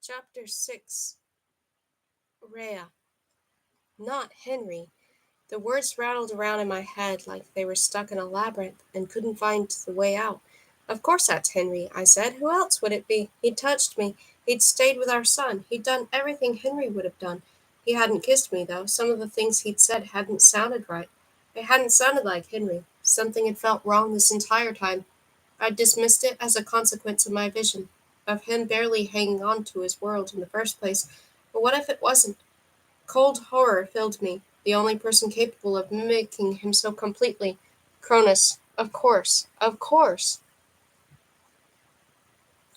Chapter 6. Rhea. Not Henry. The words rattled around in my head like they were stuck in a labyrinth and couldn't find the way out. Of course that's Henry, I said. Who else would it be? He'd touched me. He'd stayed with our son. He'd done everything Henry would have done. He hadn't kissed me, though. Some of the things he'd said hadn't sounded right. They hadn't sounded like Henry. Something had felt wrong this entire time. I'd dismissed it as a consequence of my vision, of him barely hanging on to his world in the first place. But what if it wasn't? Cold horror filled me. The only person capable of mimicking him so completely. Cronus. Of course. Of course.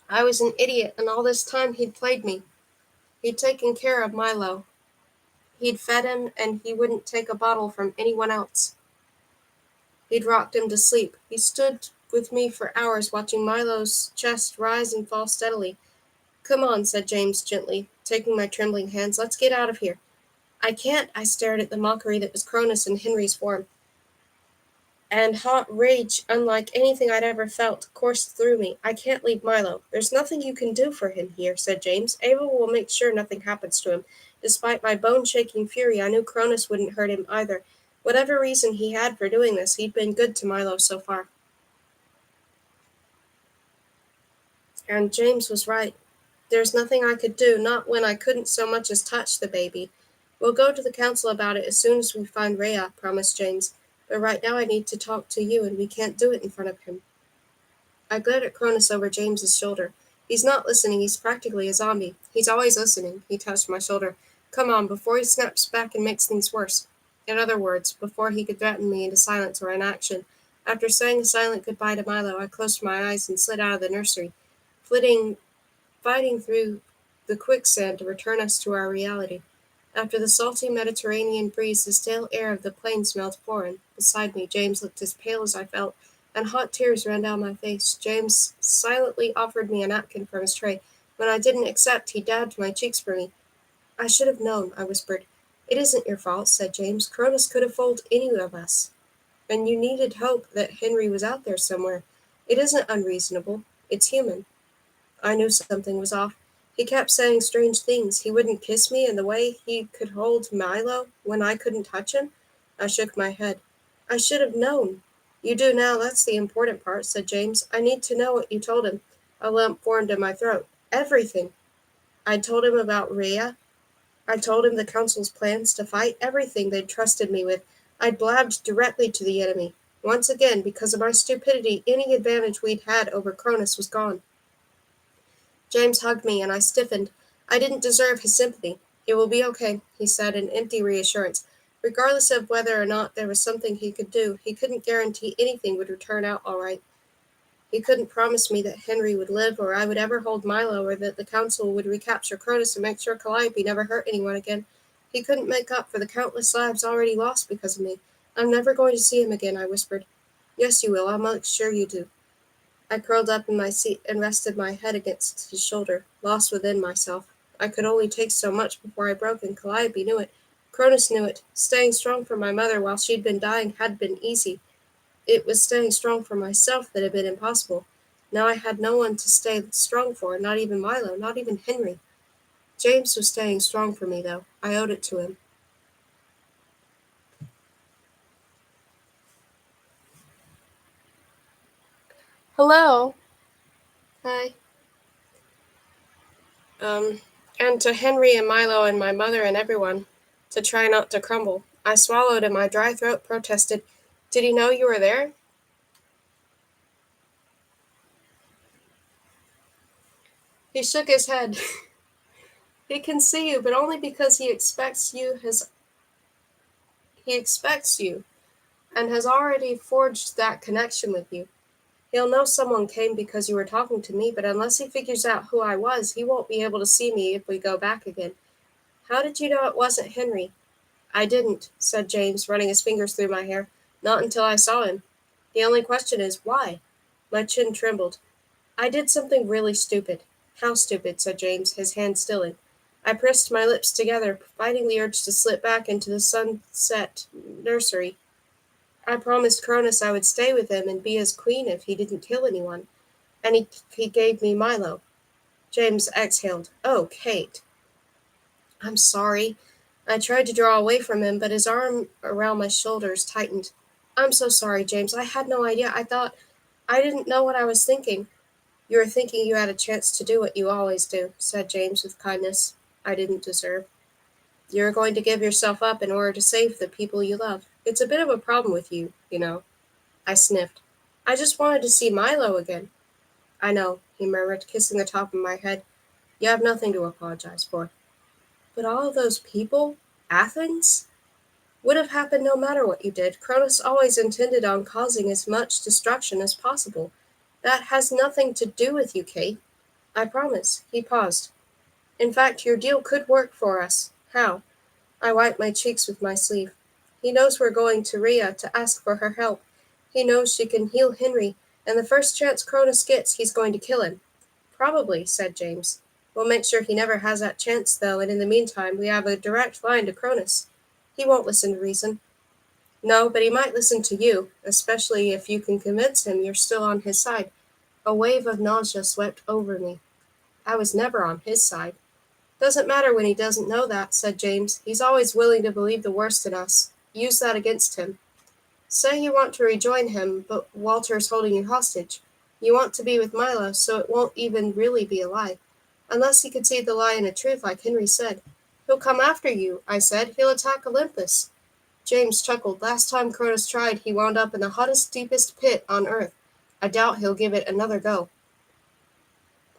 I was an idiot, and all this time he'd played me. He'd taken care of Milo. He'd fed him, and he wouldn't take a bottle from anyone else. He'd rocked him to sleep. He stood with me for hours watching Milo's chest rise and fall steadily. Come on, said James gently, taking my trembling hands. Let's get out of here. I can't, I stared at the mockery that was Cronus in Henry's form. And hot rage, unlike anything I'd ever felt, coursed through me. I can't leave Milo. There's nothing you can do for him here, said James. Ava will make sure nothing happens to him. Despite my bone-shaking fury, I knew Cronus wouldn't hurt him either. Whatever reason he had for doing this, he'd been good to Milo so far. And James was right. There's nothing I could do, not when I couldn't so much as touch the baby. We'll go to the council about it as soon as we find Rhea, promised James. But right now I need to talk to you, and we can't do it in front of him. I glared at Cronus over James's shoulder. He's not listening, he's practically a zombie. He's always listening. He touched my shoulder. Come on, before he snaps back and makes things worse. In other words, before he could threaten me into silence or inaction. After saying a silent goodbye to Milo, I closed my eyes and slid out of the nursery, fighting through the quicksand to return us to our reality. After the salty Mediterranean breeze, the stale air of the plain smelled foreign. Beside me, James looked as pale as I felt, and hot tears ran down my face. James silently offered me a napkin from his tray. When I didn't accept, he dabbed my cheeks for me. I should have known, I whispered. It isn't your fault, said James. Cronus could have fooled any of us. And you needed hope that Henry was out there somewhere. It isn't unreasonable. It's human. I knew something was off. He kept saying strange things. He wouldn't kiss me, and the way he could hold Milo when I couldn't touch him. I shook my head. I should have known. You do now, that's the important part, said James. I need to know what you told him. A lump formed in my throat. Everything. I told him about Rhea. I told him the council's plans to fight, everything they'd trusted me with. I'd blabbed directly to the enemy. Once again, because of my stupidity, any advantage we'd had over Cronus was gone. James hugged me, and I stiffened. I didn't deserve his sympathy. It will be okay, he said in empty reassurance. Regardless of whether or not there was something he could do, he couldn't guarantee anything would turn out all right. He couldn't promise me that Henry would live, or I would ever hold Milo, or that the council would recapture Cronus and make sure Calliope never hurt anyone again. He couldn't make up for the countless lives already lost because of me. I'm never going to see him again, I whispered. Yes, you will. I'll make sure you do. I curled up in my seat and rested my head against his shoulder, lost within myself. I could only take so much before I broke, and Calliope knew it. Cronus knew it. Staying strong for my mother while she'd been dying had been easy. It was staying strong for myself that had been impossible. Now I had no one to stay strong for, not even Milo, not even Henry. James was staying strong for me, though. I owed it to him. Hello. Hi. Um, and to Henry and Milo and my mother and everyone, to try not to crumble. I swallowed and my dry throat protested. Did he know you were there? He shook his head. He can see you, but only because he expects you and has already forged that connection with you. He'll know someone came because you were talking to me, but unless he figures out who I was, he won't be able to see me if we go back again. How did you know it wasn't Henry? I didn't, said James, running his fingers through my hair. Not until I saw him. The only question is, why? My chin trembled. I did something really stupid. How stupid, said James, his hand stilling. I pressed my lips together, fighting the urge to slip back into the sunset nursery. I promised Cronus I would stay with him and be his queen if he didn't kill anyone. And he gave me Milo. James exhaled. Oh, Kate. I'm sorry. I tried to draw away from him, but his arm around my shoulders tightened. I'm so sorry, James. I had no idea. I didn't know what I was thinking. You were thinking you had a chance to do what you always do, said James with kindness I didn't deserve. You're going to give yourself up in order to save the people you love. It's a bit of a problem with you, you know. I sniffed. I just wanted to see Milo again. I know, he murmured, kissing the top of my head. You have nothing to apologize for. But all of those people? Athens? Would have happened no matter what you did. Cronus always intended on causing as much destruction as possible. That has nothing to do with you, Kate. I promise. He paused. In fact, your deal could work for us. How? I wiped my cheeks with my sleeve. He knows we're going to Rhea to ask for her help. He knows she can heal Henry, and the first chance Cronus gets, he's going to kill him. Probably, said James. We'll make sure he never has that chance, though, and in the meantime, we have a direct line to Cronus. He won't listen to reason. No, but he might listen to you, especially if you can convince him you're still on his side. A wave of nausea swept over me. I was never on his side. Doesn't matter when he doesn't know that, said James. He's always willing to believe the worst in us. Use that against him. Say you want to rejoin him, but Walter's holding you hostage. You want to be with Milo, so it won't even really be a lie. Unless he could see the lie in a truth like Henry said. He'll come after you, I said. He'll attack Olympus. James chuckled. Last time Cronus tried, he wound up in the hottest, deepest pit on earth. I doubt he'll give it another go.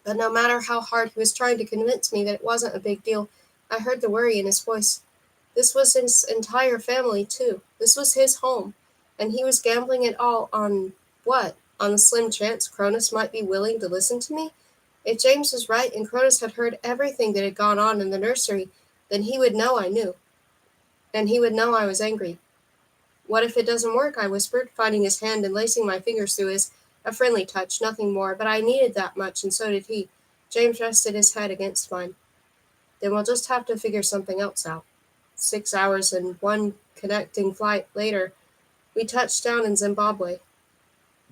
But no matter how hard he was trying to convince me that it wasn't a big deal, I heard the worry in his voice. This was his entire family, too. This was his home. And he was gambling it all on what? On the slim chance Cronus might be willing to listen to me? If James was right and Cronus had heard everything that had gone on in the nursery, then he would know I knew. And he would know I was angry. What if it doesn't work? I whispered, finding his hand and lacing my fingers through his. A friendly touch, nothing more, but I needed that much, and so did he. James rested his head against mine. Then we'll just have to figure something else out. 6 hours and one connecting flight later, we touched down in Zimbabwe.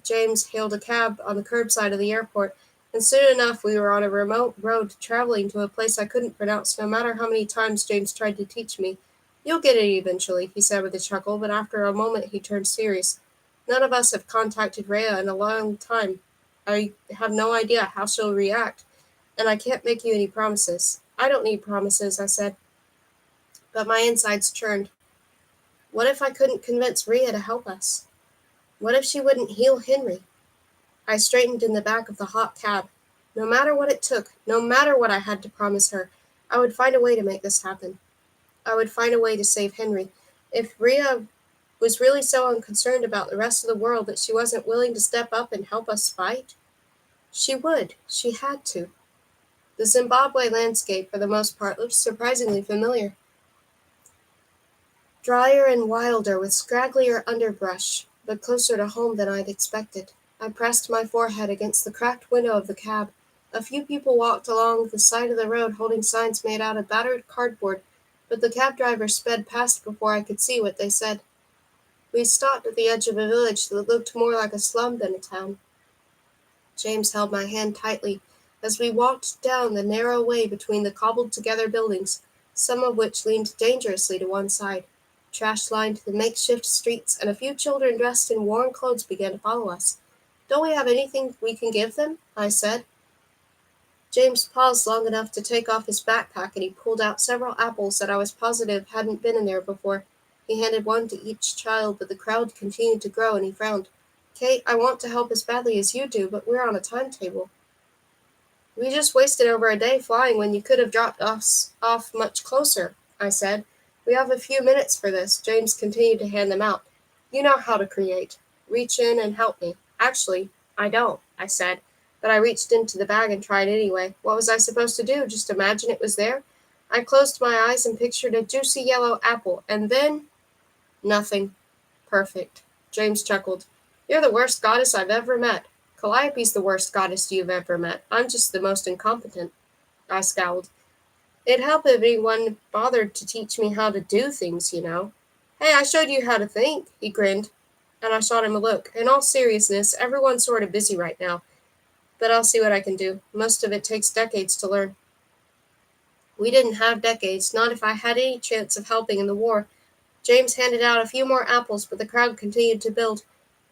James hailed a cab on the curbside of the airport, and soon enough we were on a remote road traveling to a place I couldn't pronounce no matter how many times James tried to teach me. You'll get it eventually, he said with a chuckle, but after a moment he turned serious. None of us have contacted Rhea in a long time. I have no idea how she'll react, and I can't make you any promises. I don't need promises, I said. But my insides churned. What if I couldn't convince Rhea to help us? What if she wouldn't heal Henry? I straightened in the back of the hot cab. No matter what it took, no matter what I had to promise her, I would find a way to make this happen. I would find a way to save Henry. If Rhea was really so unconcerned about the rest of the world that she wasn't willing to step up and help us fight, she would. She had to. The Zimbabwe landscape, for the most part, looked surprisingly familiar. Drier and wilder, with scragglier underbrush, but closer to home than I'd expected. I pressed my forehead against the cracked window of the cab. A few people walked along the side of the road holding signs made out of battered cardboard, but the cab driver sped past before I could see what they said. We stopped at the edge of a village that looked more like a slum than a town. James held my hand tightly as we walked down the narrow way between the cobbled-together buildings, some of which leaned dangerously to one side. Trash lined the makeshift streets, and a few children dressed in worn clothes began to follow us. Don't we have anything we can give them? I said. James paused long enough to take off his backpack, and he pulled out several apples that I was positive hadn't been in there before. He handed one to each child, but the crowd continued to grow, and he frowned. Kate, I want to help as badly as you do, but we're on a timetable. We just wasted over a day flying when you could have dropped us off much closer, I said. We have a few minutes for this. James continued to hand them out. You know how to create. Reach in and help me. Actually, I don't, I said, but I reached into the bag and tried anyway. What was I supposed to do? Just imagine it was there? I closed my eyes and pictured a juicy yellow apple, and then nothing. Perfect. James chuckled. You're the worst goddess I've ever met. Calliope's the worst goddess you've ever met. I'm just the most incompetent. I scowled. It'd help if anyone bothered to teach me how to do things, you know. Hey, I showed you how to think, he grinned, and I shot him a look. In all seriousness, everyone's sort of busy right now. but I'll see what I can do. Most of it takes decades to learn." We didn't have decades, not if I had any chance of helping in the war. James handed out a few more apples, but the crowd continued to build.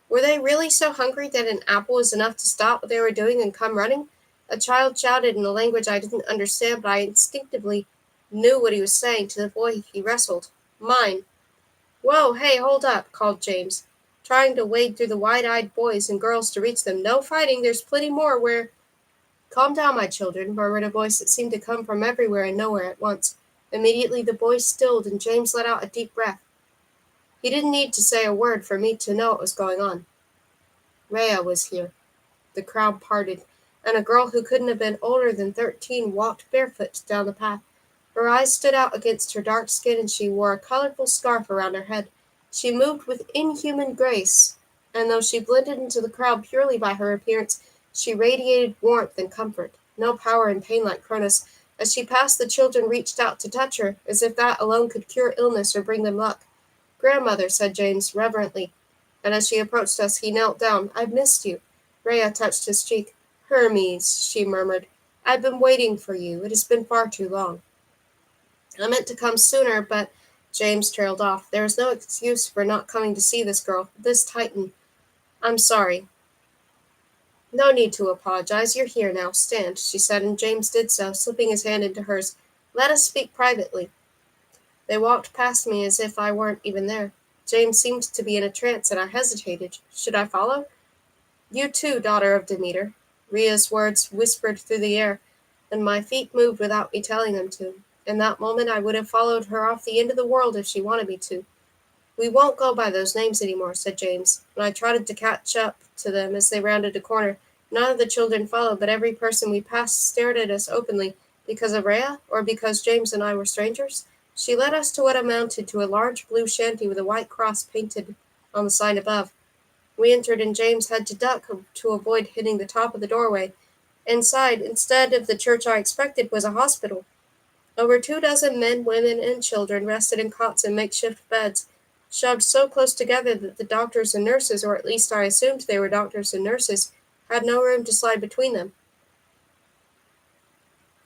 Were they really so hungry that an apple was enough to stop what they were doing and come running? A child shouted in a language I didn't understand, but I instinctively knew what he was saying to the boy he wrestled. "Mine." "Whoa, hey, hold up," called James, trying to wade through the wide-eyed boys and girls to reach them. "No fighting, there's plenty more where—" "Calm down, my children," murmured a voice that seemed to come from everywhere and nowhere at once. Immediately the boys stilled, and James let out a deep breath. He didn't need to say a word for me to know what was going on. Rhea was here. The crowd parted, and a girl who couldn't have been older than 13 walked barefoot down the path. Her eyes stood out against her dark skin, and she wore a colorful scarf around her head. She moved with inhuman grace, and though she blended into the crowd purely by her appearance, she radiated warmth and comfort. No power and pain like Cronus. As she passed, the children reached out to touch her, as if that alone could cure illness or bring them luck. "Grandmother," said James reverently, and as she approached us, he knelt down. "I've missed you." Rhea touched his cheek. "Hermes," she murmured, "I've been waiting for you. It has been far too long." "I meant to come sooner, but—" James trailed off. There was no excuse for not coming to see this girl, this Titan. "I'm sorry." "No need to apologize. You're here now. Stand," she said, and James did so, slipping his hand into hers. "Let us speak privately." They walked past me as if I weren't even there. James seemed to be in a trance, and I hesitated. Should I follow? "You too, daughter of Demeter." Rhea's words whispered through the air, and my feet moved without me telling them to. In that moment I would have followed her off the end of the world if she wanted me to. "We won't go by those names anymore," said James, and I trotted to catch up to them as they rounded a corner. None of the children followed, but every person we passed stared at us openly. Because of Rhea, or because James and I were strangers? She led us to what amounted to a large blue shanty with a white cross painted on the sign above. We entered, and James had to duck to avoid hitting the top of the doorway. Inside, instead of the church I expected, was a hospital. Over 24 men, women, and children rested in cots and makeshift beds, shoved so close together that the doctors and nurses, or at least I assumed they were doctors and nurses, had no room to slide between them.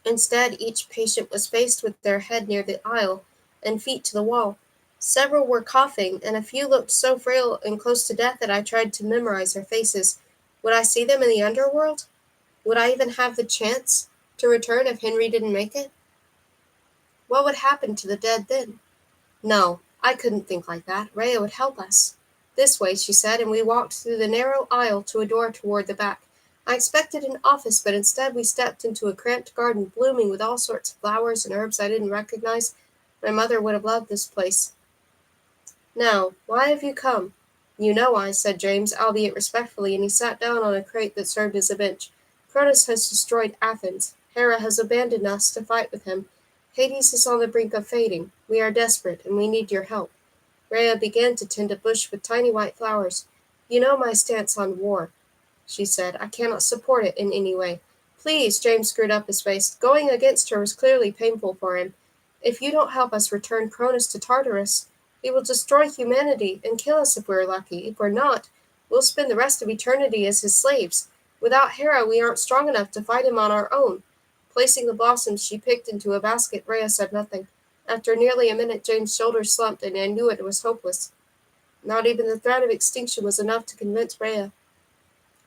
Instead, each patient was faced with their head near the aisle and feet to the wall. Several were coughing, and a few looked so frail and close to death that I tried to memorize their faces. Would I see them in the underworld? Would I even have the chance to return if Henry didn't make it? What would happen to the dead then? No, I couldn't think like that. Rhea would help us. "This way," she said, and we walked through the narrow aisle to a door toward the back. I expected an office, but instead we stepped into a cramped garden blooming with all sorts of flowers and herbs I didn't recognize. My mother would have loved this place. "Now, why have you come?" "You know why," said James, albeit respectfully, and he sat down on a crate that served as a bench. "Cronus has destroyed Athens. Hera has abandoned us to fight with him. Hades is on the brink of fading. We are desperate, and we need your help." Rhea began to tend a bush with tiny white flowers. "You know my stance on war," she said. "I cannot support it in any way." "Please," James screwed up his face. Going against her was clearly painful for him. "If you don't help us return Cronus to Tartarus, he will destroy humanity and kill us if we're lucky. If we're not, we'll spend the rest of eternity as his slaves. Without Hera, we aren't strong enough to fight him on our own." Placing the blossoms she picked into a basket, Rhea said nothing. After nearly a minute, James' shoulders slumped, and I knew it was hopeless. Not even the threat of extinction was enough to convince Rhea.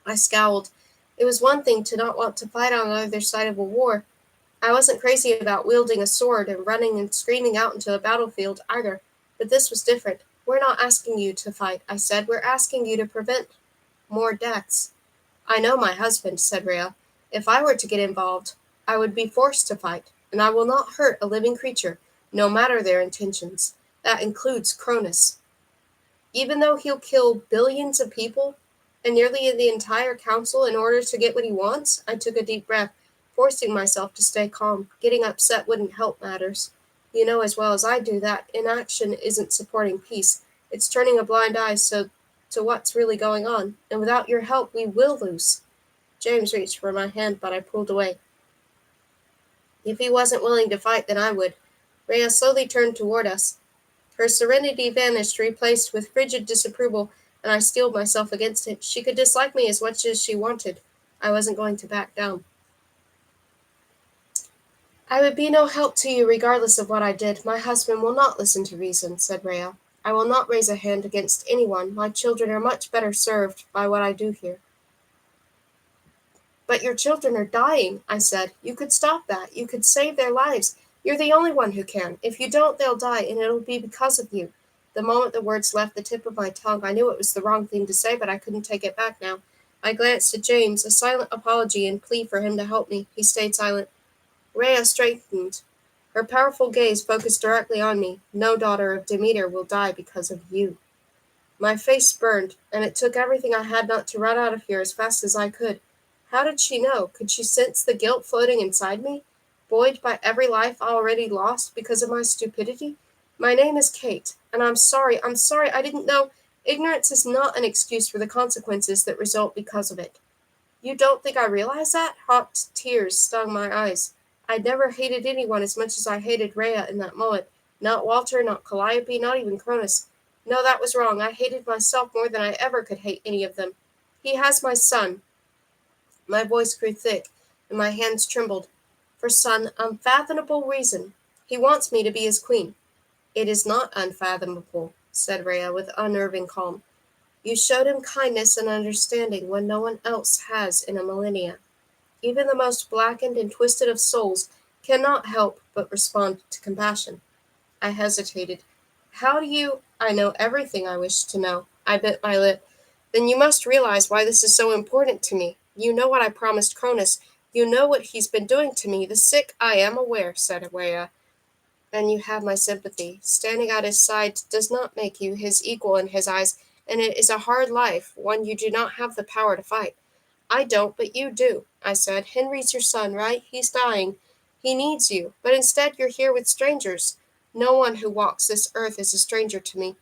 I scowled. It was one thing to not want to fight on either side of a war. I wasn't crazy about wielding a sword and running and screaming out into a battlefield either, but this was different. "We're not asking you to fight," I said. "We're asking you to prevent more deaths." "I know my husband," said Rhea. "If I were to get involved, I would be forced to fight, and I will not hurt a living creature, no matter their intentions. That includes Cronus. Even though he'll kill billions of people and nearly the entire council in order to get what he wants." I took a deep breath, forcing myself to stay calm. Getting upset wouldn't help matters. "You know as well as I do that inaction isn't supporting peace. It's turning a blind eye to what's really going on, and without your help we will lose." James reached for my hand, but I pulled away. "If he wasn't willing to fight, then I would." Rhea slowly turned toward us. Her serenity vanished, replaced with frigid disapproval, and I steeled myself against it. She could dislike me as much as she wanted. I wasn't going to back down. "I would be no help to you regardless of what I did. My husband will not listen to reason," said Rhea. "I will not raise a hand against anyone. My children are much better served by what I do here." "But your children are dying," I said. "You could stop that. You could save their lives. You're the only one who can. If you don't, they'll die, and it'll be because of you." The moment the words left the tip of my tongue, I knew it was the wrong thing to say, but I couldn't take it back now. I glanced at James, a silent apology and plea for him to help me. He stayed silent. Rhea straightened. Her powerful gaze focused directly on me. "No daughter of Demeter will die because of you." My face burned, and it took everything I had not to run out of here as fast as I could. How did she know? Could she sense the guilt floating inside me, buoyed by every life already lost because of my stupidity? "My name is Kate, and I'm sorry, I didn't know. Ignorance is not an excuse for the consequences that result because of it." "You don't think I realize that?" Hot tears stung my eyes. I'd never hated anyone as much as I hated Rhea in that moment. Not Walter, not Calliope, not even Cronus. No, that was wrong. I hated myself more than I ever could hate any of them. "He has my son." My voice grew thick, and my hands trembled. "For some unfathomable reason. He wants me to be his queen." "It is not unfathomable," said Rhea with unnerving calm. "You showed him kindness and understanding when no one else has in a millennia. Even the most blackened and twisted of souls cannot help but respond to compassion." I hesitated. "How do you—" "I know everything I wish to know." I bit my lip. "Then you must realize why this is so important to me. You know what I promised Cronus. You know what he's been doing to me. The sick—" "I am aware," said Rhea. "And you have my sympathy. Standing at his side does not make you his equal in his eyes, and it is a hard life, one you do not have the power to fight." "I don't, but you do," I said. "Henry's your son, right? He's dying. He needs you. But instead you're here with strangers. No one who walks this earth is a stranger to me."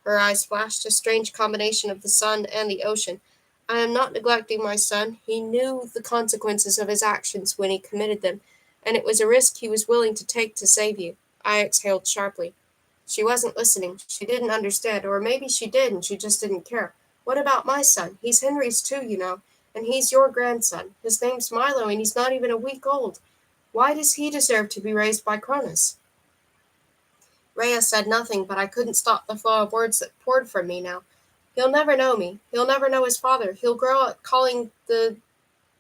Her eyes flashed a strange combination of the sun and the ocean. "I am not neglecting my son. He knew the consequences of his actions when he committed them, and it was a risk he was willing to take to save you." I exhaled sharply. She wasn't listening. She didn't understand, or maybe she did and she just didn't care. "What about my son? He's Henry's too, you know. And he's your grandson. His name's Milo, and he's not even a week old. Why does he deserve to be raised by Cronus?" Rhea said nothing, but I couldn't stop the flow of words that poured from me now. "He'll never know me. He'll never know his father. He'll grow up calling the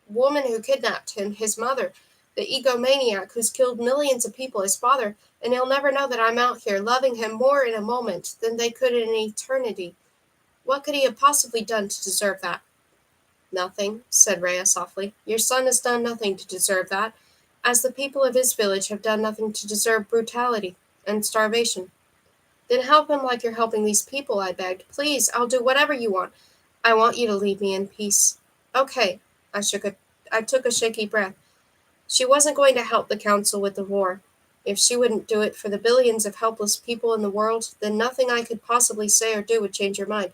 woman who kidnapped him his mother, the egomaniac who's killed millions of people his father, and he'll never know that I'm out here loving him more in a moment than they could in an eternity. What could he have possibly done to deserve that?" "Nothing," said Rhea softly. "Your son has done nothing to deserve that, as the people of his village have done nothing to deserve brutality and starvation." "Then help him like you're helping these people," I begged. "Please, I'll do whatever you want. I want you to leave me in peace." "Okay." I took a shaky breath. She wasn't going to help the council with the war. If she wouldn't do it for the billions of helpless people in the world, then nothing I could possibly say or do would change her mind.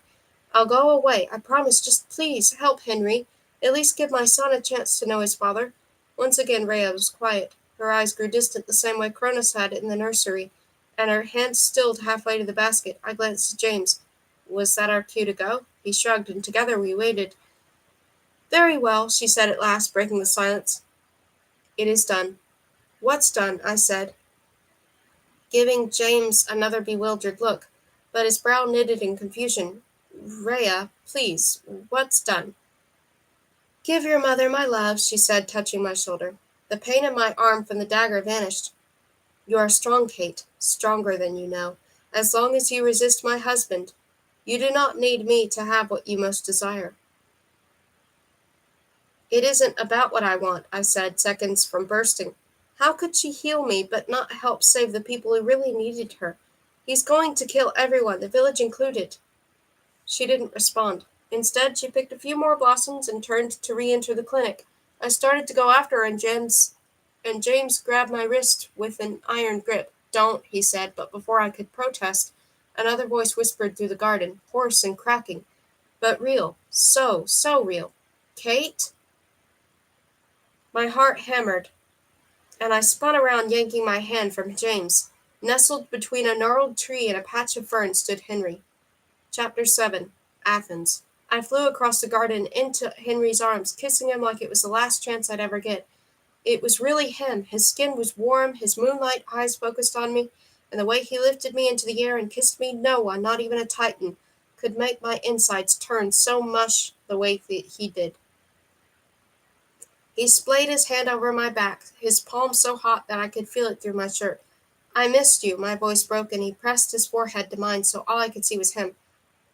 "I'll go away. I promise. Just please help Henry. At least give my son a chance to know his father." Once again Rhea was quiet. Her eyes grew distant the same way Cronus had in the nursery, and her hand stilled halfway to the basket. I glanced at James. Was that our cue to go? He shrugged, and together we waited. "Very well," she said at last, breaking the silence. "It is done." "What's done?" I said, giving James another bewildered look, but his brow knitted in confusion. "Rhea, please, what's done?" "Give your mother my love," she said, touching my shoulder. The pain in my arm from the dagger vanished. "You are strong, Kate, stronger than you know. As long as you resist my husband, you do not need me to have what you most desire." "It isn't about what I want," I said, seconds from bursting. "How could she heal me but not help save the people who really needed her? He's going to kill everyone, the village included." She didn't respond. Instead, she picked a few more blossoms and turned to re-enter the clinic. I started to go after her, and James grabbed my wrist with an iron grip. "Don't," he said, but before I could protest, another voice whispered through the garden, hoarse and cracking, but real, so real. "Kate?" My heart hammered, and I spun around, yanking my hand from James. Nestled between a gnarled tree and a patch of fern stood Henry. Chapter 7. Athens. I flew across the garden into Henry's arms, kissing him like it was the last chance I'd ever get. It was really him. His skin was warm, his moonlight eyes focused on me, and the way he lifted me into the air and kissed me, no one, not even a Titan, could make my insides turn so much the way that he did. He splayed his hand over my back, his palm so hot that I could feel it through my shirt. I missed you, my voice broke, and he pressed his forehead to mine so all I could see was him.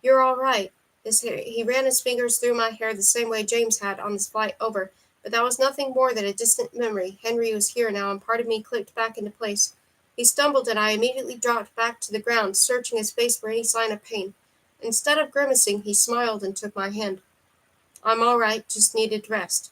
You're all right. He ran his fingers through my hair the same way James had on his flight over, but that was nothing more than a distant memory. Henry was here now, and part of me clicked back into place. He stumbled, and I immediately dropped back to the ground, searching his face for any sign of pain. Instead of grimacing, he smiled and took my hand. I'm all right, just needed rest.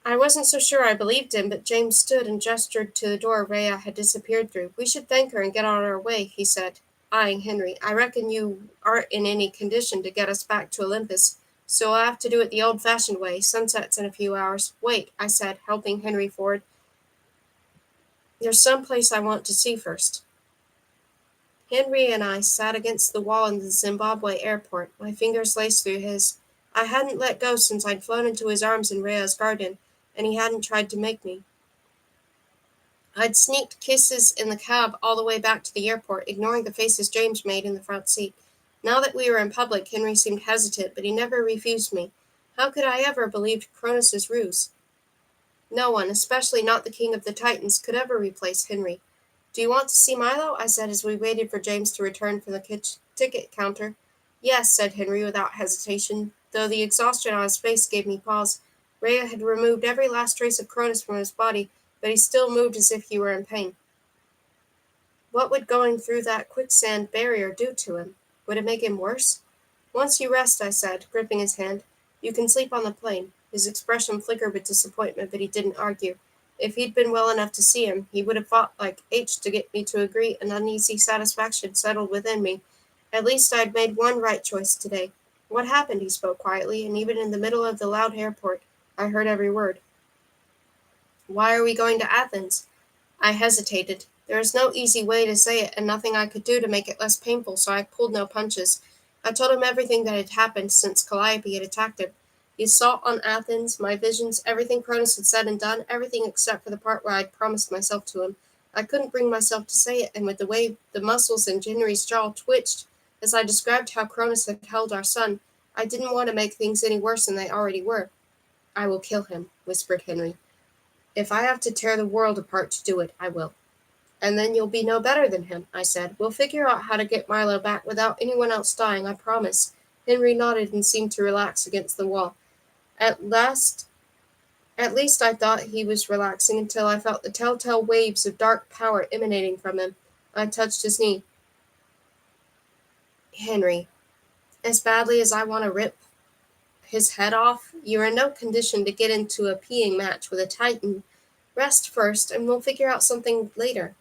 I wasn't so sure I believed him, but James stood and gestured to the door Rhea had disappeared through. We should thank her and get on our way, he said, eyeing Henry. I reckon you aren't in any condition to get us back to Olympus, so I'll have to do it the old-fashioned way. Sunset's in a few hours. Wait, I said, helping Henry forward. There's some place I want to see first. Henry and I sat against the wall in the Zimbabwe airport, my fingers laced through his. I hadn't let go since I'd flown into his arms in Rhea's garden, and he hadn't tried to make me. I'd sneaked kisses in the cab all the way back to the airport, ignoring the faces James made in the front seat. Now that we were in public, Henry seemed hesitant, but he never refused me. How could I ever believe Cronus's ruse? No one, especially not the king of the Titans, could ever replace Henry. Do you want to see Milo? I said as we waited for James to return from the ticket counter. Yes, said Henry without hesitation, though the exhaustion on his face gave me pause. Rhea had removed every last trace of Cronus from his body, but he still moved as if he were in pain. What would going through that quicksand barrier do to him? Would it make him worse? Once you rest, I said, gripping his hand, you can sleep on the plane. His expression flickered with disappointment, but he didn't argue. If he'd been well enough to see him, he would have fought like H to get me to agree. An uneasy satisfaction settled within me. At least I'd made one right choice today. What happened? He spoke quietly, and even in the middle of the loud airport, I heard every word. Why are we going to Athens? I hesitated. There was no easy way to say it, and nothing I could do to make it less painful, so I pulled no punches. I told him everything that had happened since Calliope had attacked him. The assault on Athens, my visions, everything Cronus had said and done, everything except for the part where I'd promised myself to him. I couldn't bring myself to say it, and with the way the muscles in Henry's jaw twitched as I described how Cronus had held our son, I didn't want to make things any worse than they already were. I will kill him, whispered Henry. If I have to tear the world apart to do it, I will. And then you'll be no better than him, I said. We'll figure out how to get Milo back without anyone else dying, I promise. Henry nodded and seemed to relax against the wall. At least I thought he was relaxing until I felt the telltale waves of dark power emanating from him. I touched his knee. Henry, as badly as I want to rip his head off, you're in no condition to get into a peeing match with a Titan. Rest first, and we'll figure out something later.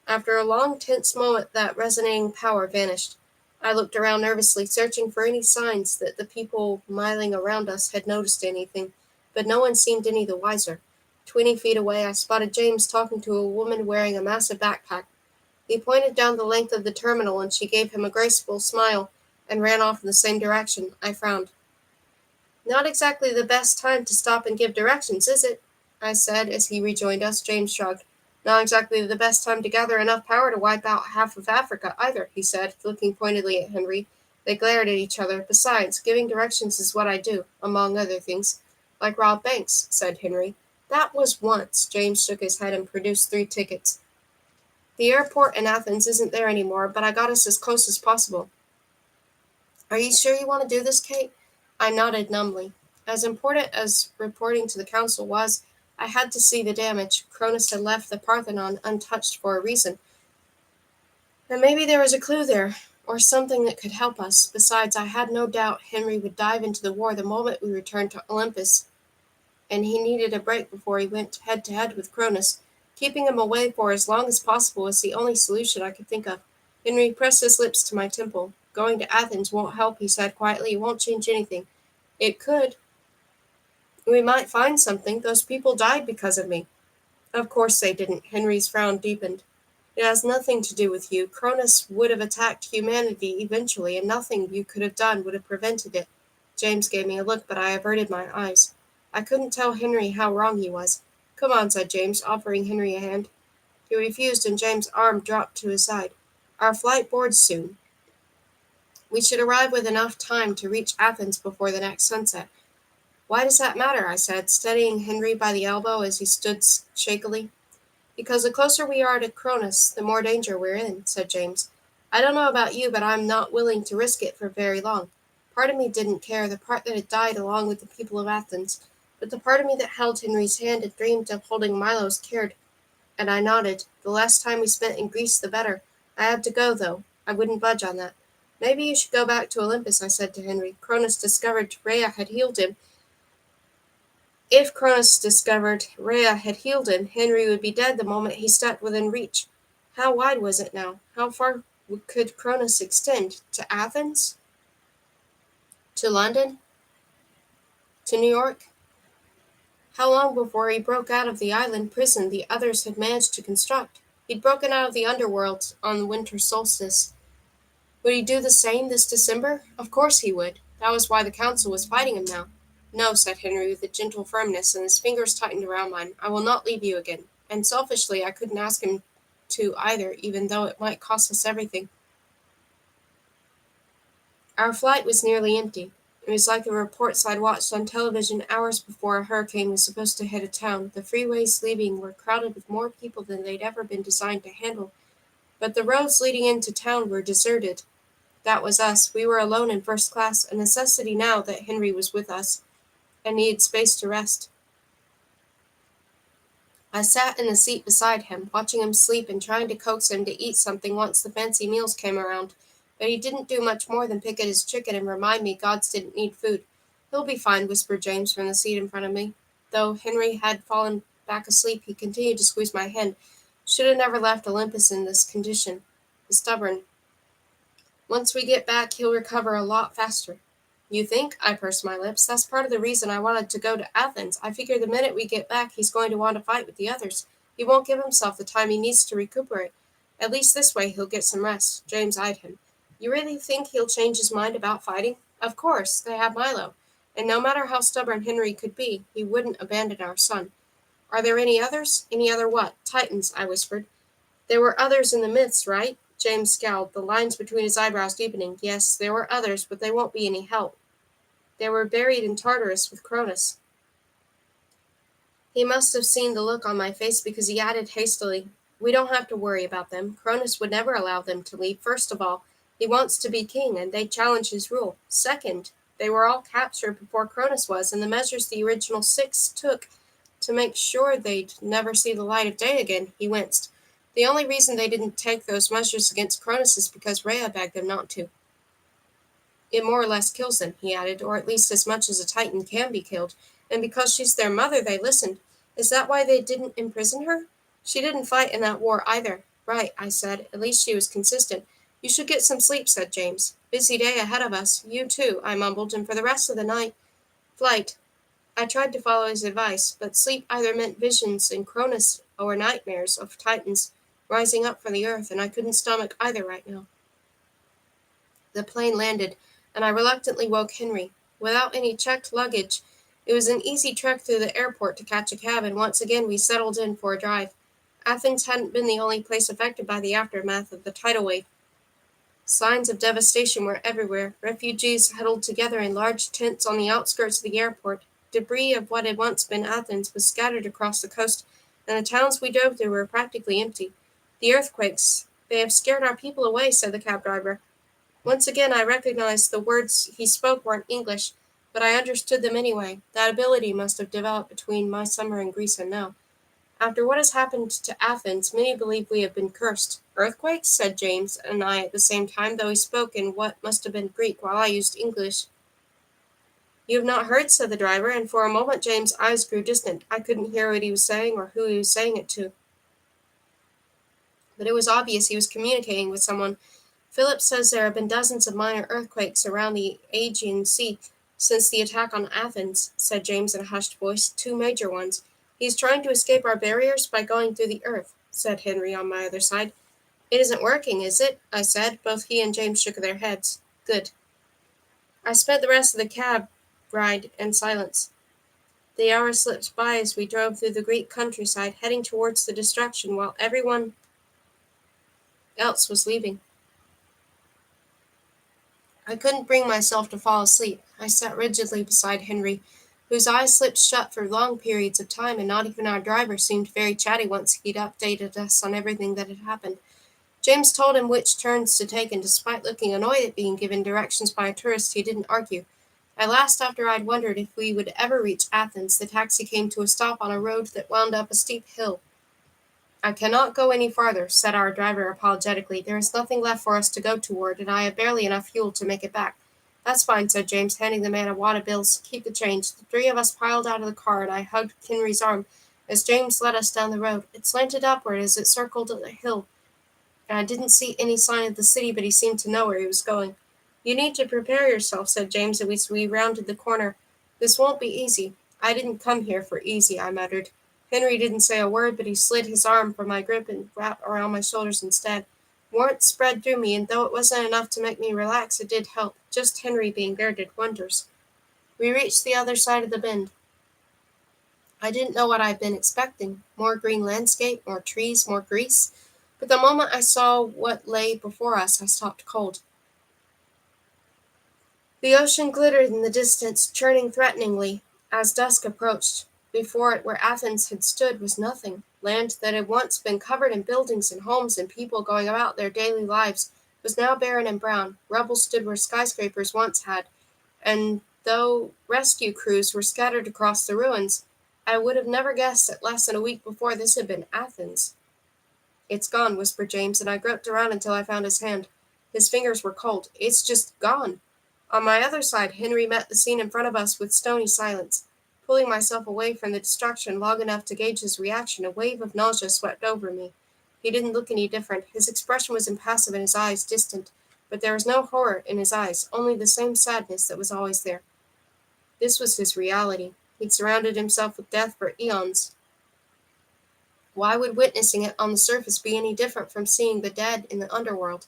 After a long, tense moment, that resonating power vanished. I looked around nervously, searching for any signs that the people milling around us had noticed anything, but no one seemed any the wiser. 20 feet away, I spotted James talking to a woman wearing a massive backpack. He pointed down the length of the terminal, and she gave him a graceful smile and ran off in the same direction. I frowned. Not exactly the best time to stop and give directions, is it? I said as he rejoined us. James shrugged. Not exactly the best time to gather enough power to wipe out half of Africa, either, he said, looking pointedly at Henry. They glared at each other. Besides, giving directions is what I do, among other things. Like rob banks, said Henry. That was once. James shook his head and produced 3 tickets. The airport in Athens isn't there anymore, but I got us as close as possible. Are you sure you want to do this, Kate? I nodded numbly. As important as reporting to the council was, I had to see the damage. Cronus had left the Parthenon untouched for a reason. And maybe there was a clue there, or something that could help us. Besides, I had no doubt Henry would dive into the war the moment we returned to Olympus, and he needed a break before he went head-to-head with Cronus. Keeping him away for as long as possible was the only solution I could think of. Henry pressed his lips to my temple. Going to Athens won't help, he said quietly. It won't change anything. It could. We might find something. Those people died because of me. Of course they didn't. Henry's frown deepened. It has nothing to do with you. Cronus would have attacked humanity eventually, and nothing you could have done would have prevented it. James gave me a look, but I averted my eyes. I couldn't tell Henry how wrong he was. Come on, said James, offering Henry a hand. He refused, and James' arm dropped to his side. Our flight boards soon. We should arrive with enough time to reach Athens before the next sunset. Why does that matter? I said, steadying Henry by the elbow as he stood shakily. Because the closer we are to Cronus, the more danger we're in, said James. I don't know about you, but I'm not willing to risk it for very long. Part of me didn't care, the part that had died along with the people of Athens, but the part of me that held Henry's hand and dreamed of holding Milo's cared, and I nodded. The less time we spent in Greece, the better. I had to go, though. I wouldn't budge on that. Maybe you should go back to Olympus, I said to Henry. Cronus discovered Rhea had healed him. If Cronus discovered Rhea had healed him, Henry would be dead the moment he stepped within reach. How wide was it now? How far could Cronus extend? To Athens? To London? To New York? How long before he broke out of the island prison the others had managed to construct? He'd broken out of the underworld on the winter solstice. Would he do the same this December? Of course he would. That was why the council was fighting him now. No, said Henry with a gentle firmness, and his fingers tightened around mine. I will not leave you again. And selfishly, I couldn't ask him to either, even though it might cost us everything. Our flight was nearly empty. It was like the reports I'd watched on television hours before a hurricane was supposed to hit a town. The freeways leaving were crowded with more people than they'd ever been designed to handle, but the roads leading into town were deserted. That was us. We were alone in first class, a necessity now that Henry was with us and needed space to rest. I sat in the seat beside him, watching him sleep and trying to coax him to eat something once the fancy meals came around. But he didn't do much more than pick at his chicken and remind me gods didn't need food. He'll be fine, whispered James from the seat in front of me. Though Henry had fallen back asleep, he continued to squeeze my hand. Should have never left Olympus in this condition. He's stubborn. Once we get back, he'll recover a lot faster. You think? I pursed my lips. That's part of the reason I wanted to go to Athens. I figure the minute we get back, he's going to want to fight with the others. He won't give himself the time he needs to recuperate. At least this way he'll get some rest. James eyed him. You really think he'll change his mind about fighting? Of course. They have Milo. And no matter how stubborn Henry could be, he wouldn't abandon our son. Are there any others? Any other what? Titans, I whispered. There were others in the myths, right? James scowled, the lines between his eyebrows deepening. Yes, there were others, but they won't be any help. They were buried in Tartarus with Cronus. He must have seen the look on my face because he added hastily, We don't have to worry about them. Cronus would never allow them to leave. First of all, he wants to be king, and they challenge his rule. Second, they were all captured before Cronus was, and the measures the original 6 took to make sure they'd never see the light of day again. He winced. The only reason they didn't take those measures against Cronus is because Rhea begged them not to. It more or less kills them, he added, or at least as much as a Titan can be killed. And because she's their mother, they listened. Is that why they didn't imprison her? She didn't fight in that war either. Right, I said. At least she was consistent. You should get some sleep, said James. Busy day ahead of us. You too, I mumbled, and for the rest of the night, flight. I tried to follow his advice, but sleep either meant visions in Cronus or nightmares of Titans rising up from the earth, and I couldn't stomach either right now. The plane landed, and I reluctantly woke Henry. Without any checked luggage, it was an easy trek through the airport to catch a cab, and once again we settled in for a drive. Athens hadn't been the only place affected by the aftermath of the tidal wave. Signs of devastation were everywhere. Refugees huddled together in large tents on the outskirts of the airport. Debris of what had once been Athens was scattered across the coast, and the towns we drove through were practically empty. The earthquakes, they have scared our people away, said the cab driver. Once again I recognized the words he spoke weren't English, but I understood them anyway. That ability must have developed between my summer in Greece and now. After what has happened to Athens, many believe we have been cursed. Earthquakes? Said James and I at the same time, though he spoke in what must have been Greek while I used English. You have not heard, said the driver, and for a moment James' eyes grew distant. I couldn't hear what he was saying or who he was saying it to. But it was obvious he was communicating with someone. Philip says there have been dozens of minor earthquakes around the Aegean Sea since the attack on Athens, said James in a hushed voice. 2 major ones. He's trying to escape our barriers by going through the earth, said Henry on my other side. It isn't working, is it? I said. Both he and James shook their heads. Good. I spent the rest of the cab ride in silence. The hours slipped by as we drove through the Greek countryside, heading towards the destruction while everyone else was leaving. I couldn't bring myself to fall asleep. I sat rigidly beside Henry, whose eyes slipped shut for long periods of time, and not even our driver seemed very chatty once he'd updated us on everything that had happened. James told him which turns to take, and despite looking annoyed at being given directions by a tourist, he didn't argue. At last, after I'd wondered if we would ever reach Athens, the taxi came to a stop on a road that wound up a steep hill. I cannot go any farther, said our driver apologetically. There is nothing left for us to go toward, and I have barely enough fuel to make it back. That's fine, said James, handing the man a wad of bills. Keep the change. The three of us piled out of the car, and I hugged Henry's arm as James led us down the road. It slanted upward as it circled the hill, and I didn't see any sign of the city, but he seemed to know where he was going. You need to prepare yourself, said James as we rounded the corner. This won't be easy. I didn't come here for easy, I muttered. Henry didn't say a word, but he slid his arm from my grip and wrapped around my shoulders instead. Warmth spread through me, and though it wasn't enough to make me relax, it did help. Just Henry being there did wonders. We reached the other side of the bend. I didn't know what I'd been expecting. More green landscape, more trees, more grease. But the moment I saw what lay before us, I stopped cold. The ocean glittered in the distance, churning threateningly as dusk approached. Before it, where Athens had stood, was nothing. Land that had once been covered in buildings and homes and people going about their daily lives was now barren and brown. Rubble stood where skyscrapers once had, and though rescue crews were scattered across the ruins, I would have never guessed that less than a week before this had been Athens. It's gone, whispered James, and I groped around until I found his hand. His fingers were cold. It's just gone. On my other side, Henry met the scene in front of us with stony silence. Pulling myself away from the destruction long enough to gauge his reaction, a wave of nausea swept over me. He didn't look any different. His expression was impassive and his eyes distant, but there was no horror in his eyes, only the same sadness that was always there. This was his reality. He'd surrounded himself with death for eons. Why would witnessing it on the surface be any different from seeing the dead in the underworld?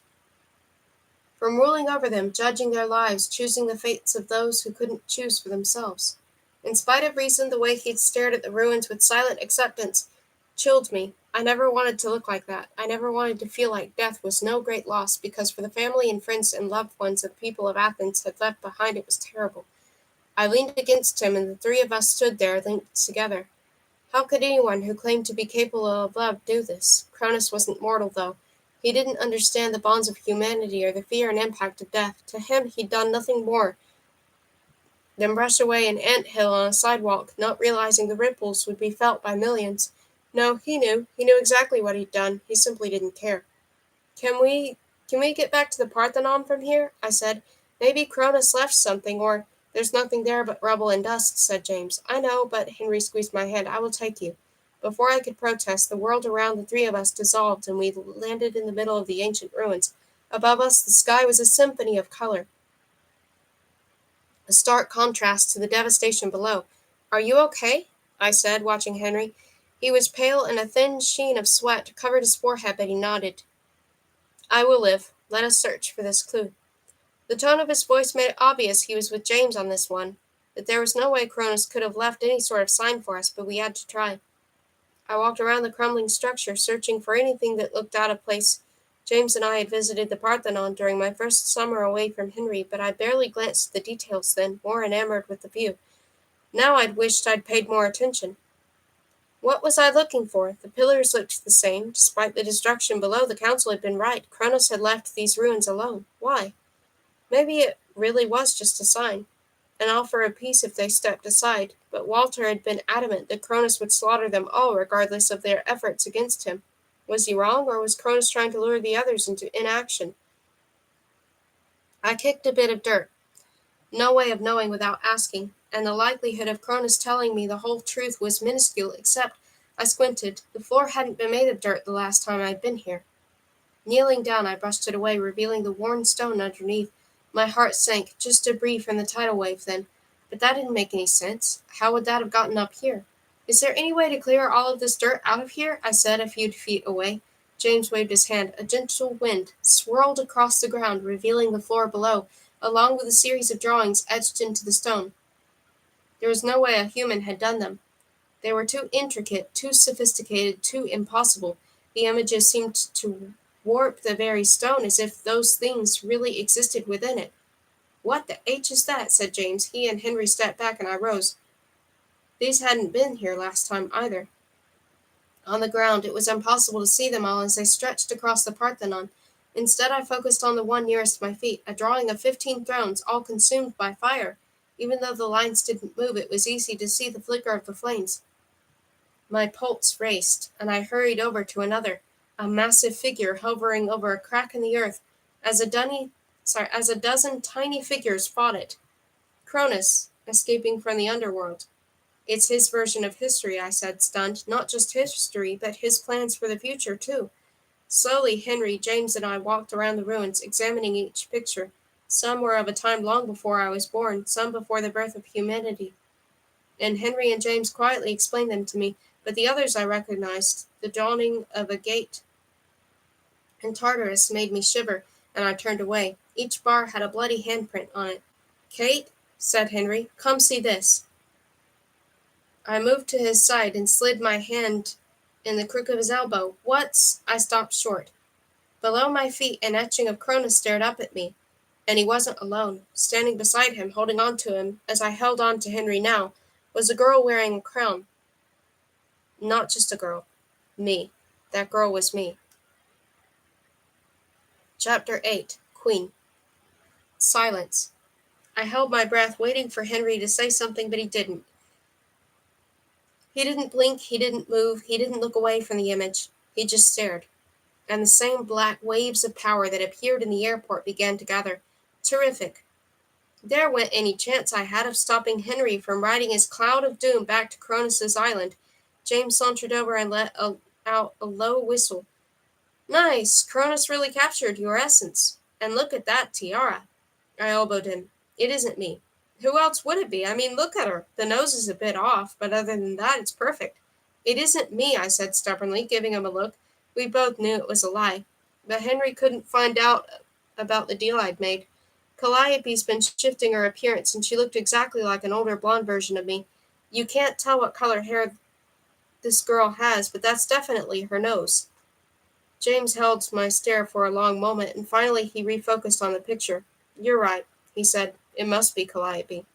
From ruling over them, judging their lives, choosing the fates of those who couldn't choose for themselves. In spite of reason, the way he'd stared at the ruins with silent acceptance chilled me. I never wanted to look like that. I never wanted to feel like death was no great loss, because for the family and friends and loved ones of people of Athens had left behind, it was terrible. I leaned against him, and the three of us stood there, linked together. How could anyone who claimed to be capable of love do this? Cronus wasn't mortal, though. He didn't understand the bonds of humanity or the fear and impact of death. To him, he'd done nothing more than brush away an ant hill on a sidewalk, not realizing the ripples would be felt by millions. No, he knew. He knew exactly what he'd done. He simply didn't care. Can we get back to the Parthenon from here? I said. Maybe Cronus left something, or there's nothing there but rubble and dust, said James. I know, but Henry squeezed my hand. I will take you. Before I could protest, the world around the three of us dissolved, and we landed in the middle of the ancient ruins. Above us, the sky was a symphony of color, a stark contrast to the devastation below. Are you okay? I said, watching Henry. He was pale, and a thin sheen of sweat covered his forehead, but he nodded. I will live. Let us search for this clue. The tone of his voice made it obvious he was with James on this one, that there was no way Cronus could have left any sort of sign for us, but we had to try. I walked around the crumbling structure, searching for anything that looked out of place. James and I had visited the Parthenon during my first summer away from Henry, but I barely glanced at the details then, more enamored with the view. Now I'd wished I'd paid more attention. What was I looking for? The pillars looked the same. Despite the destruction below, the council had been right. Cronus had left these ruins alone. Why? Maybe it really was just a sign, an offer of peace if they stepped aside, but Walter had been adamant that Cronus would slaughter them all regardless of their efforts against him. Was he wrong, or was Cronus trying to lure the others into inaction? I kicked a bit of dirt. No way of knowing without asking, and the likelihood of Cronus telling me the whole truth was minuscule, except I squinted. The floor hadn't been made of dirt the last time I'd been here. Kneeling down, I brushed it away, revealing the worn stone underneath. My heart sank, just debris from the tidal wave then. But that didn't make any sense. How would that have gotten up here? Is there any way to clear all of this dirt out of here? I said a few feet away. James waved his hand. A gentle wind swirled across the ground, revealing the floor below, along with a series of drawings etched into the stone. There was no way a human had done them. They were too intricate, too sophisticated, too impossible. The images seemed to warp the very stone as if those things really existed within it. "What the H is that?" said James. He and Henry stepped back and I rose. These hadn't been here last time either. On the ground, it was impossible to see them all as they stretched across the Parthenon. Instead, I focused on the one nearest my feet, a drawing of 15 thrones, all consumed by fire. Even though the lines didn't move, it was easy to see the flicker of the flames. My pulse raced, and I hurried over to another, a massive figure hovering over a crack in the earth, as a dozen tiny figures fought it. Cronus, escaping from the underworld. "It's his version of history," I said, stunned. "Not just history, but his plans for the future, too." Slowly, Henry, James, and I walked around the ruins, examining each picture. Some were of a time long before I was born, some before the birth of humanity. And Henry and James quietly explained them to me, but the others I recognized. The dawning of a gate in Tartarus made me shiver, and I turned away. Each bar had a bloody handprint on it. "Kate," said Henry, "come see this." I moved to his side and slid my hand in the crook of his elbow. "What's—" I stopped short. Below my feet, an etching of Cronus stared up at me. And he wasn't alone. Standing beside him, holding on to him, as I held on to Henry now, was a girl wearing a crown. Not just a girl. Me. That girl was me. Chapter 8. Queen. Silence. I held my breath, waiting for Henry to say something, but he didn't. He didn't blink, he didn't move, he didn't look away from the image. He just stared. And the same black waves of power that appeared in the airport began to gather. Terrific. There went any chance I had of stopping Henry from riding his cloud of doom back to Cronus's island. James sauntered over and let out a low whistle. "Nice! Cronus really captured your essence. And look at that tiara." I elbowed him. "It isn't me." "Who else would it be? I mean, look at her. The nose is a bit off, but other than that, it's perfect." "It isn't me," I said stubbornly, giving him a look. We both knew it was a lie. But Henry couldn't find out about the deal I'd made. Calliope's been shifting her appearance, and she looked exactly like an older blonde version of me. You can't tell what color hair this girl has, but that's definitely her nose. James held my stare for a long moment, and finally he refocused on the picture. "You're right," he said. "It must be Calliope."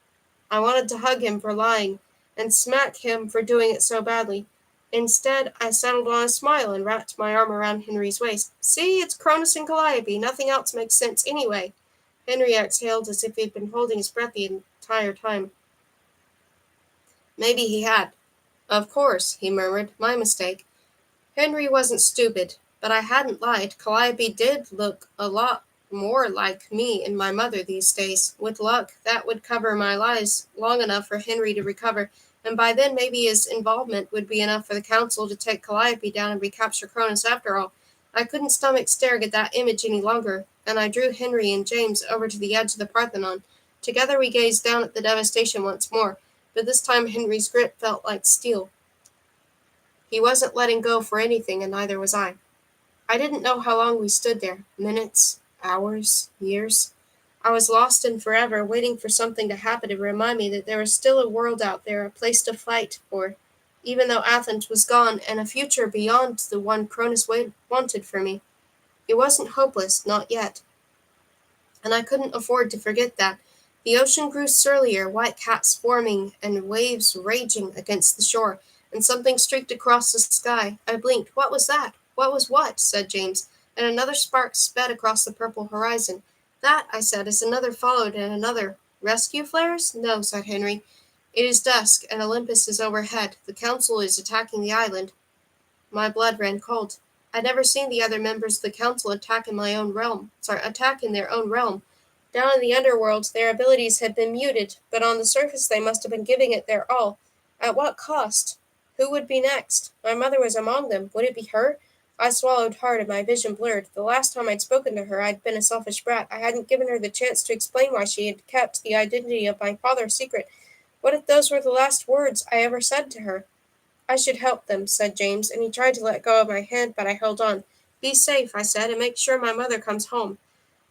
I wanted to hug him for lying, and smack him for doing it so badly. Instead, I settled on a smile and wrapped my arm around Henry's waist. "See, it's Cronus and Calliope. Nothing else makes sense anyway." Henry exhaled as if he'd been holding his breath the entire time. Maybe he had. "Of course," he murmured. "My mistake." Henry wasn't stupid, but I hadn't lied. Calliope did look a lot more like me and my mother these days. With luck, that would cover my lies long enough for Henry to recover, and by then maybe his involvement would be enough for the council to take Calliope down and recapture Cronus after all. I couldn't stomach staring at that image any longer, and I drew Henry and James over to the edge of the Parthenon. Together we gazed down at the devastation once more, but this time Henry's grip felt like steel. He wasn't letting go for anything, and neither was I. I didn't know how long we stood there. Minutes, hours, years. I was lost in forever, waiting for something to happen to remind me that there was still a world out there, a place to fight for, even though Athens was gone, and a future beyond the one Cronus wanted for me. It wasn't hopeless, not yet. And I couldn't afford to forget that. The ocean grew surlier, white caps forming and waves raging against the shore, and something streaked across the sky. I blinked. "What was that?" "What was what?" said James, and another spark sped across the purple horizon. "That," I said, as another followed and another. "Rescue flares?" "No," said Henry. "It is dusk, and Olympus is overhead. The council is attacking the island." My blood ran cold. I'd never seen the other members of the council attack in their own realm. Down in the underworld, their abilities had been muted, but on the surface they must have been giving it their all. At what cost? Who would be next? My mother was among them. Would it be her? I swallowed hard and my vision blurred. The last time I'd spoken to her, I'd been a selfish brat. I hadn't given her the chance to explain why she had kept the identity of my father secret. What if those were the last words I ever said to her? "I should help them," said James, and he tried to let go of my hand, but I held on. Be safe, I said, and make sure my mother comes home.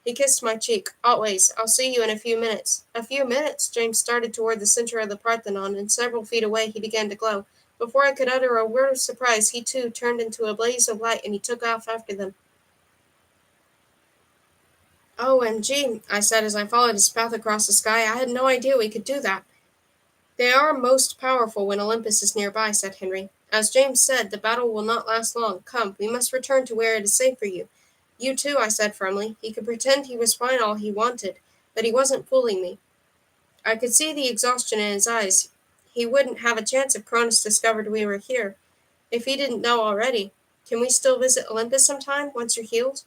He kissed my cheek. Always. I'll see you in a few minutes. A few minutes? James started toward the center of the Parthenon, and several feet away he began to glow. Before I could utter a word of surprise, he too turned into a blaze of light, and he took off after them. OMG, I said as I followed his path across the sky. I had no idea we could do that. They are most powerful when Olympus is nearby, said Henry. As James said, the battle will not last long. Come, we must return to where it is safe for you. You too, I said firmly. He could pretend he was fine all he wanted, but he wasn't fooling me. I could see the exhaustion in his eyes. He wouldn't have a chance if Cronus discovered we were here, if he didn't know already. Can we still visit Olympus sometime, once you're healed?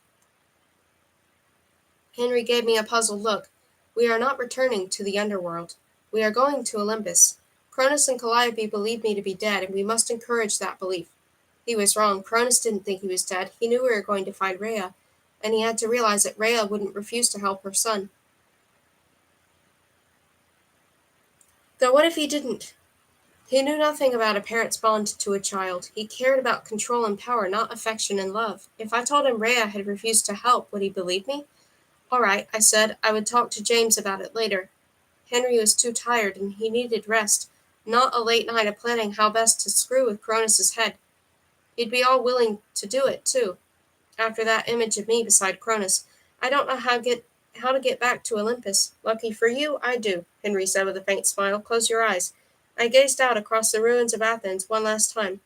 Henry gave me a puzzled look. We are not returning to the underworld. We are going to Olympus. Cronus and Calliope believe me to be dead, and we must encourage that belief. He was wrong. Cronus didn't think he was dead. He knew we were going to find Rhea, and he had to realize that Rhea wouldn't refuse to help her son. Though what if he didn't? He knew nothing about a parent's bond to a child. He cared about control and power, not affection and love. If I told him Rhea had refused to help, would he believe me? All right, I said. I would talk to James about it later. Henry was too tired, and he needed rest, not a late night of planning how best to screw with Cronus's head. He'd be all willing to do it, too, after that image of me beside Cronus. I don't know how to get back to Olympus. Lucky for you, I do, Henry said with a faint smile. Close your eyes. I gazed out across the ruins of Athens one last time.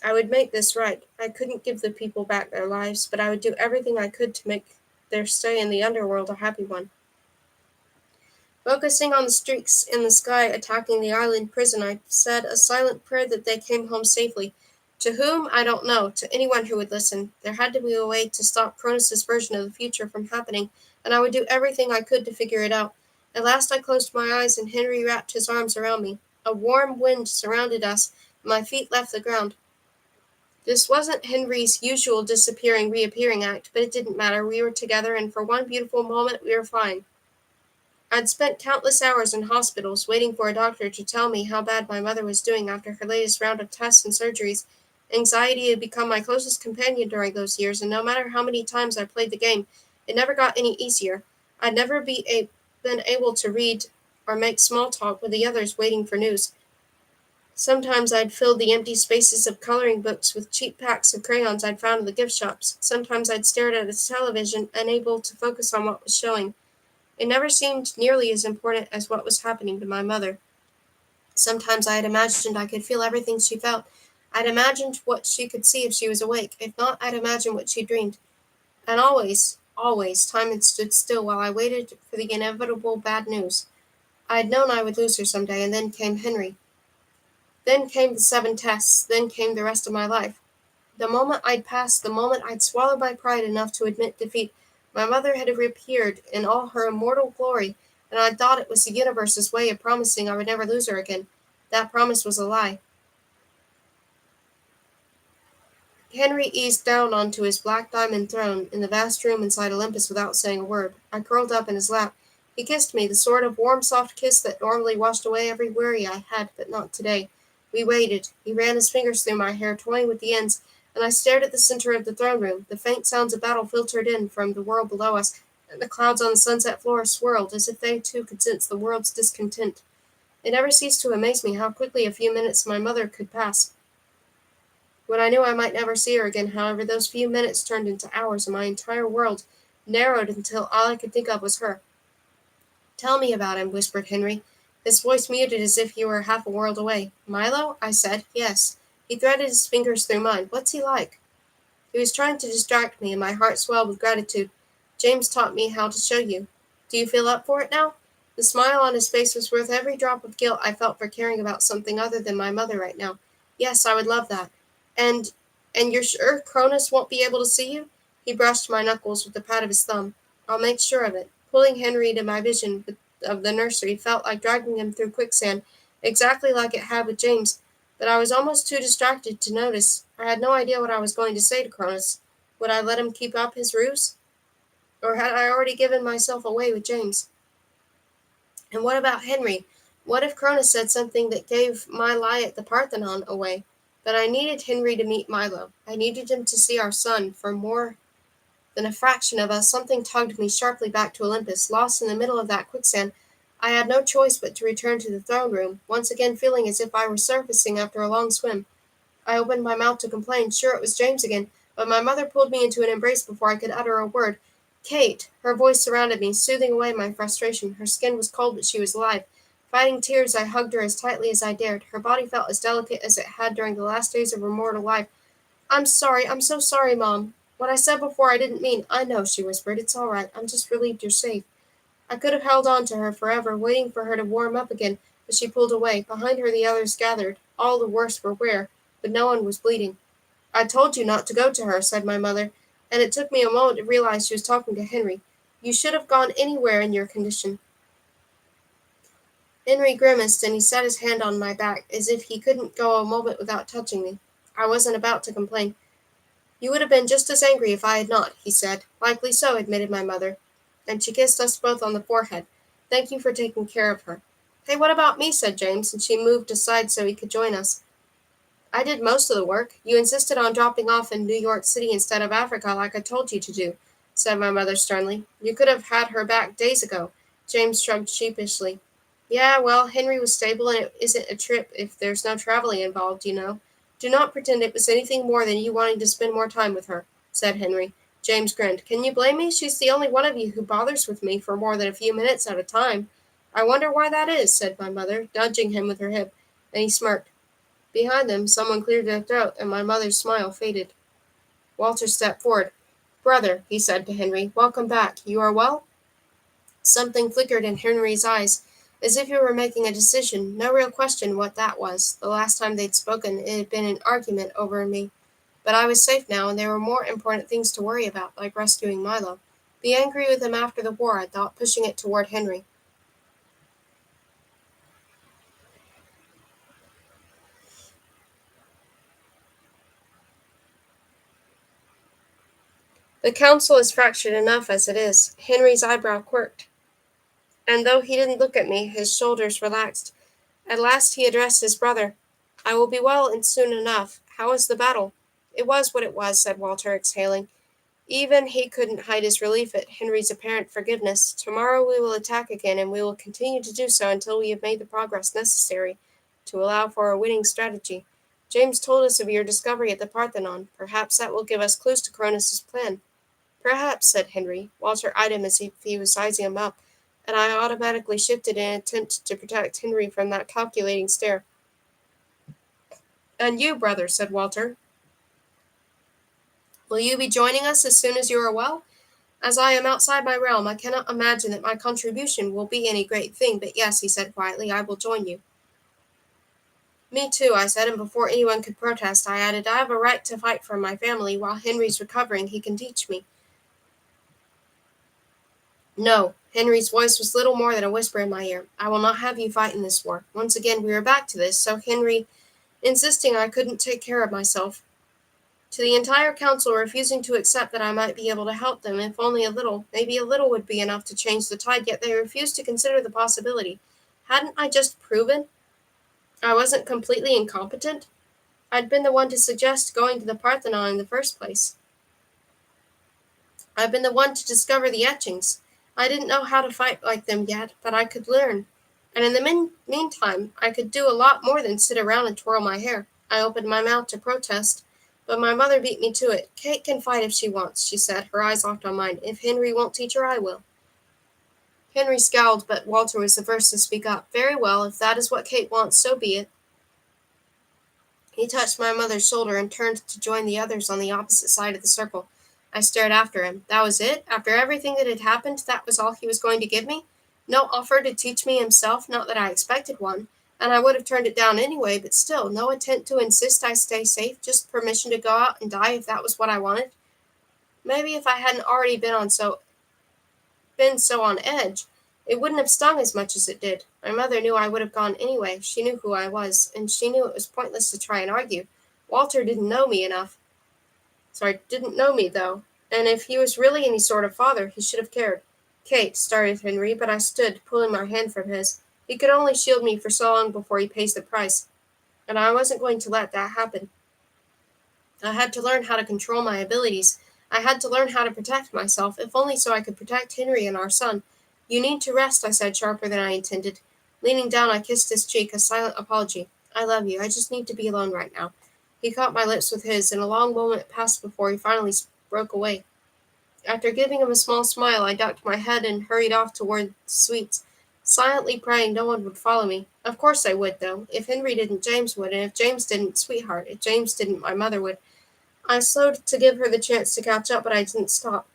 I would make this right. I couldn't give the people back their lives, but I would do everything I could to make their stay in the underworld a happy one. Focusing on the streaks in the sky attacking the island prison, I said a silent prayer that they came home safely. To whom, I don't know. To anyone who would listen. There had to be a way to stop Cronus's version of the future from happening, and I would do everything I could to figure it out. At last I closed my eyes, and Henry wrapped his arms around me. A warm wind surrounded us, and my feet left the ground. This wasn't Henry's usual disappearing, reappearing act, but it didn't matter. We were together, and for one beautiful moment we were fine. I'd spent countless hours in hospitals waiting for a doctor to tell me how bad my mother was doing after her latest round of tests and surgeries. Anxiety had become my closest companion during those years, and no matter how many times I played the game, it never got any easier. I'd never been able to read or make small talk with the others waiting for news. Sometimes I'd filled the empty spaces of coloring books with cheap packs of crayons I'd found in the gift shops. Sometimes I'd stared at a television, unable to focus on what was showing. It never seemed nearly as important as what was happening to my mother. Sometimes I had imagined I could feel everything she felt. I'd imagined what she could see if she was awake. If not, I'd imagined what she dreamed. And always, time had stood still while I waited for the inevitable bad news. I had known I would lose her some day, and then came Henry. Then came the 7 tests. Then came the rest of my life. The moment I'd passed, the moment I'd swallowed my pride enough to admit defeat, my mother had reappeared in all her immortal glory, and I thought it was the universe's way of promising I would never lose her again. That promise was a lie. Henry eased down onto his black diamond throne in the vast room inside Olympus without saying a word. I curled up in his lap. He kissed me, the sort of warm, soft kiss that normally washed away every worry I had, but not today. We waited. He ran his fingers through my hair, toying with the ends, and I stared at the center of the throne room. The faint sounds of battle filtered in from the world below us, and the clouds on the sunset floor swirled, as if they too could sense the world's discontent. It never ceased to amaze me how quickly a few minutes my mother could pass. When I knew I might never see her again, however, those few minutes turned into hours, and my entire world narrowed until all I could think of was her. Tell me about him, whispered Henry, his voice muted as if he were half a world away. Milo? I said. Yes. He threaded his fingers through mine. What's he like? He was trying to distract me, and my heart swelled with gratitude. James taught me how to show you. Do you feel up for it now? The smile on his face was worth every drop of guilt I felt for caring about something other than my mother right now. Yes, I would love that. And you're sure Cronus won't be able to see you? He brushed my knuckles with the pat of his thumb. I'll make sure of it. Pulling Henry into my vision of the nursery felt like dragging him through quicksand, exactly like it had with James, but I was almost too distracted to notice. I had no idea what I was going to say to Cronus. Would I let him keep up his ruse? Or had I already given myself away with James? And what about Henry? What if Cronus said something that gave my lie at the Parthenon away? But I needed Henry to meet Milo. I needed him to see our son. For more than a fraction of us, something tugged me sharply back to Olympus. Lost in the middle of that quicksand, I had no choice but to return to the throne room, once again feeling as if I were surfacing after a long swim. I opened my mouth to complain, sure it was James again, but my mother pulled me into an embrace before I could utter a word. Kate! Her voice surrounded me, soothing away my frustration. Her skin was cold, but she was alive. Fighting tears, I hugged her as tightly as I dared. Her body felt as delicate as it had during the last days of her mortal life. I'm sorry, I'm so sorry, Mom. What I said before I didn't mean. I know, she whispered. It's all right. I'm just relieved you're safe. I could have held on to her forever, waiting for her to warm up again, but she pulled away. Behind her the others gathered. All the worst were where, but no one was bleeding. I told you not to go to her, said my mother, and it took me a moment to realize she was talking to Henry. You should have gone anywhere in your condition. Henry grimaced, and he set his hand on my back, as if he couldn't go a moment without touching me. I wasn't about to complain. You would have been just as angry if I had not, he said. Likely so, admitted my mother, and she kissed us both on the forehead. Thank you for taking care of her. Hey, what about me, said James, and she moved aside so he could join us. I did most of the work. You insisted on dropping off in New York City instead of Africa like I told you to do, said my mother sternly. You could have had her back days ago. James shrugged sheepishly. Yeah, well, Henry was stable, and it isn't a trip if there's no traveling involved, you know. Do not pretend it was anything more than you wanting to spend more time with her, said Henry. James grinned. Can you blame me? She's the only one of you who bothers with me for more than a few minutes at a time. I wonder why that is, said my mother, nudging him with her hip, and he smirked. Behind them, someone cleared their throat, and my mother's smile faded. Walter stepped forward. Brother, he said to Henry, welcome back. You are well? Something flickered in Henry's eyes, as if he were making a decision. No real question what that was. The last time they'd spoken, it had been an argument over me. But I was safe now, and there were more important things to worry about, like rescuing Milo. Be angry with him after the war, I thought, pushing it toward Henry. The council is fractured enough as it is. Henry's eyebrow quirked, and though he didn't look at me, his shoulders relaxed. At last he addressed his brother. I will be well and soon enough. How is the battle? It was what it was, said Walter, exhaling. Even he couldn't hide his relief at Henry's apparent forgiveness. Tomorrow we will attack again, and we will continue to do so until we have made the progress necessary to allow for a winning strategy. James told us of your discovery at the Parthenon. Perhaps that will give us clues to Cronus's plan. Perhaps, said Henry. Walter eyed him as if he was sizing him up, and I automatically shifted in an attempt to protect Henry from that calculating stare. And you, brother, said Walter, will you be joining us as soon as you are well? As I am outside my realm, I cannot imagine that my contribution will be any great thing, but yes, he said quietly, I will join you. Me too, I said, and before anyone could protest, I added, I have a right to fight for my family. While Henry's recovering, he can teach me. No, Henry's voice was little more than a whisper in my ear. I will not have you fight in this war. Once again, we were back to this, so Henry insisting I couldn't take care of myself. To the entire council refusing to accept that I might be able to help them, if only a little, maybe a little would be enough to change the tide, yet they refused to consider the possibility. Hadn't I just proven I wasn't completely incompetent? I'd been the one to suggest going to the Parthenon in the first place. I'd been the one to discover the etchings. I didn't know how to fight like them yet, but I could learn. And in the meantime, I could do a lot more than sit around and twirl my hair. I opened my mouth to protest, but my mother beat me to it. Kate can fight if she wants, she said, her eyes locked on mine. If Henry won't teach her, I will. Henry scowled, but Walter was the first to speak up. Very well, if that is what Kate wants, so be it. He touched my mother's shoulder and turned to join the others on the opposite side of the circle. I stared after him. That was it? After everything that had happened, that was all he was going to give me? No offer to teach me himself, not that I expected one, and I would have turned it down anyway, but still, no attempt to insist I stay safe, just permission to go out and die if that was what I wanted. Maybe if I hadn't already been so on edge, it wouldn't have stung as much as it did. My mother knew I would have gone anyway. She knew who I was, and she knew it was pointless to try and argue. Walter didn't know me enough. Didn't know me, though, and if he was really any sort of father, he should have cared. Kate, started Henry, but I stood, pulling my hand from his. He could only shield me for so long before he pays the price. and I wasn't going to let that happen. I had to learn how to control my abilities. I had to learn how to protect myself, if only so I could protect Henry and our son. You need to rest, I said, sharper than I intended. Leaning down, I kissed his cheek, a silent apology. I love you. I just need to be alone right now. He caught my lips with his, and a long moment passed before he finally broke away. After giving him a small smile, I ducked my head and hurried off toward the suites, silently praying no one would follow me. Of course I would, though. If Henry didn't, James would, and if James didn't, sweetheart, if James didn't, my mother would. I slowed to give her the chance to catch up, but I didn't stop.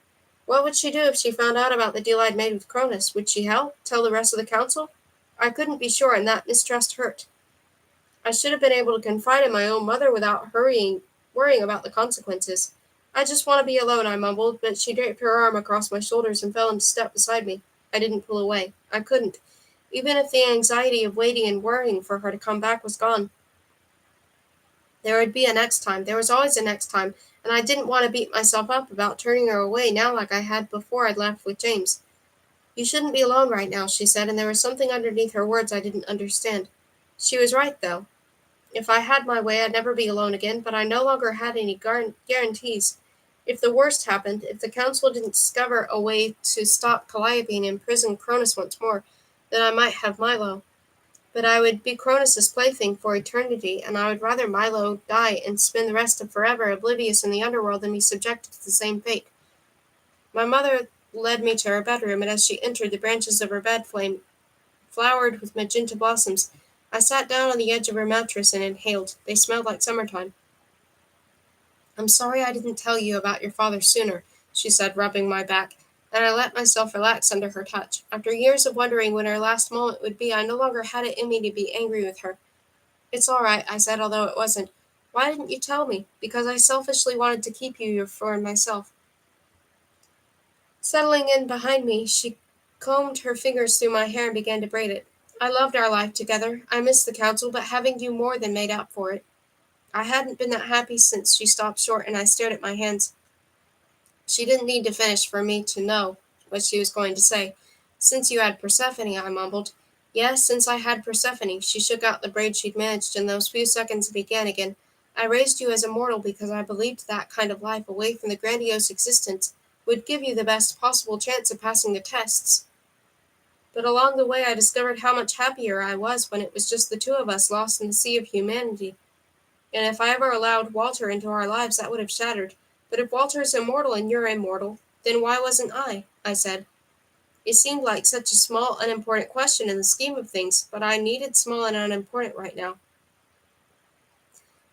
What would she do if she found out about the deal I'd made with Cronus? Would she help? Tell the rest of the council? I couldn't be sure, and that mistrust hurt. I should have been able to confide in my own mother without worrying about the consequences. I just want to be alone, I mumbled, but she draped her arm across my shoulders and fell into step beside me. I didn't pull away. I couldn't, even if the anxiety of waiting and worrying for her to come back was gone. There would be a next time. There was always a next time, and I didn't want to beat myself up about turning her away now like I had before I'd left with James. You shouldn't be alone right now, she said, and there was something underneath her words I didn't understand. She was right, though. If I had my way, I'd never be alone again, but I no longer had any guarantees. If the worst happened, if the council didn't discover a way to stop Calliope and imprison Cronus once more, then I might have Milo. But I would be Cronus's plaything for eternity, and I would rather Milo die and spend the rest of forever oblivious in the underworld than be subjected to the same fate. My mother led me to her bedroom, and as she entered, the branches of her bed flame flowered with magenta blossoms. I sat down on the edge of her mattress and inhaled. They smelled like summertime. I'm sorry I didn't tell you about your father sooner, she said, rubbing my back, and I let myself relax under her touch. After years of wondering when her last moment would be, I no longer had it in me to be angry with her. It's all right, I said, although it wasn't. Why didn't you tell me? Because I selfishly wanted to keep you for myself. Settling in behind me, she combed her fingers through my hair and began to braid it. I loved our life together. I missed the council, but having you more than made up for it. I hadn't been that happy since she stopped short, and I stared at my hands. She didn't need to finish for me to know what she was going to say. Since you had Persephone, I mumbled. Yes, since I had Persephone. She shook out the braid she'd managed, and those few seconds began again. I raised you as a mortal because I believed that kind of life, away from the grandiose existence, would give you the best possible chance of passing the tests. But along the way I discovered how much happier I was when it was just the two of us lost in the sea of humanity. And if I ever allowed Walter into our lives, that would have shattered. But if Walter is immortal and you're immortal, then why wasn't I said. It seemed like such a small, unimportant question in the scheme of things, but I needed small and unimportant right now.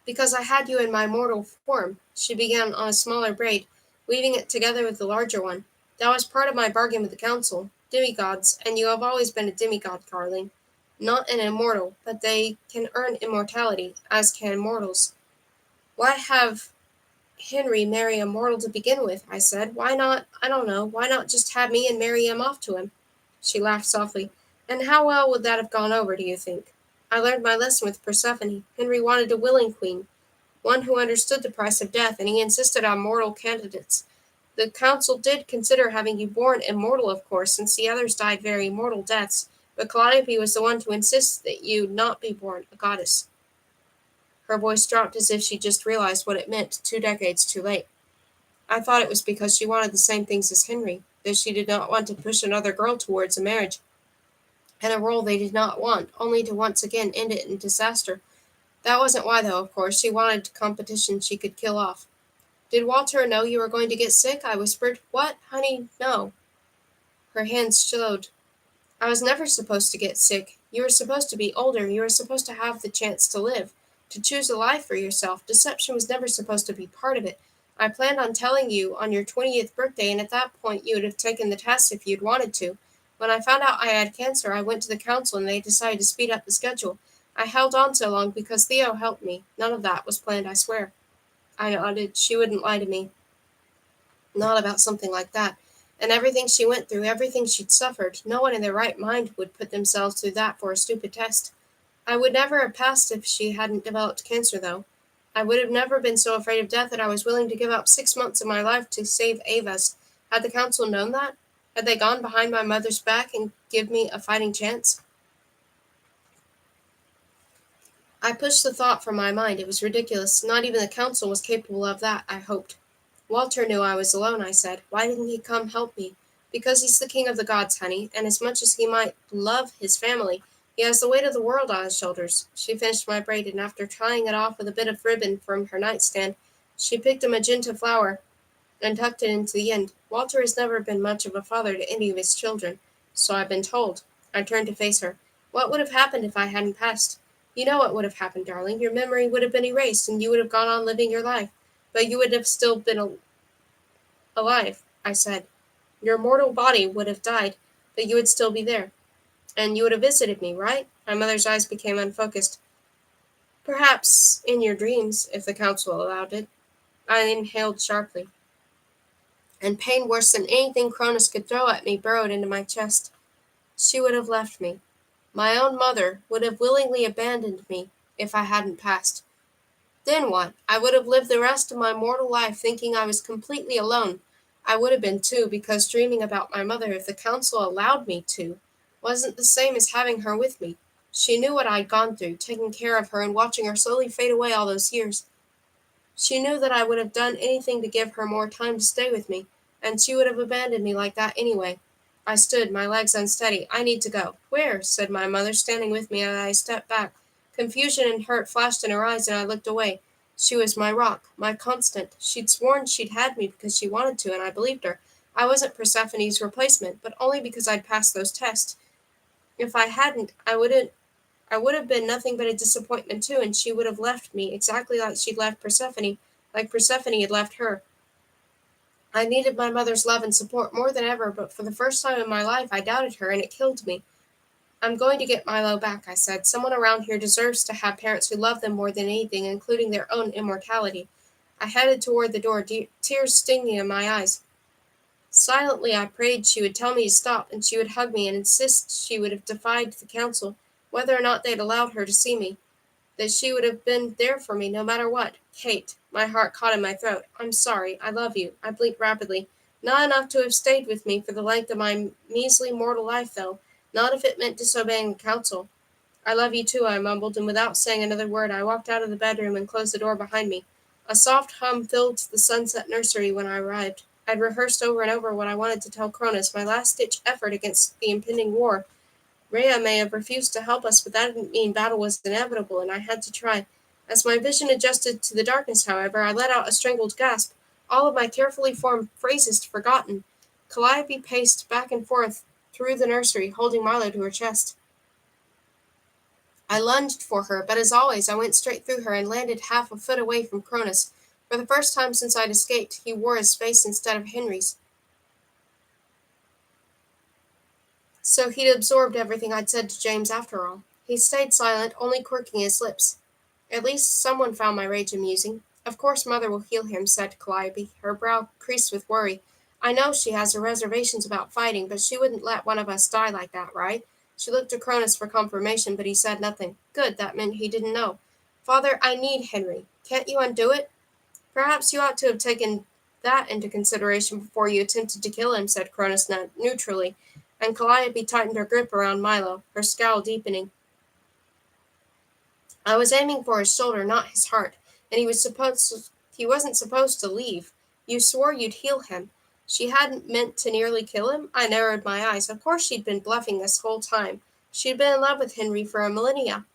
Because I had you in my mortal form, she began on a smaller braid, weaving it together with the larger one. That was part of my bargain with the council. Demigods, and you have always been a demigod, Carling. Not an immortal, but they can earn immortality, as can mortals. Why have Henry marry a mortal to begin with? I said. Why not, I don't know, why not just have me and marry him off to him? She laughed softly. And how well would that have gone over, do you think? I learned my lesson with Persephone. Henry wanted a willing queen, one who understood the price of death, and he insisted on mortal candidates. The council did consider having you born immortal, of course, since the others died very mortal deaths, but Calliope was the one to insist that you not be born a goddess. Her voice dropped as if she just realized what it meant 2 decades too late. I thought it was because she wanted the same things as Henry, that she did not want to push another girl towards a marriage, and a role they did not want, only to once again end it in disaster. That wasn't why, though, of course. She wanted competition she could kill off. Did Walter know you were going to get sick? I whispered. What? Honey, no. Her hands showed. I was never supposed to get sick. You were supposed to be older. You were supposed to have the chance to live, to choose a life for yourself. Deception was never supposed to be part of it. I planned on telling you on your 20th birthday, and at that point you would have taken the test if you'd wanted to. When I found out I had cancer, I went to the council and they decided to speed up the schedule. I held on so long because Theo helped me. None of that was planned, I swear. I nodded. She wouldn't lie to me. Not about something like that. And everything she went through, everything she'd suffered, no one in their right mind would put themselves through that for a stupid test. I would never have passed if she hadn't developed cancer, though. I would have never been so afraid of death that I was willing to give up 6 months of my life to save Ava's. Had the council known that? Had they gone behind my mother's back and give me a fighting chance? I pushed the thought from my mind. It was ridiculous. Not even the council was capable of that, I hoped. Walter knew I was alone, I said. Why didn't he come help me? Because he's the king of the gods, honey, and as much as he might love his family, he has the weight of the world on his shoulders. She finished my braid, and after tying it off with a bit of ribbon from her nightstand, she picked a magenta flower and tucked it into the end. Walter has never been much of a father to any of his children, so I've been told. I turned to face her. What would have happened if I hadn't passed? You know what would have happened, darling. Your memory would have been erased, and you would have gone on living your life. But you would have still been alive, I said. Your mortal body would have died, but you would still be there. And you would have visited me, right? My mother's eyes became unfocused. Perhaps in your dreams, if the council allowed it. I inhaled sharply, and pain worse than anything Cronus could throw at me burrowed into my chest. She would have left me. My own mother would have willingly abandoned me if I hadn't passed. Then what? I would have lived the rest of my mortal life thinking I was completely alone. I would have been too, because dreaming about my mother, if the council allowed me to, wasn't the same as having her with me. She knew what I'd gone through, taking care of her and watching her slowly fade away all those years. She knew that I would have done anything to give her more time to stay with me, and she would have abandoned me like that anyway. I stood, my legs unsteady. I need to go. Where? Said my mother, standing with me as I stepped back. Confusion and hurt flashed in her eyes, and I looked away. She was my rock, my constant. She'd sworn she'd had me because she wanted to, and I believed her. I wasn't Persephone's replacement, but only because I'd passed those tests. If I hadn't, I would have been nothing but a disappointment too, and she would have left me exactly like she'd left Persephone, like Persephone had left her. I needed my mother's love and support more than ever, but for the first time in my life I doubted her, and it killed me. I'm going to get Milo back, I said. Someone around here deserves to have parents who love them more than anything, including their own immortality. I headed toward the door, tears stinging in my eyes. Silently I prayed she would tell me to stop, and she would hug me and insist she would have defied the council, whether or not they'd allowed her to see me. That she would have been there for me no matter what. Kate, my heart caught in my throat. I'm sorry. I love you. I blinked rapidly. Not enough to have stayed with me for the length of my measly mortal life, though. Not if it meant disobeying the council. I love you too, I mumbled, and without saying another word, I walked out of the bedroom and closed the door behind me. A soft hum filled the sunset nursery when I arrived. I'd rehearsed over and over what I wanted to tell Cronus, my last-ditch effort against the impending war. Rhea may have refused to help us, but that didn't mean battle was inevitable, and I had to try. As my vision adjusted to the darkness, however, I let out a strangled gasp, all of my carefully formed phrases forgotten. Calliope paced back and forth through the nursery, holding Milo to her chest. I lunged for her, but as always, I went straight through her and landed half a foot away from Cronus. For the first time since I'd escaped, he wore his face instead of Henry's. So he'd absorbed everything I'd said to James after all. He stayed silent, only quirking his lips. At least someone found my rage amusing. Of course Mother will heal him, said Calliope, her brow creased with worry. I know she has her reservations about fighting, but she wouldn't let one of us die like that, right? She looked to Cronus for confirmation, but he said nothing. Good, that meant he didn't know. Father, I need Henry. Can't you undo it? Perhaps you ought to have taken that into consideration before you attempted to kill him, said Cronus neutrally, and Calliope tightened her grip around Milo, her scowl deepening. I was aiming for his shoulder, not his heart, and he wasn't supposed to leave. You swore you'd heal him. She hadn't meant to nearly kill him? I narrowed my eyes. Of course she'd been bluffing this whole time. She'd been in love with Henry for a millennia.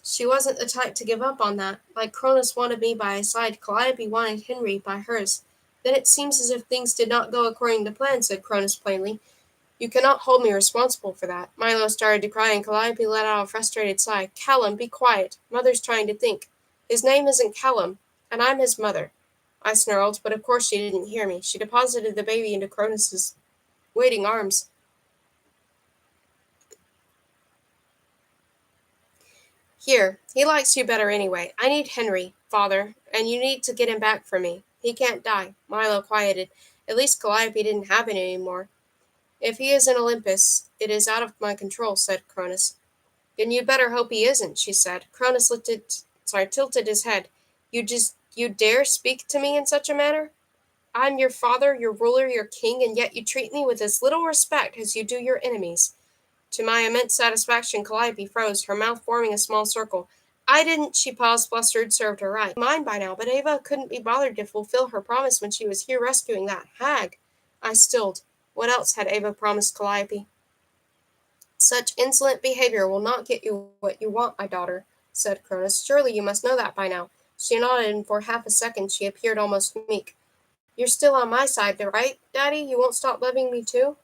She wasn't the type to give up on that. Like Cronus wanted me by his side, Calliope wanted Henry by hers. Then it seems as if things did not go according to plan, said Cronus plainly. You cannot hold me responsible for that. Milo started to cry, and Calliope let out a frustrated sigh. Callum, be quiet. Mother's trying to think. His name isn't Callum, and I'm his mother. I snarled, but of course she didn't hear me. She deposited the baby into Cronus's waiting arms. Here, he likes you better anyway. I need Henry, Father, and you need to get him back for me. He can't die. Milo quieted. At least Calliope didn't have it anymore. If he is in Olympus, it is out of my control, said Cronus. Then you'd better hope he isn't, she said. Cronus tilted his head. You dare speak to me in such a manner? I'm your father, your ruler, your king, and yet you treat me with as little respect as you do your enemies. To my immense satisfaction, Calliope froze, her mouth forming a small circle. I didn't, she paused, flustered, served her right. Mine by now, but Ava couldn't be bothered to fulfill her promise when she was here rescuing that hag. I stilled. What else had Ava promised Calliope? Such insolent behavior will not get you what you want, my daughter, said Cronus. Surely you must know that by now. She nodded, and for half a second she appeared almost meek. You're still on my side, right, Daddy? You won't stop loving me too?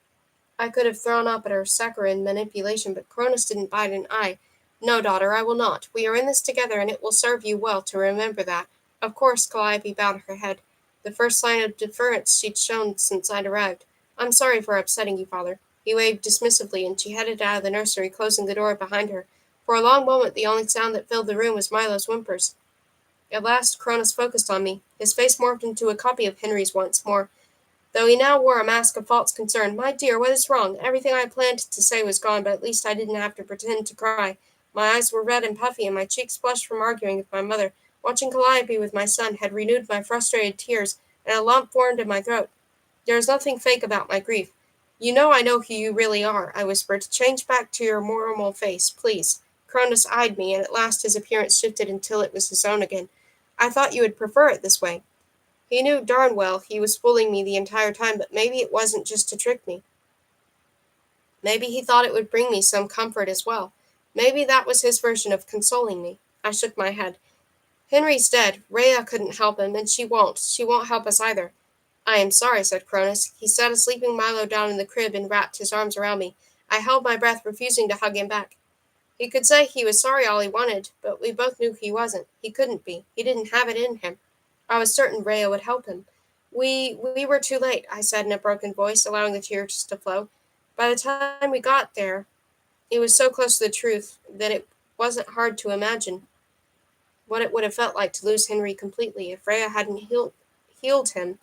I could have thrown up at her saccharine manipulation, but Cronus didn't bite an eye. No, daughter, I will not. We are in this together, and it will serve you well to remember that. Of course, Calliope bowed her head, the first sign of deference she'd shown since I'd arrived. I'm sorry for upsetting you, father. He waved dismissively, and she headed out of the nursery, closing the door behind her. For a long moment, the only sound that filled the room was Milo's whimpers. At last, Cronus focused on me. His face morphed into a copy of Henry's once more, though he now wore a mask of false concern. My dear, what is wrong? Everything I planned to say was gone, but at least I didn't have to pretend to cry. My eyes were red and puffy, and my cheeks flushed from arguing with my mother. Watching Calliope with my son had renewed my frustrated tears, and a lump formed in my throat. There is nothing fake about my grief. You know who you really are, I whispered. Change back to your normal face, please. Cronus eyed me, and at last his appearance shifted until it was his own again. I thought you would prefer it this way. He knew darn well he was fooling me the entire time, but maybe it wasn't just to trick me. Maybe he thought it would bring me some comfort as well. Maybe that was his version of consoling me. I shook my head. Henry's dead. Rhea couldn't help him, and she won't. She won't help us either. I am sorry, said Cronus. He set a sleeping Milo down in the crib and wrapped his arms around me. I held my breath, refusing to hug him back. He could say he was sorry all he wanted, but we both knew he wasn't. He couldn't be. He didn't have it in him. I was certain Rhea would help him. We were too late, I said in a broken voice, allowing the tears to flow. By the time we got there, it was so close to the truth that it wasn't hard to imagine what it would have felt like to lose Henry completely. If Rhea hadn't healed him,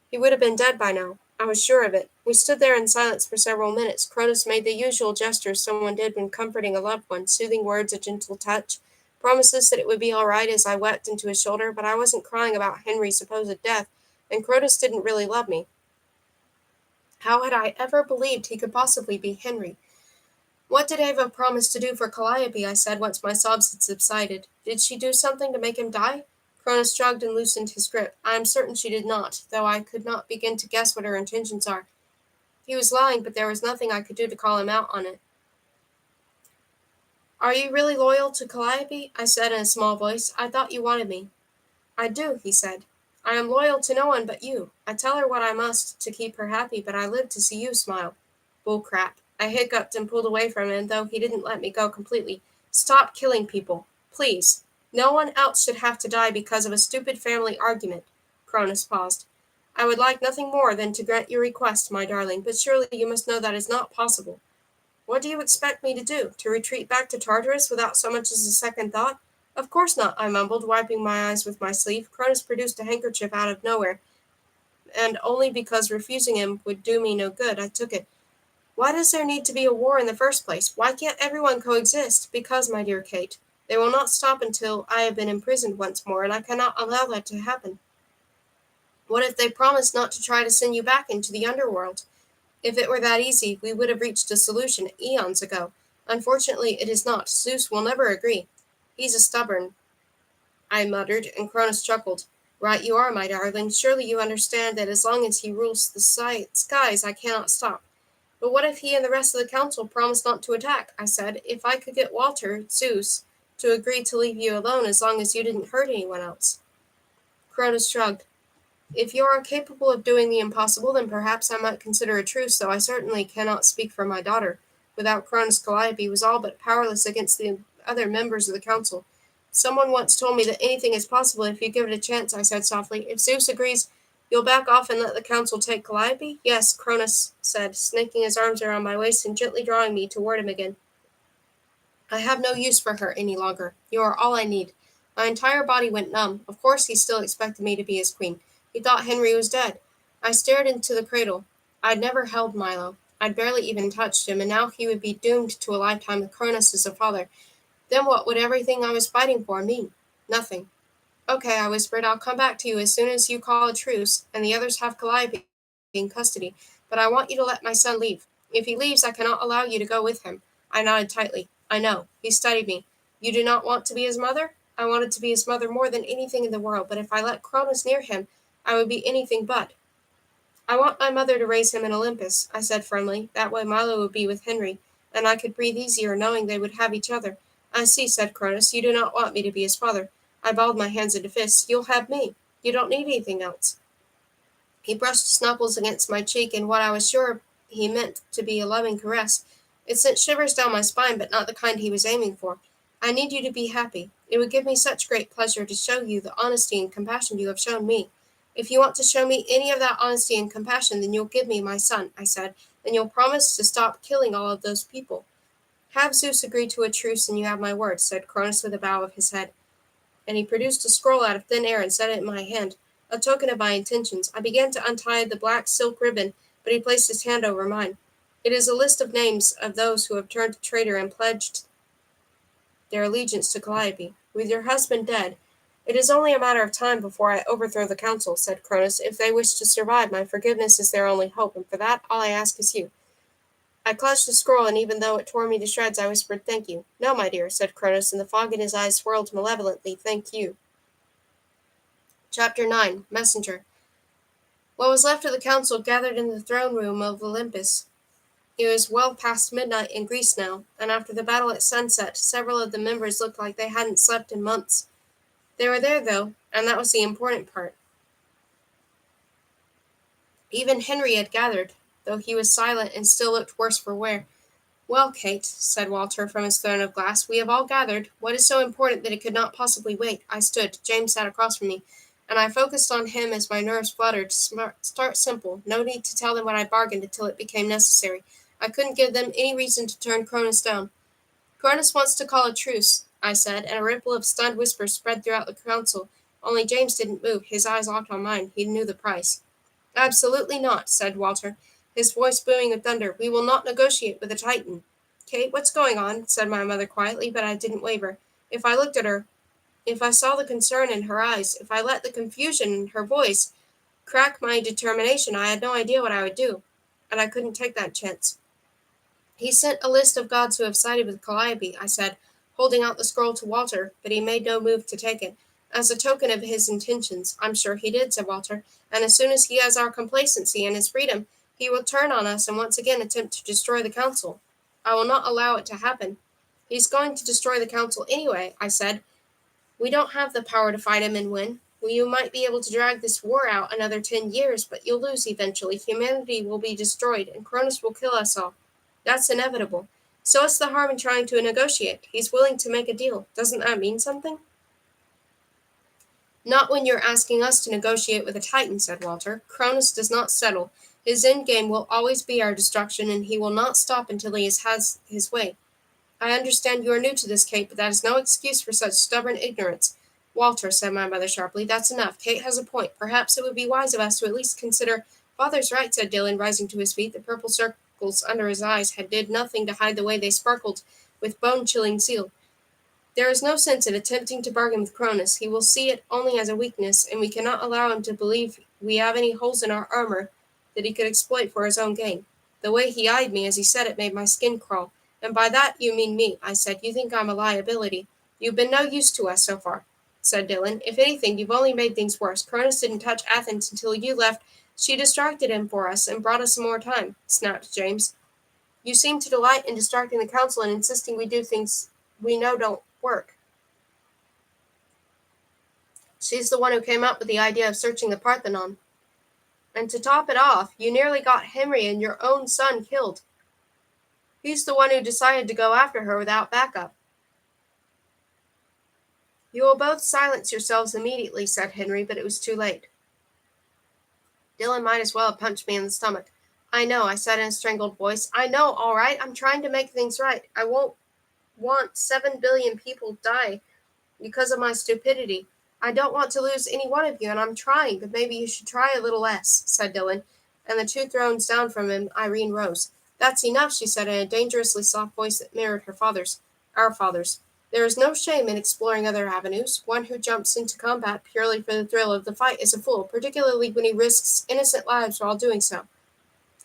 he would have been dead by now. I was sure of it. We stood there in silence for several minutes. Cronus made the usual gestures someone did when comforting a loved one, soothing words, a gentle touch, promises that it would be all right as I wept into his shoulder, but I wasn't crying about Henry's supposed death, and Cronus didn't really love me. How had I ever believed he could possibly be Henry? What did Ava promise to do for Calliope? I said once my sobs had subsided. Did she do something to make him die? Cronus shrugged and loosened his grip. I am certain she did not, though I could not begin to guess what her intentions are. He was lying, but there was nothing I could do to call him out on it. Are you really loyal to Calliope? I said in a small voice. I thought you wanted me. I do, he said. I am loyal to no one but you. I tell her what I must to keep her happy, but I live to see you smile. Bull crap. I hiccuped and pulled away from him, though he didn't let me go completely. Stop killing people. Please. No one else should have to die because of a stupid family argument. Cronus paused. I would like nothing more than to grant your request, my darling, but surely you must know that is not possible. What do you expect me to do? To retreat back to Tartarus without so much as a second thought? Of course not, I mumbled, wiping my eyes with my sleeve. Cronus produced a handkerchief out of nowhere, and only because refusing him would do me no good, I took it. Why does there need to be a war in the first place? Why can't everyone coexist? Because, my dear Kate, they will not stop until I have been imprisoned once more, and I cannot allow that to happen. What if they promise not to try to send you back into the underworld? If it were that easy, we would have reached a solution eons ago. Unfortunately, it is not. Zeus will never agree. He's a stubborn, I muttered, and Cronus chuckled. Right you are, my darling. Surely you understand that as long as he rules the skies, I cannot stop. But what if he and the rest of the council promise not to attack? I said. If I could get Walter, Zeus, to agree to leave you alone as long as you didn't hurt anyone else. Cronus shrugged. If you are capable of doing the impossible, then perhaps I might consider a truce, though I certainly cannot speak for my daughter. Without Cronus, Calliope was all but powerless against the other members of the council. Someone once told me that anything is possible if you give it a chance, I said softly. If Zeus agrees, you'll back off and let the council take Calliope? Yes, Cronus said, snaking his arms around my waist and gently drawing me toward him again. I have no use for her any longer. You are all I need. My entire body went numb. Of course he still expected me to be his queen. He thought Henry was dead. I stared into the cradle. I'd never held Milo. I'd barely even touched him, and now he would be doomed to a lifetime with Cronus as a father. Then what would everything I was fighting for mean? Nothing. Okay, I whispered, I'll come back to you as soon as you call a truce, and the others have Calliope in custody. But I want you to let my son leave. If he leaves, I cannot allow you to go with him. I nodded tightly. I know. He studied me. You do not want to be his mother? I wanted to be his mother more than anything in the world, but if I let Cronus near him, I would be anything but. I want my mother to raise him in Olympus, I said firmly. That way Milo would be with Henry, and I could breathe easier knowing they would have each other. I see, said Cronus. You do not want me to be his father. I balled my hands into fists. You'll have me. You don't need anything else. He brushed his knuckles against my cheek in what I was sure he meant to be a loving caress. It sent shivers down my spine, but not the kind he was aiming for. I need you to be happy. It would give me such great pleasure to show you the honesty and compassion you have shown me. If you want to show me any of that honesty and compassion, then you'll give me my son, I said, and you'll promise to stop killing all of those people. Have Zeus agree to a truce, and you have my word, said Cronus with a bow of his head. And he produced a scroll out of thin air and set it in my hand, a token of my intentions. I began to untie the black silk ribbon, but he placed his hand over mine. It is a list of names of those who have turned traitor and pledged their allegiance to Calliope. With your husband dead, it is only a matter of time before I overthrow the council, said Cronus. If they wish to survive, my forgiveness is their only hope, and for that all I ask is you. I clutched the scroll, and even though it tore me to shreds, I whispered, Thank you. No, my dear, said Cronus, and the fog in his eyes swirled malevolently. Thank you. Chapter 9. Messenger. What was left of the council gathered in the throne room of Olympus. It was well past midnight in Greece now, and after the battle at sunset, several of the members looked like they hadn't slept in months. They were there, though, and that was the important part. Even Henry had gathered, though he was silent and still looked worse for wear. Well, Kate, said Walter from his throne of glass, we have all gathered. What is so important that it could not possibly wait? I stood. James sat across from me, and I focused on him as my nerves fluttered. Start simple. No need to tell them what I bargained until it became necessary. I couldn't give them any reason to turn Cronus down. Cronus wants to call a truce, I said, and a ripple of stunned whispers spread throughout the council. Only James didn't move. His eyes locked on mine. He knew the price. Absolutely not, said Walter, his voice booming with thunder. We will not negotiate with a Titan. Kate, what's going on? Said my mother quietly, but I didn't waver. If I looked at her, if I saw the concern in her eyes, if I let the confusion in her voice crack my determination, I had no idea what I would do, and I couldn't take that chance. He sent a list of gods who have sided with Calliope, I said, holding out the scroll to Walter, but he made no move to take it. As a token of his intentions. I'm sure he did, said Walter, and as soon as he has our complacency and his freedom, he will turn on us and once again attempt to destroy the council. I will not allow it to happen. He's going to destroy the council anyway, I said. We don't have the power to fight him and win. You might be able to drag this war out another 10 years, but you'll lose eventually. Humanity will be destroyed, and Cronus will kill us all. That's inevitable. So what's the harm in trying to negotiate? He's willing to make a deal. Doesn't that mean something? Not when you're asking us to negotiate with a Titan, said Walter. Cronus does not settle. His end game will always be our destruction, and he will not stop until he has his way. I understand you are new to this, Kate, but that is no excuse for such stubborn ignorance. Walter, said my mother sharply, that's enough. Kate has a point. Perhaps it would be wise of us to at least consider— Father's right, said Dylan, rising to his feet. The purple circles under his eyes did nothing to hide the way they sparkled with bone-chilling zeal. There is no sense in attempting to bargain with Cronus. He will see it only as a weakness, and we cannot allow him to believe we have any holes in our armor that he could exploit for his own gain. The way he eyed me as he said it made my skin crawl. And by that you mean me, I said. You think I'm a liability. You've been no use to us so far, said Dylan. If anything, you've only made things worse. Cronus didn't touch Athens until you left. She distracted him for us and brought us some more time, snapped James. You seem to delight in distracting the council and insisting we do things we know don't work. She's the one who came up with the idea of searching the Parthenon. And to top it off, you nearly got Henry and your own son killed. He's the one who decided to go after her without backup. You will both silence yourselves immediately, said Henry, but it was too late. Dylan might as well have punched me in the stomach. I know, I said in a strangled voice. I know, all right. I'm trying to make things right. I won't want 7 billion people die because of my stupidity. I don't want to lose any one of you, and I'm trying, but maybe you should try a little less, said Dylan, and the 2 thrones down from him, Irene rose. That's enough, she said in a dangerously soft voice that mirrored her father's, our father's. There is no shame in exploring other avenues. One who jumps into combat purely for the thrill of the fight is a fool, particularly when he risks innocent lives while doing so.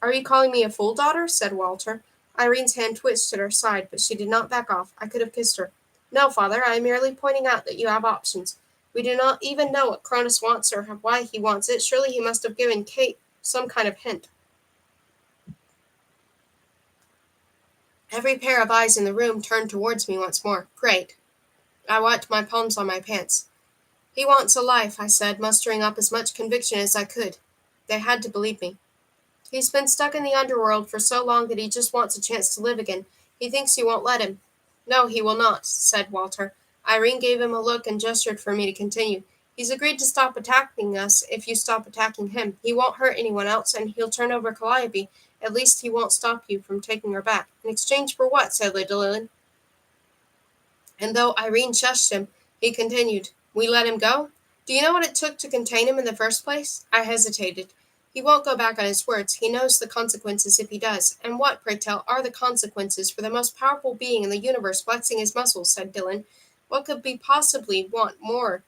Are you calling me a fool, daughter? Said Walter. Irene's hand twitched at her side, but she did not back off. I could have kissed her. No, father, I am merely pointing out that you have options. We do not even know what Cronus wants or why he wants it. Surely he must have given Kate some kind of hint. Every pair of eyes in the room turned towards me once more. Great. I wiped my palms on my pants. He wants a life, I said, mustering up as much conviction as I could. They had to believe me. He's been stuck in the underworld for so long that he just wants a chance to live again. He thinks you won't let him. No, he will not, said Walter. Irene gave him a look and gestured for me to continue. He's agreed to stop attacking us if you stop attacking him. He won't hurt anyone else, and he'll turn over Calliope. At least he won't stop you from taking her back. In exchange for what? Said Lily. And though Irene shushed him, he continued, We let him go? Do you know what it took to contain him in the first place? I hesitated. He won't go back on his words. He knows the consequences if he does. And what, pray tell, are the consequences for the most powerful being in the universe flexing his muscles? Said Dylan. What could we possibly want more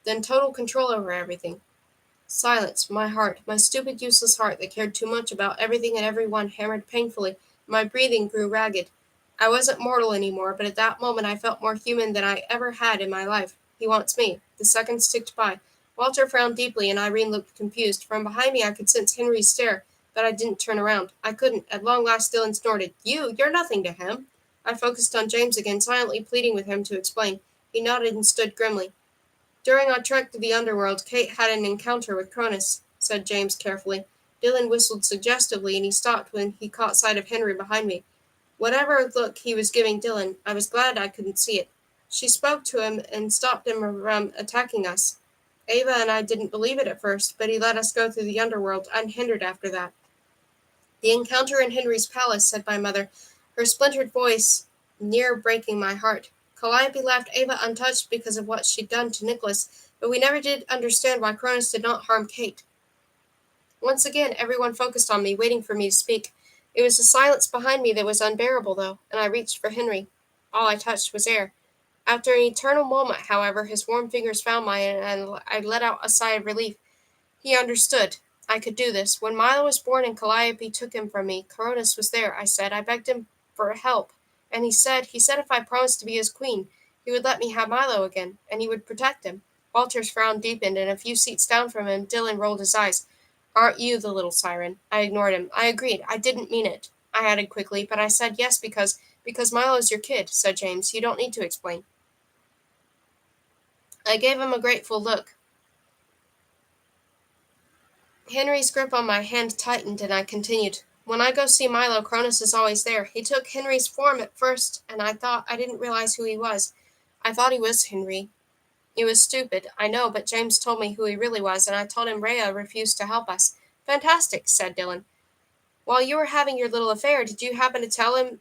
than total control over everything? Silence. My heart, my stupid, useless heart that cared too much about everything and everyone, hammered painfully. My breathing grew ragged. I wasn't mortal anymore, but at that moment I felt more human than I ever had in my life. He wants me. The seconds ticked by. Walter frowned deeply, and Irene looked confused. From behind me I could sense Henry's stare, but I didn't turn around. I couldn't. At long last Dylan snorted. You're nothing to him. I focused on James again, silently pleading with him to explain. He nodded and stood grimly. During our trek to the underworld, Kate had an encounter with Cronus, said James carefully. Dylan whistled suggestively, and he stopped when he caught sight of Henry behind me. Whatever look he was giving Dylan, I was glad I couldn't see it. She spoke to him and stopped him from attacking us. Ava and I didn't believe it at first, but he let us go through the underworld unhindered after that. The encounter in Henry's palace, said my mother, her splintered voice near breaking my heart. Calliope left Ava untouched because of what she'd done to Nicholas, but we never did understand why Cronus did not harm Kate. Once again, everyone focused on me, waiting for me to speak. It was the silence behind me that was unbearable, though, and I reached for Henry. All I touched was air. After an eternal moment, however, his warm fingers found mine, and I let out a sigh of relief. He understood. I could do this. When Milo was born and Calliope took him from me, Cronus was there, I said. I begged him for help, and he said if I promised to be his queen, he would let me have Milo again, and he would protect him. Walter's frown deepened, and a few seats down from him, Dylan rolled his eyes. Aren't you the little siren? I ignored him. I agreed. I didn't mean it. I added quickly, but I said yes because Milo's your kid, said James. You don't need to explain. I gave him a grateful look. Henry's grip on my hand tightened, and I continued. When I go see Milo, Cronus is always there. He took Henry's form at first, and I didn't realize who he was. I thought he was Henry. It was stupid, I know, but James told me who he really was, and I told him Rhea refused to help us. Fantastic, said Dylan. While you were having your little affair, did you happen to tell him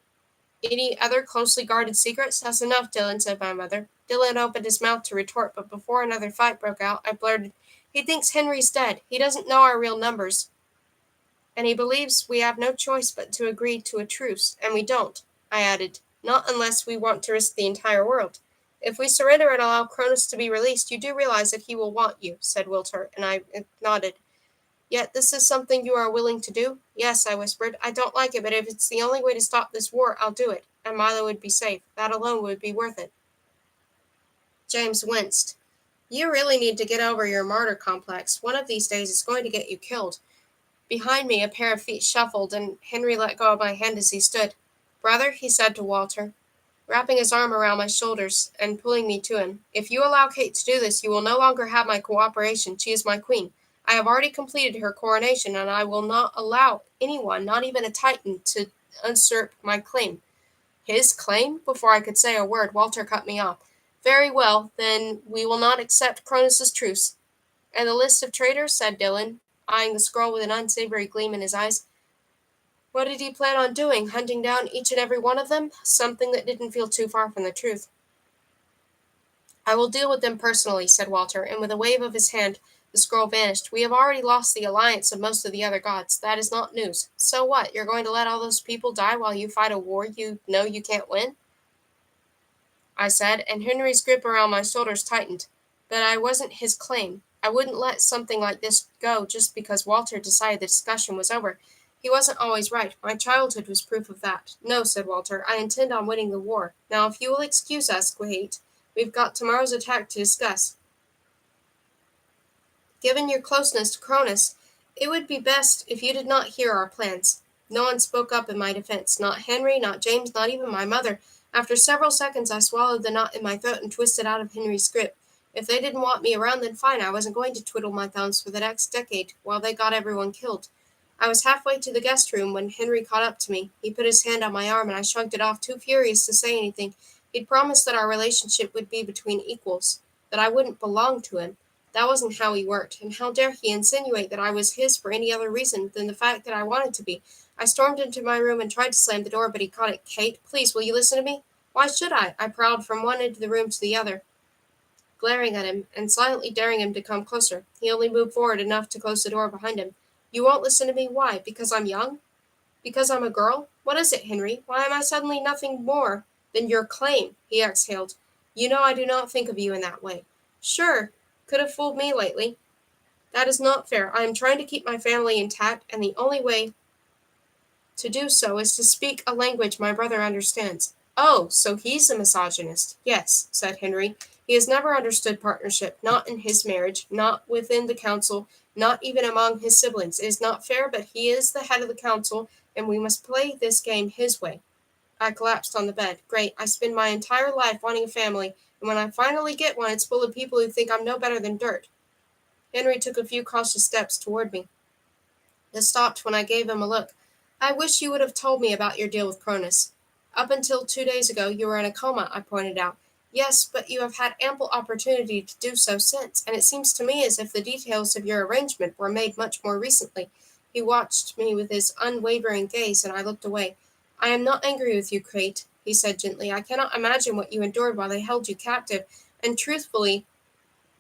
any other closely guarded secrets? That's enough, Dylan, said my mother. Dylan opened his mouth to retort, but before another fight broke out, I blurted, He thinks Henry's dead. He doesn't know our real numbers. And he believes we have no choice but to agree to a truce, and we don't, I added, not unless we want to risk the entire world. If we surrender and allow Cronus to be released, you do realize that he will want you, said Wilter, and I nodded. Yet this is something you are willing to do? Yes, I whispered. I don't like it, but if it's the only way to stop this war, I'll do it, and Milo would be safe. That alone would be worth it. James winced. You really need to get over your martyr complex. One of these days it's going to get you killed. Behind me, a pair of feet shuffled, and Henry let go of my hand as he stood. Brother, he said to Walter, wrapping his arm around my shoulders and pulling me to him, if you allow Kate to do this, you will no longer have my cooperation. She is my queen. I have already completed her coronation, and I will not allow anyone, not even a Titan, to usurp my claim. His claim? Before I could say a word, Walter cut me off. Very well, then we will not accept Cronus's truce. And the list of traitors, said Dylan, eyeing the scroll with an unsavory gleam in his eyes. What did he plan on doing? Hunting down each and every one of them? Something that didn't feel too far from the truth. I will deal with them personally, said Walter, and with a wave of his hand, the scroll vanished. We have already lost the alliance of most of the other gods. That is not news. So what? You're going to let all those people die while you fight a war you know you can't win? I said, and Henry's grip around my shoulders tightened. But I wasn't his claim. I wouldn't let something like this go just because Walter decided the discussion was over. He wasn't always right. My childhood was proof of that. No, said Walter, I intend on winning the war. Now, if you will excuse us, Quate, we've got tomorrow's attack to discuss. Given your closeness to Cronus, it would be best if you did not hear our plans. No one spoke up in my defense. Not Henry, not James, not even my mother. After several seconds, I swallowed the knot in my throat and twisted out of Henry's grip. If they didn't want me around, then fine. I wasn't going to twiddle my thumbs for the next decade while they got everyone killed. I was halfway to the guest room when Henry caught up to me. He put his hand on my arm and I shrugged it off, too furious to say anything. He'd promised that our relationship would be between equals, that I wouldn't belong to him. That wasn't how he worked, and how dare he insinuate that I was his for any other reason than the fact that I wanted to be. I stormed into my room and tried to slam the door, but he caught it. Kate, please, will you listen to me? Why should I? I prowled from one end of the room to the other, glaring at him and silently daring him to come closer. He only moved forward enough to close the door behind him. You won't listen to me? Why? Because I'm young? Because I'm a girl? What is it, Henry? Why am I suddenly nothing more than your claim? He exhaled. You know I do not think of you in that way. Sure, could have fooled me lately. That is not fair. I am trying to keep my family intact, and the only way to do so is to speak a language my brother understands. Oh, so he's a misogynist. Yes, said Henry. He has never understood partnership, not in his marriage, not within the council, not even among his siblings. It is not fair, but he is the head of the council, and we must play this game his way. I collapsed on the bed. Great, I spend my entire life wanting a family, and when I finally get one, it's full of people who think I'm no better than dirt. Henry took a few cautious steps toward me. It stopped when I gave him a look. I wish you would have told me about your deal with Cronus. Up until 2 days ago, you were in a coma, I pointed out. Yes, but you have had ample opportunity to do so since, and it seems to me as if the details of your arrangement were made much more recently. He watched me with his unwavering gaze, and I looked away. I am not angry with you, Crate, he said gently. I cannot imagine what you endured while they held you captive, and truthfully,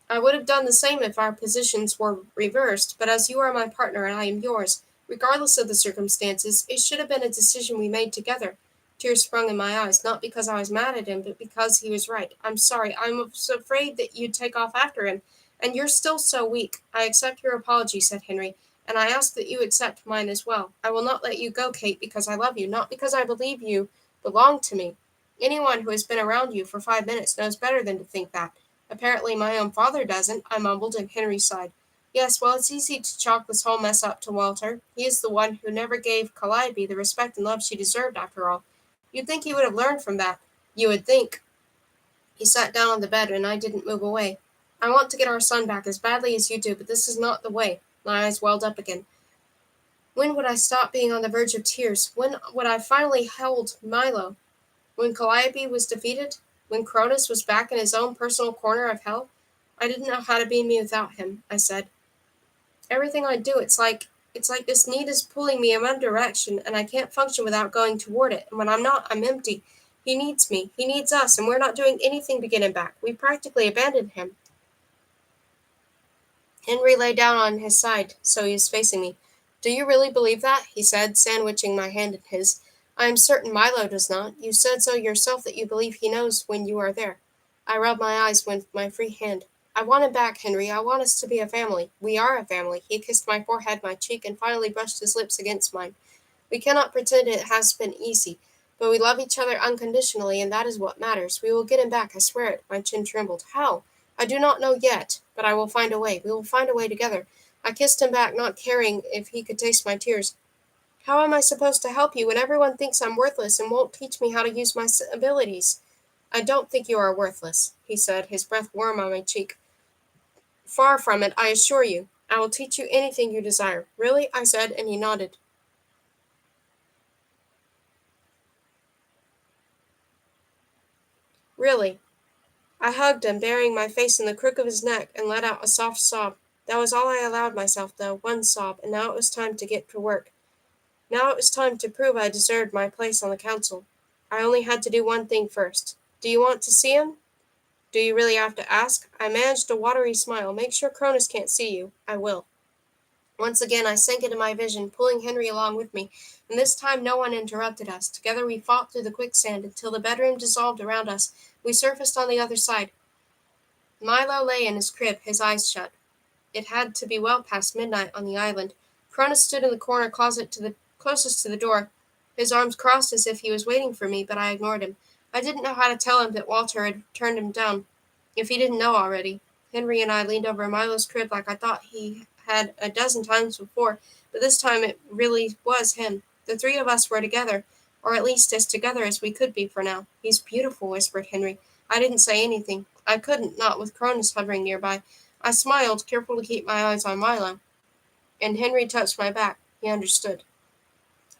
I would have done the same if our positions were reversed, but as you are my partner and I am yours, regardless of the circumstances, it should have been a decision we made together. Tears sprung in my eyes, not because I was mad at him, but because he was right. I'm sorry. I was afraid that you'd take off after him, and you're still so weak. I accept your apology, said Henry, and I ask that you accept mine as well. I will not let you go, Kate, because I love you, not because I believe you belong to me. Anyone who has been around you for 5 minutes knows better than to think that. Apparently my own father doesn't, I mumbled, and Henry sighed. Yes, well, it's easy to chalk this whole mess up to Walter. He is the one who never gave Calliope the respect and love she deserved, after all. You'd think he would have learned from that. You would think. He sat down on the bed, and I didn't move away. I want to get our son back as badly as you do, but this is not the way. My eyes welled up again. When would I stop being on the verge of tears? When would I finally hold Milo? When Calliope was defeated? When Cronus was back in his own personal corner of hell? I didn't know how to be me without him, I said. Everything I do, it's like this need is pulling me in one direction, and I can't function without going toward it. And when I'm not, I'm empty. He needs me. He needs us, and we're not doing anything to get him back. We practically abandoned him. Henry lay down on his side, so he is facing me. Do you really believe that? He said, sandwiching my hand in his. I am certain Milo does not. You said so yourself that you believe he knows when you are there. I rubbed my eyes with my free hand. I want him back, Henry. I want us to be a family. We are a family. He kissed my forehead, my cheek, and finally brushed his lips against mine. We cannot pretend it has been easy, but we love each other unconditionally, and that is what matters. We will get him back, I swear it. My chin trembled. How? I do not know yet, but I will find a way. We will find a way together. I kissed him back, not caring if he could taste my tears. How am I supposed to help you when everyone thinks I'm worthless and won't teach me how to use my abilities? I don't think you are worthless, he said, his breath warm on my cheek. Far from it, I assure you. I will teach you anything you desire. Really? I said, and he nodded. Really? I hugged him, burying my face in the crook of his neck, and let out a soft sob. That was all I allowed myself, though, one sob, and now it was time to get to work. Now it was time to prove I deserved my place on the council. I only had to do one thing first. Do you want to see him? Do you really have to ask? I managed a watery smile. Make sure Cronus can't see you. I will. Once again I sank into my vision, pulling Henry along with me, and this time no one interrupted us. Together we fought through the quicksand until the bedroom dissolved around us. We surfaced on the other side. Milo lay in his crib, his eyes shut. It had to be well past midnight on the island. Cronus stood in the corner closet to the closest to the door, his arms crossed as if he was waiting for me, but I ignored him. I didn't know how to tell him that Walter had turned him down, if he didn't know already. Henry and I leaned over Milo's crib like I thought he had a dozen times before, but this time it really was him. The three of us were together, or at least as together as we could be for now. "He's beautiful," whispered Henry. I didn't say anything. I couldn't, not with Cronus hovering nearby. I smiled, careful to keep my eyes on Milo, and Henry touched my back. He understood.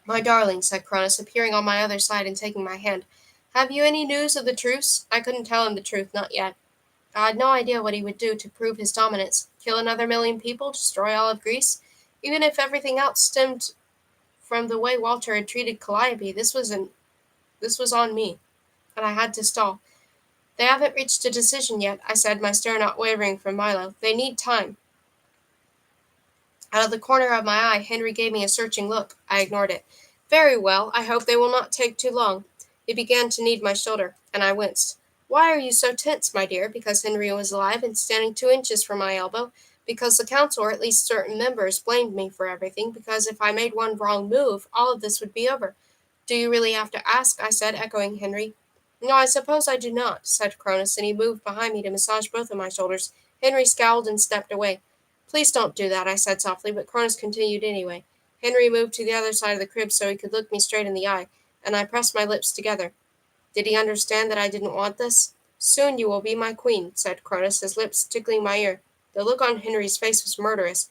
"My darling," said Cronus, appearing on my other side and taking my hand. "Have you any news of the truce?" I couldn't tell him the truth, not yet. I had no idea what he would do to prove his dominance. Kill another million people? Destroy all of Greece? Even if everything else stemmed from the way Walter had treated Calliope, this was on me, and I had to stall. "They haven't reached a decision yet," I said, my stare not wavering from Milo. "They need time." Out of the corner of my eye, Henry gave me a searching look. I ignored it. "Very well, I hope they will not take too long." He began to knead my shoulder, and I winced. "Why are you so tense, my dear?" "Because Henry was alive and standing 2 inches from my elbow. Because the council, or at least certain members, blamed me for everything. Because if I made one wrong move, all of this would be over." "Do you really have to ask?" I said, echoing Henry. "No, I suppose I do not," said Cronus, and he moved behind me to massage both of my shoulders. Henry scowled and stepped away. "Please don't do that," I said softly, but Cronus continued anyway. Henry moved to the other side of the crib so he could look me straight in the eye, and I pressed my lips together. Did he understand that I didn't want this? "Soon you will be my queen," said Cronus, his lips tickling my ear. The look on Henry's face was murderous.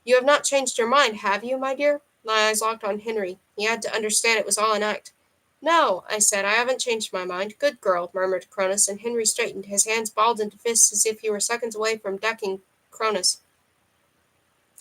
"You have not changed your mind, have you, my dear?" My eyes locked on Henry. He had to understand it was all an act. "No," I said, "I haven't changed my mind." "Good girl," murmured Cronus, and Henry straightened, his hands balled into fists as if he were seconds away from decking Cronus.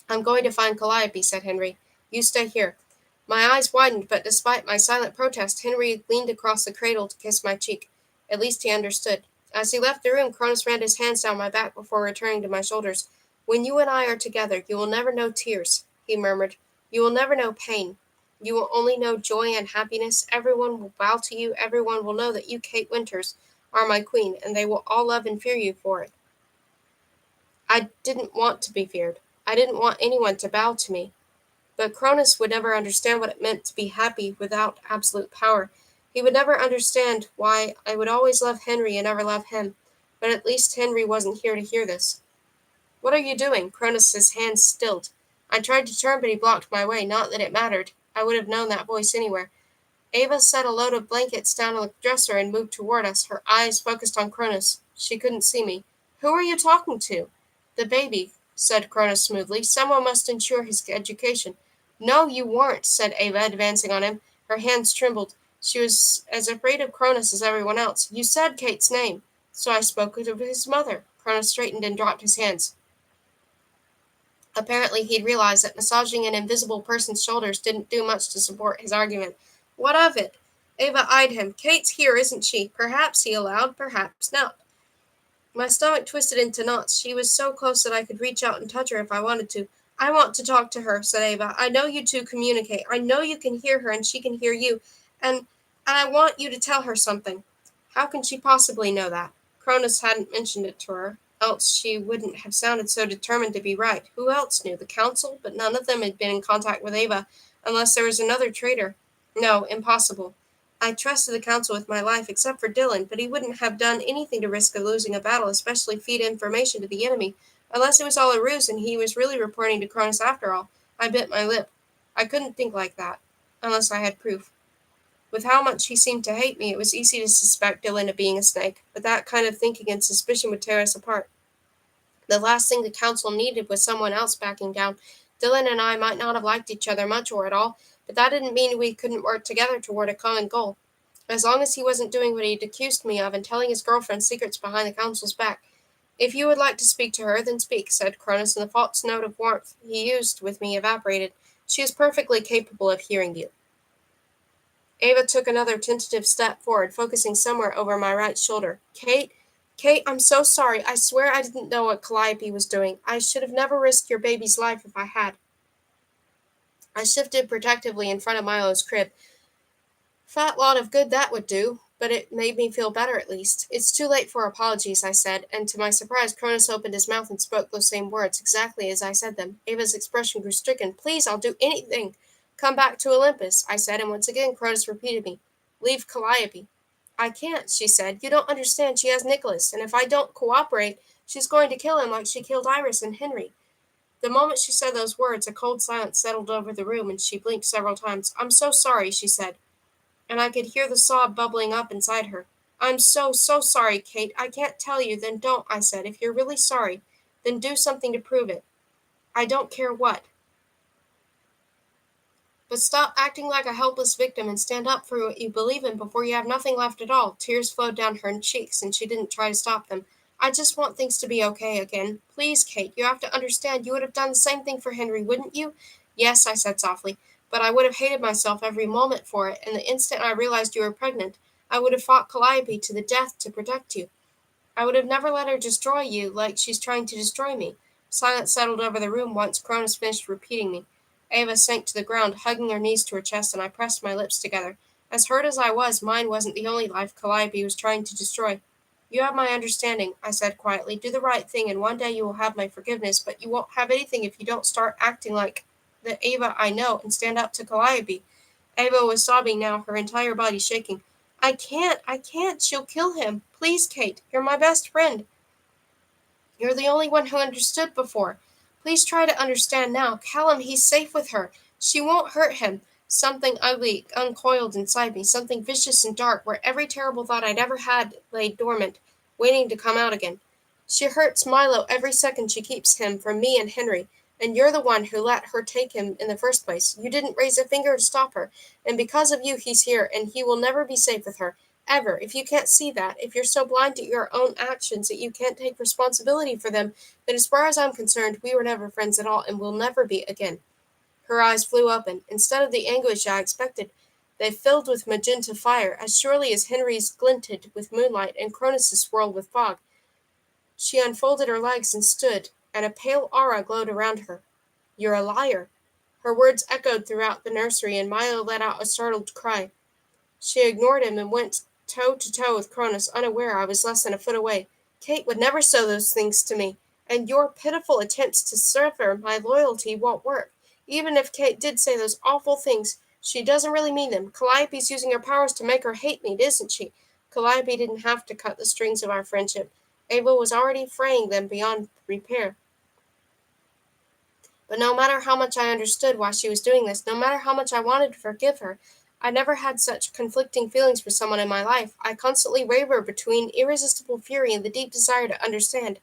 "I'm going to find Calliope," said Henry. "You stay here." My eyes widened, but despite my silent protest, Henry leaned across the cradle to kiss my cheek. At least he understood. As he left the room, Cronus ran his hands down my back before returning to my shoulders. "When you and I are together, you will never know tears," he murmured. "You will never know pain. You will only know joy and happiness. Everyone will bow to you. Everyone will know that you, Kate Winters, are my queen, and they will all love and fear you for it." I didn't want to be feared. I didn't want anyone to bow to me. But Cronus would never understand what it meant to be happy without absolute power. He would never understand why I would always love Henry and never love him. But at least Henry wasn't here to hear this. "What are you doing?" Cronus's hands stilled. I tried to turn, but he blocked my way. Not that it mattered. I would have known that voice anywhere. Ava set a load of blankets down on the dresser and moved toward us, her eyes focused on Cronus. She couldn't see me. "Who are you talking to?" "The baby," said Cronus smoothly. "Someone must ensure his education." "No, you weren't," said Ava, advancing on him. Her hands trembled. She was as afraid of Cronus as everyone else. "You said Kate's name." "So I spoke of his mother." Cronus straightened and dropped his hands. Apparently he'd realized that massaging an invisible person's shoulders didn't do much to support his argument. "What of it?" Ava eyed him. "Kate's here, isn't she?" "Perhaps," he allowed. "Perhaps not." My stomach twisted into knots. She was so close that I could reach out and touch her if I wanted to. "I want to talk to her," said Ava. "I know you two communicate. I know you can hear her and she can hear you. And I want you to tell her something." "How can she possibly know that?" Cronus hadn't mentioned it to her, else she wouldn't have sounded so determined to be right. Who else knew? The council? But none of them had been in contact with Ava, unless there was another traitor. No, impossible. I trusted the council with my life, except for Dylan, but he wouldn't have done anything to risk losing a battle, especially feed information to the enemy, unless it was all a ruse and he was really reporting to Cronus after all. I bit my lip. I couldn't think like that, unless I had proof. With how much he seemed to hate me, it was easy to suspect Dylan of being a snake, but that kind of thinking and suspicion would tear us apart. The last thing the council needed was someone else backing down. Dylan and I might not have liked each other much or at all, but that didn't mean we couldn't work together toward a common goal. As long as he wasn't doing what he'd accused me of and telling his girlfriend secrets behind the council's back. "If you would like to speak to her, then speak," said Cronus, and the false note of warmth he used with me evaporated. "She is perfectly capable of hearing you." Ava took another tentative step forward, focusing somewhere over my right shoulder. Kate, I'm so sorry. I swear I didn't know what Calliope was doing. I should have never risked your baby's life if I had." I shifted protectively in front of Milo's crib. "Fat lot of good that would do, but it made me feel better at least." "It's too late for apologies," I said, and to my surprise Cronus opened his mouth and spoke those same words, exactly as I said them. Ava's expression grew stricken. "Please, I'll do anything." Come back to Olympus, I said, and once again Cronus repeated me. Leave Calliope. I can't, she said. You don't understand. She has Nicholas, and if I don't cooperate, she's going to kill him like she killed Iris and Henry. The moment she said those words, a cold silence settled over the room, and she blinked several times. I'm so sorry, she said, and I could hear the sob bubbling up inside her. I'm so sorry, Kate. I can't tell you. Then don't, I said. If you're really sorry, then do something to prove it. I don't care what. But stop acting like a helpless victim and stand up for what you believe in before you have nothing left at all. Tears flowed down her cheeks, and she didn't try to stop them. I just want things to be okay again. Please, Kate, you have to understand you would have done the same thing for Henry, wouldn't you? Yes, I said softly, but I would have hated myself every moment for it, and the instant I realized you were pregnant, I would have fought Calliope to the death to protect you. I would have never let her destroy you like she's trying to destroy me. Silence settled over the room once Cronus finished repeating me. Ava sank to the ground, hugging her knees to her chest, and I pressed my lips together. As hurt as I was, mine wasn't the only life Calliope was trying to destroy. You have my understanding, I said quietly. Do the right thing, and one day you will have my forgiveness, but you won't have anything if you don't start acting like the Ava I know and stand up to Calliope. Ava was sobbing now, her entire body shaking. I can't, she'll kill him. Please, Kate, you're my best friend. You're the only one who understood before. Please try to understand now. Callum, he's safe with her. She won't hurt him. Something ugly uncoiled inside me, something vicious and dark, where every terrible thought I'd ever had lay dormant, waiting to come out again. She hurts Milo every second she keeps him from me and Henry, and you're the one who let her take him in the first place. You didn't raise a finger to stop her, and because of you he's here, and he will never be safe with her. Ever. If you can't see that, if you're so blind to your own actions that you can't take responsibility for them, then as far as I'm concerned, we were never friends at all and will never be again. Her eyes flew open. Instead of the anguish I expected, they filled with magenta fire, as surely as Henry's glinted with moonlight and Cronus's swirled with fog. She unfolded her legs and stood, and a pale aura glowed around her. You're a liar. Her words echoed throughout the nursery, and Milo let out a startled cry. She ignored him and went toe to toe with Cronus, unaware I was less than a foot away. Kate would never say those things to me, and your pitiful attempts to sever my loyalty won't work. Even if Kate did say those awful things, she doesn't really mean them. Calliope's using her powers to make her hate me, isn't she? Calliope didn't have to cut the strings of our friendship. Ava was already fraying them beyond repair. But no matter how much I understood why she was doing this, no matter how much I wanted to forgive her, I never had such conflicting feelings for someone in my life. I constantly wavered between irresistible fury and the deep desire to understand,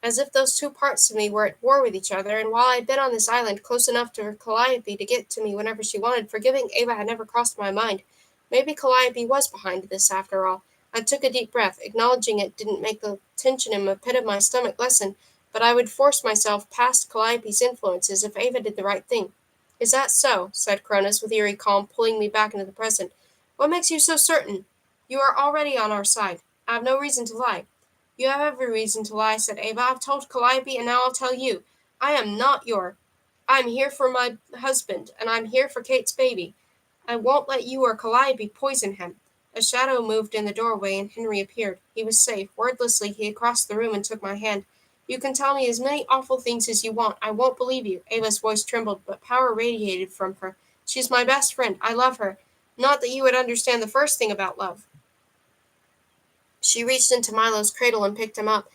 as if those two parts of me were at war with each other, and while I'd been on this island close enough to Calliope to get to me whenever she wanted, forgiving Ava had never crossed my mind. Maybe Calliope was behind this after all. I took a deep breath. Acknowledging it didn't make the tension in the pit of my stomach lessen, but I would force myself past Calliope's influences if Ava did the right thing. Is that so? Said Cronus with eerie calm, pulling me back into the present. What makes you so certain? You are already on our side. I have no reason to lie. You have every reason to lie, said Ava. I've told Calliope, and now I'll tell you. I am not I'm here for my husband, and I'm here for Kate's baby. I won't let you or Calliope poison him. A shadow moved in the doorway, and Henry appeared. He was safe. Wordlessly, he had crossed the room and took my hand. You can tell me as many awful things as you want. I won't believe you. Ava's voice trembled, but power radiated from her. She's my best friend. I love her. Not that you would understand the first thing about love. She reached into Milo's cradle and picked him up,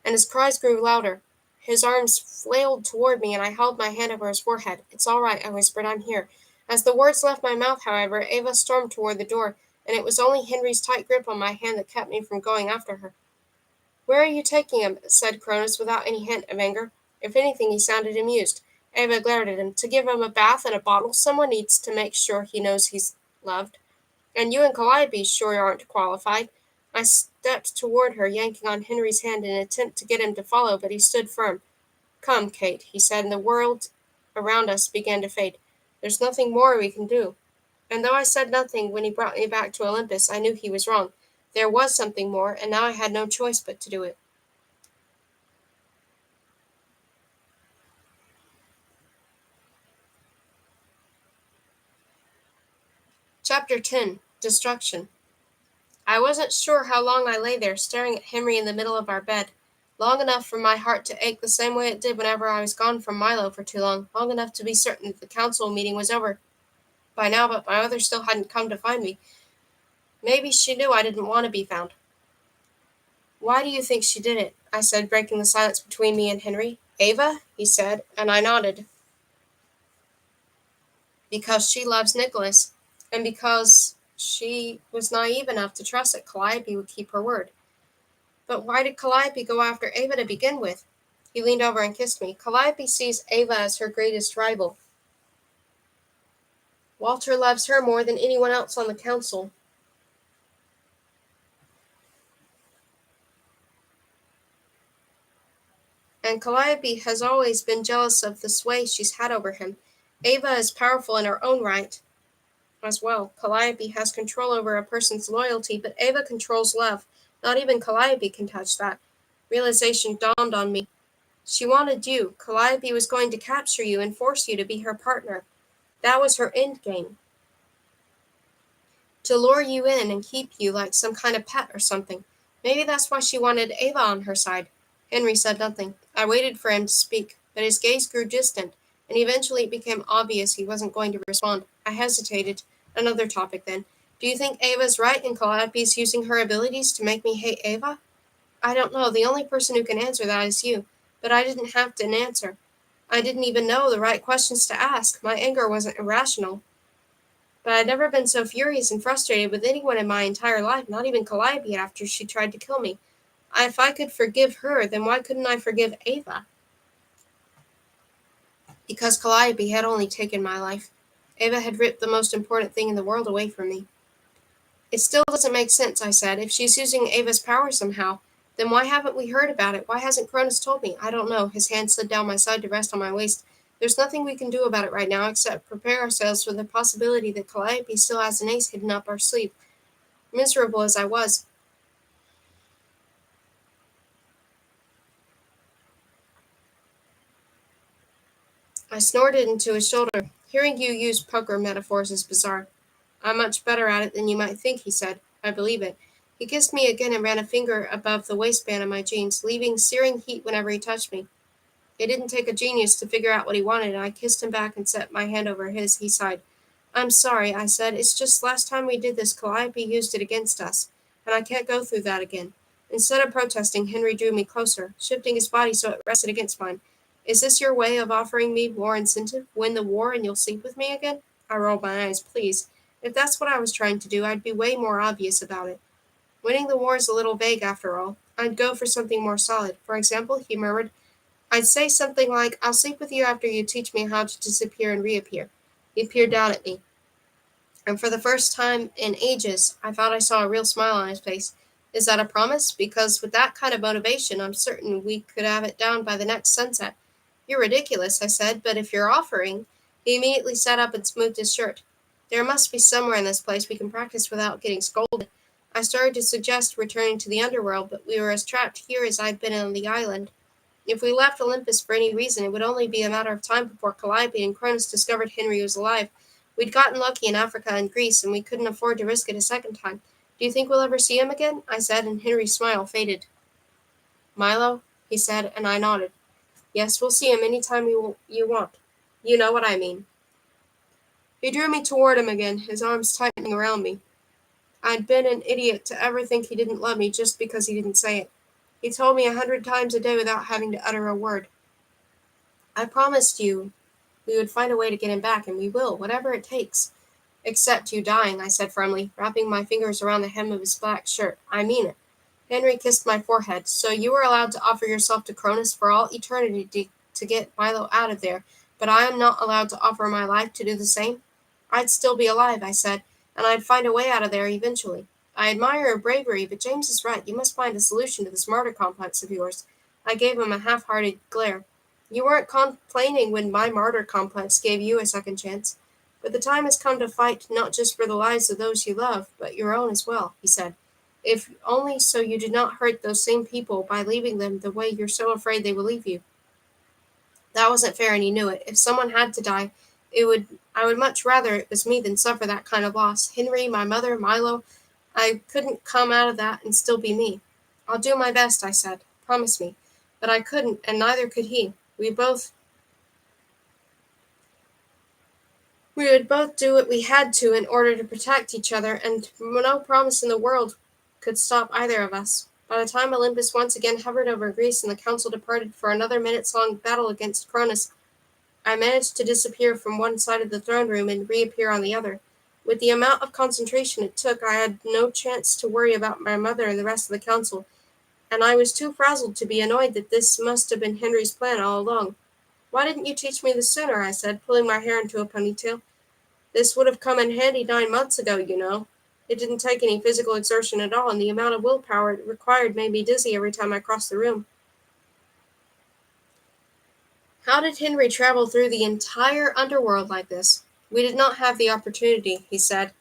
and his cries grew louder. His arms flailed toward me, and I held my hand over his forehead. It's all right, I whispered. I'm here. As the words left my mouth, however, Ava stormed toward the door, and it was only Henry's tight grip on my hand that kept me from going after her. Where are you taking him? Said Cronus without any hint of anger. If anything, he sounded amused. Ava glared at him. To give him a bath in a bottle, someone needs to make sure he knows he's loved. And you and Calliope sure aren't qualified. I stepped toward her, yanking on Henry's hand in an attempt to get him to follow, but he stood firm. Come, Kate, he said, and the world around us began to fade. There's nothing more we can do. And though I said nothing when he brought me back to Olympus, I knew he was wrong. There was something more, and now I had no choice but to do it. Chapter 10. Destruction. I wasn't sure how long I lay there, staring at Henry in the middle of our bed. Long enough for my heart to ache the same way it did whenever I was gone from Milo for too long. Long enough to be certain that the council meeting was over. by now, but my mother still hadn't come to find me. Maybe she knew I didn't want to be found. Why do you think she did it? I said, breaking the silence between me and Henry. Ava? He said, and I nodded. Because she loves Nicholas, and because she was naive enough to trust that Calliope would keep her word. But why did Calliope go after Ava to begin with? He leaned over and kissed me. Calliope sees Ava as her greatest rival. Walter loves her more than anyone else on the council. And Calliope has always been jealous of the sway she's had over him. Ava is powerful in her own right as well. Calliope has control over a person's loyalty, but Ava controls love. Not even Calliope can touch that. Realization dawned on me. She wanted you. Calliope was going to capture you and force you to be her partner. That was her end game. To lure you in and keep you like some kind of pet or something. Maybe that's why she wanted Ava on her side. Henry said nothing. I waited for him to speak, but his gaze grew distant, and eventually it became obvious he wasn't going to respond. I hesitated. Another topic then. Do you think Ava's right and Calliope's using her abilities to make me hate Ava? I don't know. The only person who can answer that is you. But I didn't have an answer. I didn't even know the right questions to ask. My anger wasn't irrational. But I'd never been so furious and frustrated with anyone in my entire life, not even Calliope after she tried to kill me. If I could forgive her, then why couldn't I forgive Ava? Because Calliope had only taken my life. Ava had ripped the most important thing in the world away from me. It still doesn't make sense, I said. If she's using Ava's power somehow, then why haven't we heard about it? Why hasn't Cronus told me? I don't know. His hand slid down my side to rest on my waist. There's nothing we can do about it right now except prepare ourselves for the possibility that Calliope still has an ace hidden up our sleeve. Miserable as I was, I snorted into his shoulder. Hearing you use poker metaphors is bizarre. I'm much better at it than you might think, he said. I believe it. He kissed me again and ran a finger above the waistband of my jeans, leaving searing heat whenever he touched me. It didn't take a genius to figure out what he wanted, and I kissed him back and set my hand over his. He sighed. I'm sorry, I said. It's just last time we did this, Calliope used it against us, and I can't go through that again. Instead of protesting, Henry drew me closer, shifting his body so it rested against mine. Is this your way of offering me more incentive? Win the war and you'll sleep with me again? I rolled my eyes. Please. If that's what I was trying to do, I'd be way more obvious about it. Winning the war is a little vague after all. I'd go for something more solid. For example, he murmured, I'd say something like, I'll sleep with you after you teach me how to disappear and reappear. He peered down at me, and for the first time in ages, I thought I saw a real smile on his face. Is that a promise? Because with that kind of motivation, I'm certain we could have it down by the next sunset. You're ridiculous, I said, but if you're offering. He immediately sat up and smoothed his shirt. There must be somewhere in this place we can practice without getting scolded. I started to suggest returning to the underworld, but we were as trapped here as I'd been on the island. If we left Olympus for any reason, it would only be a matter of time before Calliope and Cronus discovered Henry was alive. We'd gotten lucky in Africa and Greece, and we couldn't afford to risk it a second time. Do you think we'll ever see him again? I said, and Henry's smile faded. Milo, he said, and I nodded. Yes, we'll see him any time you want. You know what I mean. He drew me toward him again, his arms tightening around me. I'd been an idiot to ever think he didn't love me just because he didn't say it. He told me 100 times a day without having to utter a word. I promised you we would find a way to get him back, and we will, whatever it takes. Except you dying, I said firmly, wrapping my fingers around the hem of his black shirt. I mean it. Henry kissed my forehead. So you were allowed to offer yourself to Cronus for all eternity to get Milo out of there, but I am not allowed to offer my life to do the same? I'd still be alive, I said, and I'd find a way out of there eventually. I admire your bravery, but James is right. You must find a solution to this martyr complex of yours. I gave him a half-hearted glare. You weren't complaining when my martyr complex gave you a second chance. But the time has come to fight not just for the lives of those you love, but your own as well, he said. If only so you did not hurt those same people by leaving them the way you're so afraid they will leave you. That wasn't fair, and he knew it. If someone had to die, I would much rather it was me than suffer that kind of loss. Henry, my mother, Milo, I couldn't come out of that and still be me. I'll do my best, I said. Promise me. But I couldn't, and neither could he. We both We would both do what we had to in order to protect each other, and no promise in the world could stop either of us. By the time Olympus once again hovered over Greece and the council departed for another minutes-long battle against Cronus, I managed to disappear from one side of the throne room and reappear on the other. With the amount of concentration it took, I had no chance to worry about my mother and the rest of the council, and I was too frazzled to be annoyed that this must have been Henry's plan all along. "Why didn't you teach me this sooner?" I said, pulling my hair into a ponytail. "This would have come in handy 9 months ago, you know. It didn't take any physical exertion at all, and the amount of willpower it required made me dizzy every time I crossed the room." How did Henry travel through the entire underworld like this? "We did not have the opportunity," he said.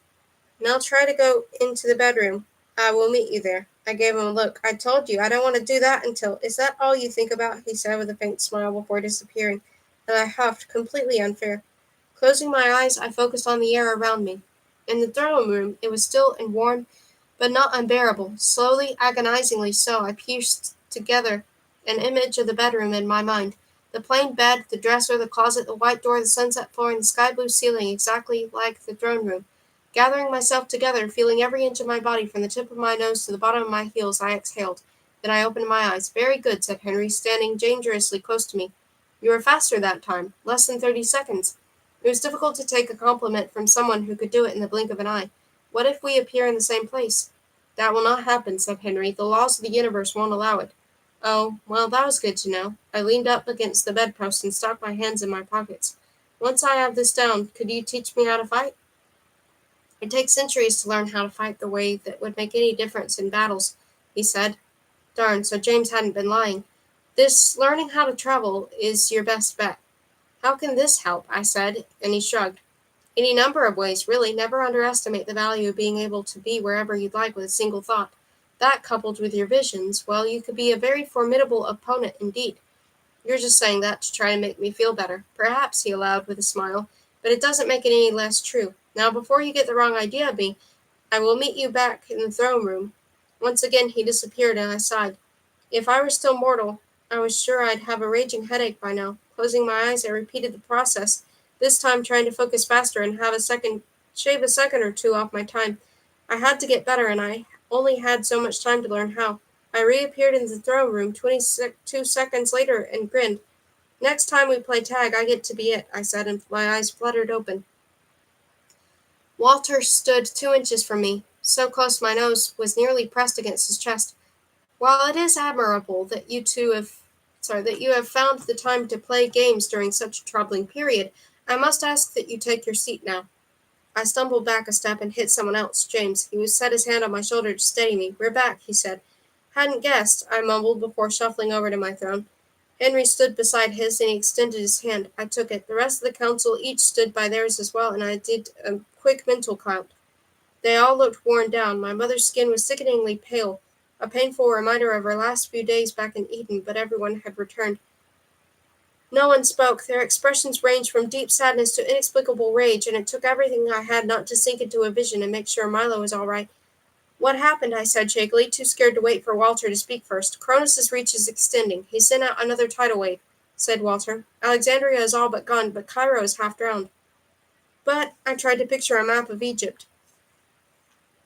"Now try to go into the bedroom. I will meet you there." I gave him a look. "I told you, I don't want to do that until—" "Is that all you think about?" he said with a faint smile before disappearing, and I huffed, completely unfair. Closing my eyes, I focused on the air around me. In the throne room, it was still and warm, but not unbearable. Slowly, agonizingly so, I pieced together an image of the bedroom in my mind. The plain bed, the dresser, the closet, the white door, the sunset floor, and the sky-blue ceiling, exactly like the throne room. Gathering myself together, feeling every inch of my body from the tip of my nose to the bottom of my heels, I exhaled. Then I opened my eyes. "Very good," said Henry, standing dangerously close to me. "You were faster that time. Less than 30 seconds." It was difficult to take a compliment from someone who could do it in the blink of an eye. "What if we appear in the same place?" "That will not happen," said Henry. "The laws of the universe won't allow it." "Oh, well, that was good to know." I leaned up against the bedpost and stuck my hands in my pockets. "Once I have this down, could you teach me how to fight?" "It takes centuries to learn how to fight the way that would make any difference in battles," he said. Darn, so James hadn't been lying. "This learning how to travel is your best bet." "How can this help?" I said, and he shrugged. "Any number of ways, really. Never underestimate the value of being able to be wherever you'd like with a single thought. That, coupled with your visions, well, you could be a very formidable opponent indeed." "You're just saying that to try and make me feel better." "Perhaps," he allowed with a smile, "but it doesn't make it any less true. Now, before you get the wrong idea of me, I will meet you back in the throne room." Once again he disappeared, and I sighed. If I were still mortal, I was sure I'd have a raging headache by now. Closing my eyes, I repeated the process, this time trying to focus faster and shave a second or two off my time. I had to get better, and I only had so much time to learn how. I reappeared in the throne room 22 seconds later and grinned. "Next time we play tag, I get to be it," I said, and my eyes fluttered open. Walter stood 2 inches from me, so close my nose was nearly pressed against his chest. "While it is admirable that you have found the time to play games during such a troubling period, I must ask that you take your seat now." I stumbled back a step and hit someone else, James. He set his hand on my shoulder to steady me. "We're back," he said. "Hadn't guessed," I mumbled before shuffling over to my throne. Henry stood beside his, and he extended his hand. I took it. The rest of the council each stood by theirs as well, and I did a quick mental count. They all looked worn down. My mother's skin was sickeningly pale, a painful reminder of her last few days back in Eden, but everyone had returned. No one spoke. Their expressions ranged from deep sadness to inexplicable rage, and it took everything I had not to sink into a vision and make sure Milo was all right. "What happened?" I said shakily, too scared to wait for Walter to speak first. "Cronus's reach is extending. He sent out another tidal wave," said Walter. "Alexandria is all but gone, but Cairo is half drowned." But I tried to picture a map of Egypt.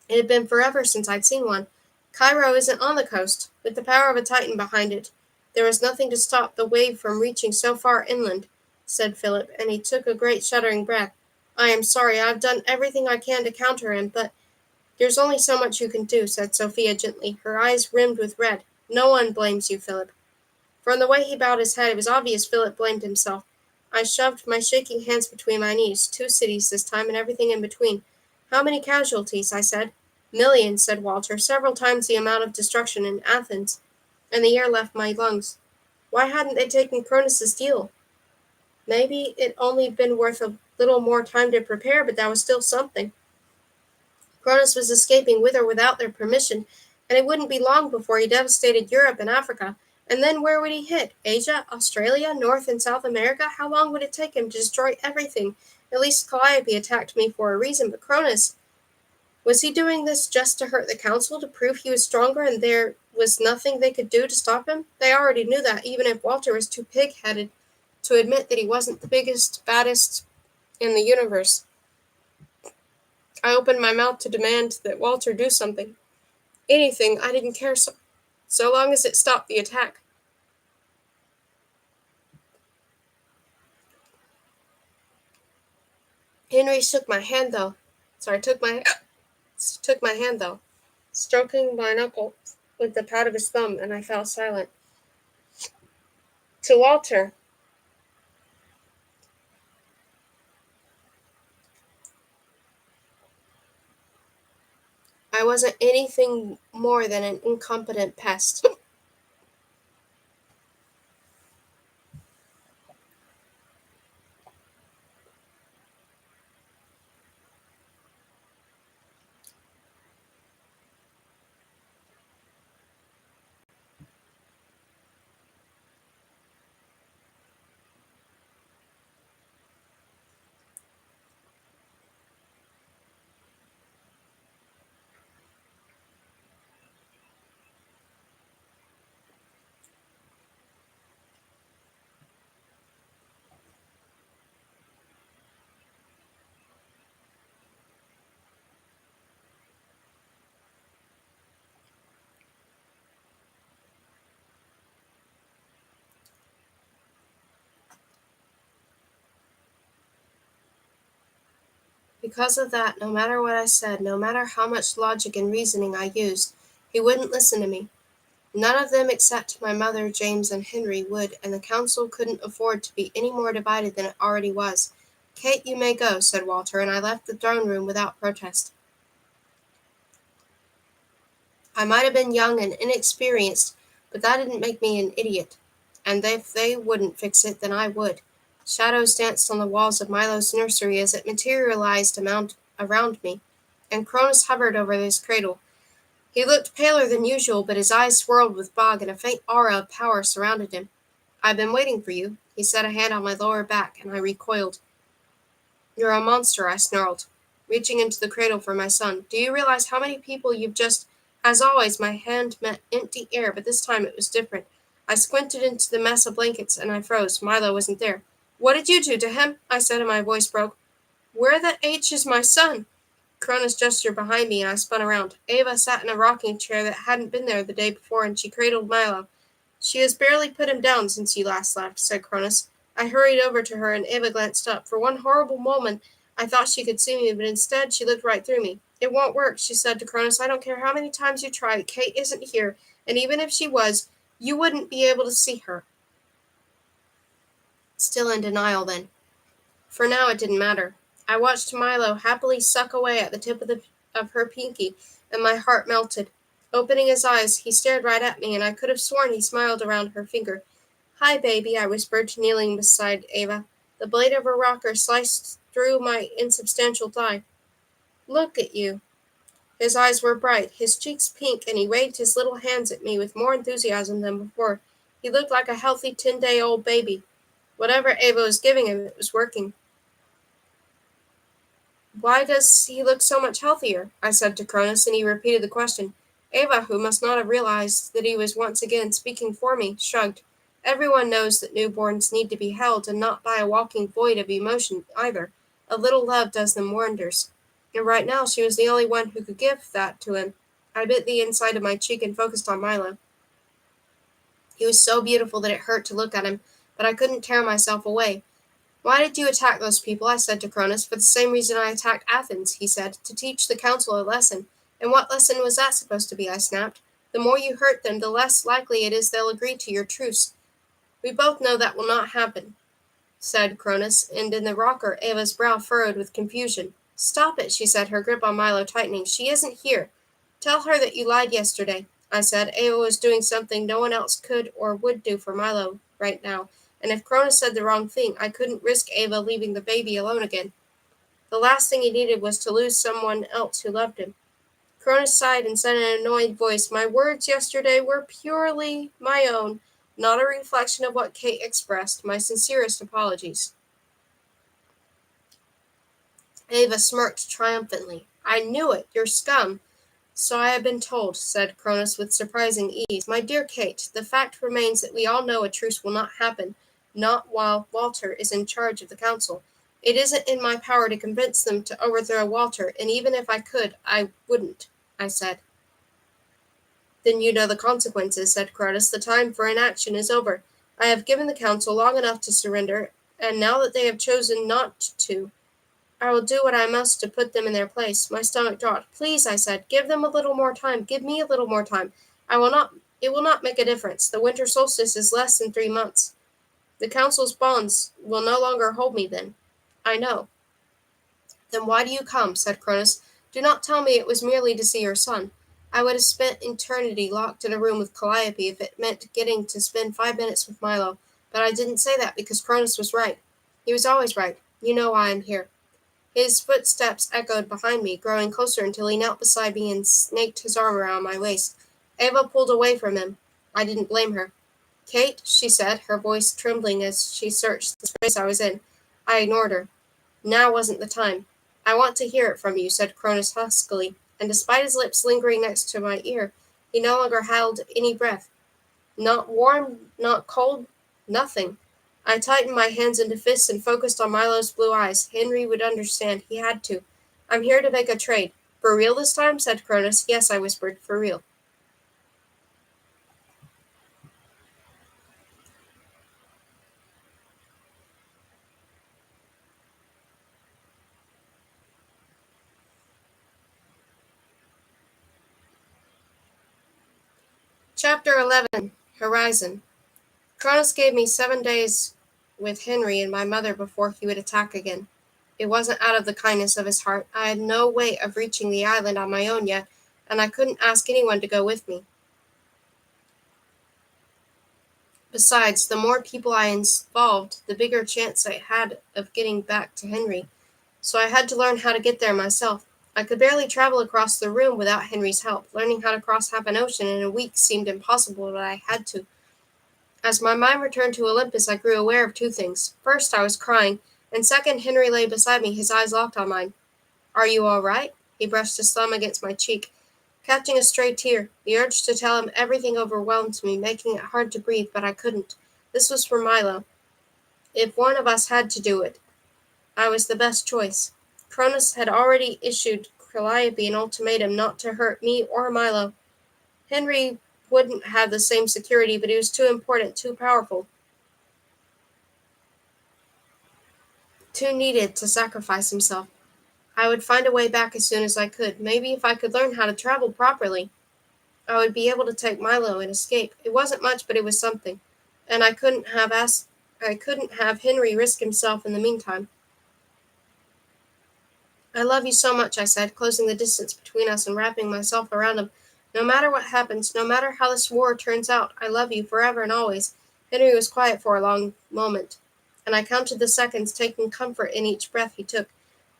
It had been forever since I'd seen one. "Cairo isn't on the coast, with the power of a Titan behind it. There was nothing to stop the wave from reaching so far inland," said Philip, and he took a great shuddering breath. "I am sorry, I've done everything I can to counter him, but—" "There's only so much you can do," said Sophia gently, her eyes rimmed with red. "No one blames you, Philip." From the way he bowed his head, it was obvious Philip blamed himself. I shoved my shaking hands between my knees. 2 cities this time, and everything in between. "How many casualties?" I said. "Millions," said Walter, "several times the amount of destruction in Athens." And the air left my lungs. Why hadn't they taken Cronus's deal? Maybe it only been worth a little more time to prepare, but that was still something. Cronus was escaping with or without their permission, and it wouldn't be long before he devastated Europe and Africa. And then where would he hit? Asia, Australia, North and South America? How long would it take him to destroy everything? At least Calliope attacked me for a reason, but Cronus... Was he doing this just to hurt the council, to prove he was stronger and there was nothing they could do to stop him? They already knew that, even if Walter was too pig-headed to admit that he wasn't the biggest, baddest, in the universe. I opened my mouth to demand that Walter do something. Anything, I didn't care so long as it stopped the attack. Henry shook my hand though. Sorry, took my hand though, stroking my knuckle with the pad of his thumb, and I fell silent. To Walter, I wasn't anything more than an incompetent pest. Because of that, no matter what I said, no matter how much logic and reasoning I used, he wouldn't listen to me. None of them except my mother, James, and Henry would, and the council couldn't afford to be any more divided than it already was. Kate, you may go, said Walter, and I left the throne room without protest. I might have been young and inexperienced, but that didn't make me an idiot. And if they wouldn't fix it, then I would. Shadows danced on the walls of Milo's nursery as it materialized around me, and Cronus hovered over his cradle. He looked paler than usual, but his eyes swirled with fog, and a faint aura of power surrounded him. I've been waiting for you. He set a hand on my lower back, and I recoiled. You're a monster, I snarled, reaching into the cradle for my son. Do you realize how many people you've just... As always, my hand met empty air, but this time it was different. I squinted into the mess of blankets, and I froze. Milo wasn't there. What did you do to him? I said, and my voice broke. Where the H is my son? Cronus gestured behind me, and I spun around. Ava sat in a rocking chair that hadn't been there the day before, and she cradled Milo. She has barely put him down since you last left, said Cronus. I hurried over to her, and Ava glanced up. For one horrible moment, I thought she could see me, but instead she looked right through me. It won't work, she said to Cronus. I don't care how many times you try. Kate isn't here, and even if she was, you wouldn't be able to see her. Still in denial, then. For now, it didn't matter. I watched Milo happily suck away at the tip of her pinky, and my heart melted. Opening his eyes, he stared right at me, and I could have sworn he smiled around her finger. Hi, baby, I whispered, kneeling beside Ava. The blade of her rocker sliced through my insubstantial thigh. Look at you. His eyes were bright, his cheeks pink, and he waved his little hands at me with more enthusiasm than before. He looked like a healthy 10-day-old baby. Whatever Ava was giving him, it was working. Why does he look so much healthier? I said to Cronus, and he repeated the question. Ava, who must not have realized that he was once again speaking for me, shrugged. Everyone knows that newborns need to be held, and not by a walking void of emotion either. A little love does them wonders. And right now she was the only one who could give that to him. I bit the inside of my cheek and focused on Milo. He was so beautiful that it hurt to look at him, but I couldn't tear myself away. Why did you attack those people? I said to Cronus. For the same reason I attacked Athens, he said, to teach the council a lesson. And what lesson was that supposed to be? I snapped. The more you hurt them, the less likely it is they'll agree to your truce. We both know that will not happen, said Cronus, and in the rocker Ava's brow furrowed with confusion. Stop it, she said, her grip on Milo tightening. She isn't here. Tell her that you lied yesterday, I said. Ava was doing something no one else could or would do for Milo right now, and if Cronus said the wrong thing, I couldn't risk Ava leaving the baby alone again. The last thing he needed was to lose someone else who loved him. Cronus sighed and said in an annoyed voice, My words yesterday were purely my own, not a reflection of what Kate expressed. My sincerest apologies. Ava smirked triumphantly. I knew it, you're scum. So I have been told, said Cronus with surprising ease. My dear Kate, the fact remains that we all know a truce will not happen, not while Walter is in charge of the council. It isn't in my power to convince them to overthrow Walter, and even if I could, I wouldn't, I said. Then you know the consequences, said Cronus. The time for inaction is over. I have given the council long enough to surrender, and now that they have chosen not to, I will do what I must to put them in their place. My stomach dropped. Please, I said, give them a little more time. Give me a little more time. I will not. It will not make a difference. The winter solstice is less than 3 months. The council's bonds will no longer hold me then. I know. Then why do you come? Said Cronus. Do not tell me it was merely to see your son. I would have spent eternity locked in a room with Calliope if it meant getting to spend 5 minutes with Milo. But I didn't say that because Cronus was right. He was always right. You know why I'm here. His footsteps echoed behind me, growing closer until he knelt beside me and snaked his arm around my waist. Ava pulled away from him. I didn't blame her. Kate, she said, her voice trembling as she searched the space I was in. I ignored her. Now wasn't the time. I want to hear it from you, said Cronus huskily, and despite his lips lingering next to my ear, he no longer held any breath. Not warm, not cold, nothing. I tightened my hands into fists and focused on Milo's blue eyes. Henry would understand. He had to. I'm here to make a trade. For real this time? Said Cronus. Yes, I whispered. For real. Chapter 11. Horizon. Cronus gave me 7 days with Henry and my mother before he would attack again. It wasn't out of the kindness of his heart. I had no way of reaching the island on my own yet, and I couldn't ask anyone to go with me. Besides, the more people I involved, the bigger chance I had of getting back to Henry. So I had to learn how to get there myself. I could barely travel across the room without Henry's help. Learning how to cross half an ocean in a week seemed impossible, but I had to. As my mind returned to Olympus, I grew aware of two things. First, I was crying, and second, Henry lay beside me, his eyes locked on mine. Are you all right? He brushed his thumb against my cheek, catching a stray tear. The urge to tell him everything overwhelmed me, making it hard to breathe, but I couldn't. This was for Milo. If one of us had to do it, I was the best choice. Cronus had already issued Calliope an ultimatum not to hurt me or Milo. Henry wouldn't have the same security, but he was too important, too powerful, too needed to sacrifice himself. I would find a way back as soon as I could. Maybe if I could learn how to travel properly, I would be able to take Milo and escape. It wasn't much, but it was something. And I couldn't have Henry risk himself in the meantime. I love you so much, I said, closing the distance between us and wrapping myself around him. No matter what happens, no matter how this war turns out, I love you forever and always. Henry was quiet for a long moment, and I counted the seconds, taking comfort in each breath he took.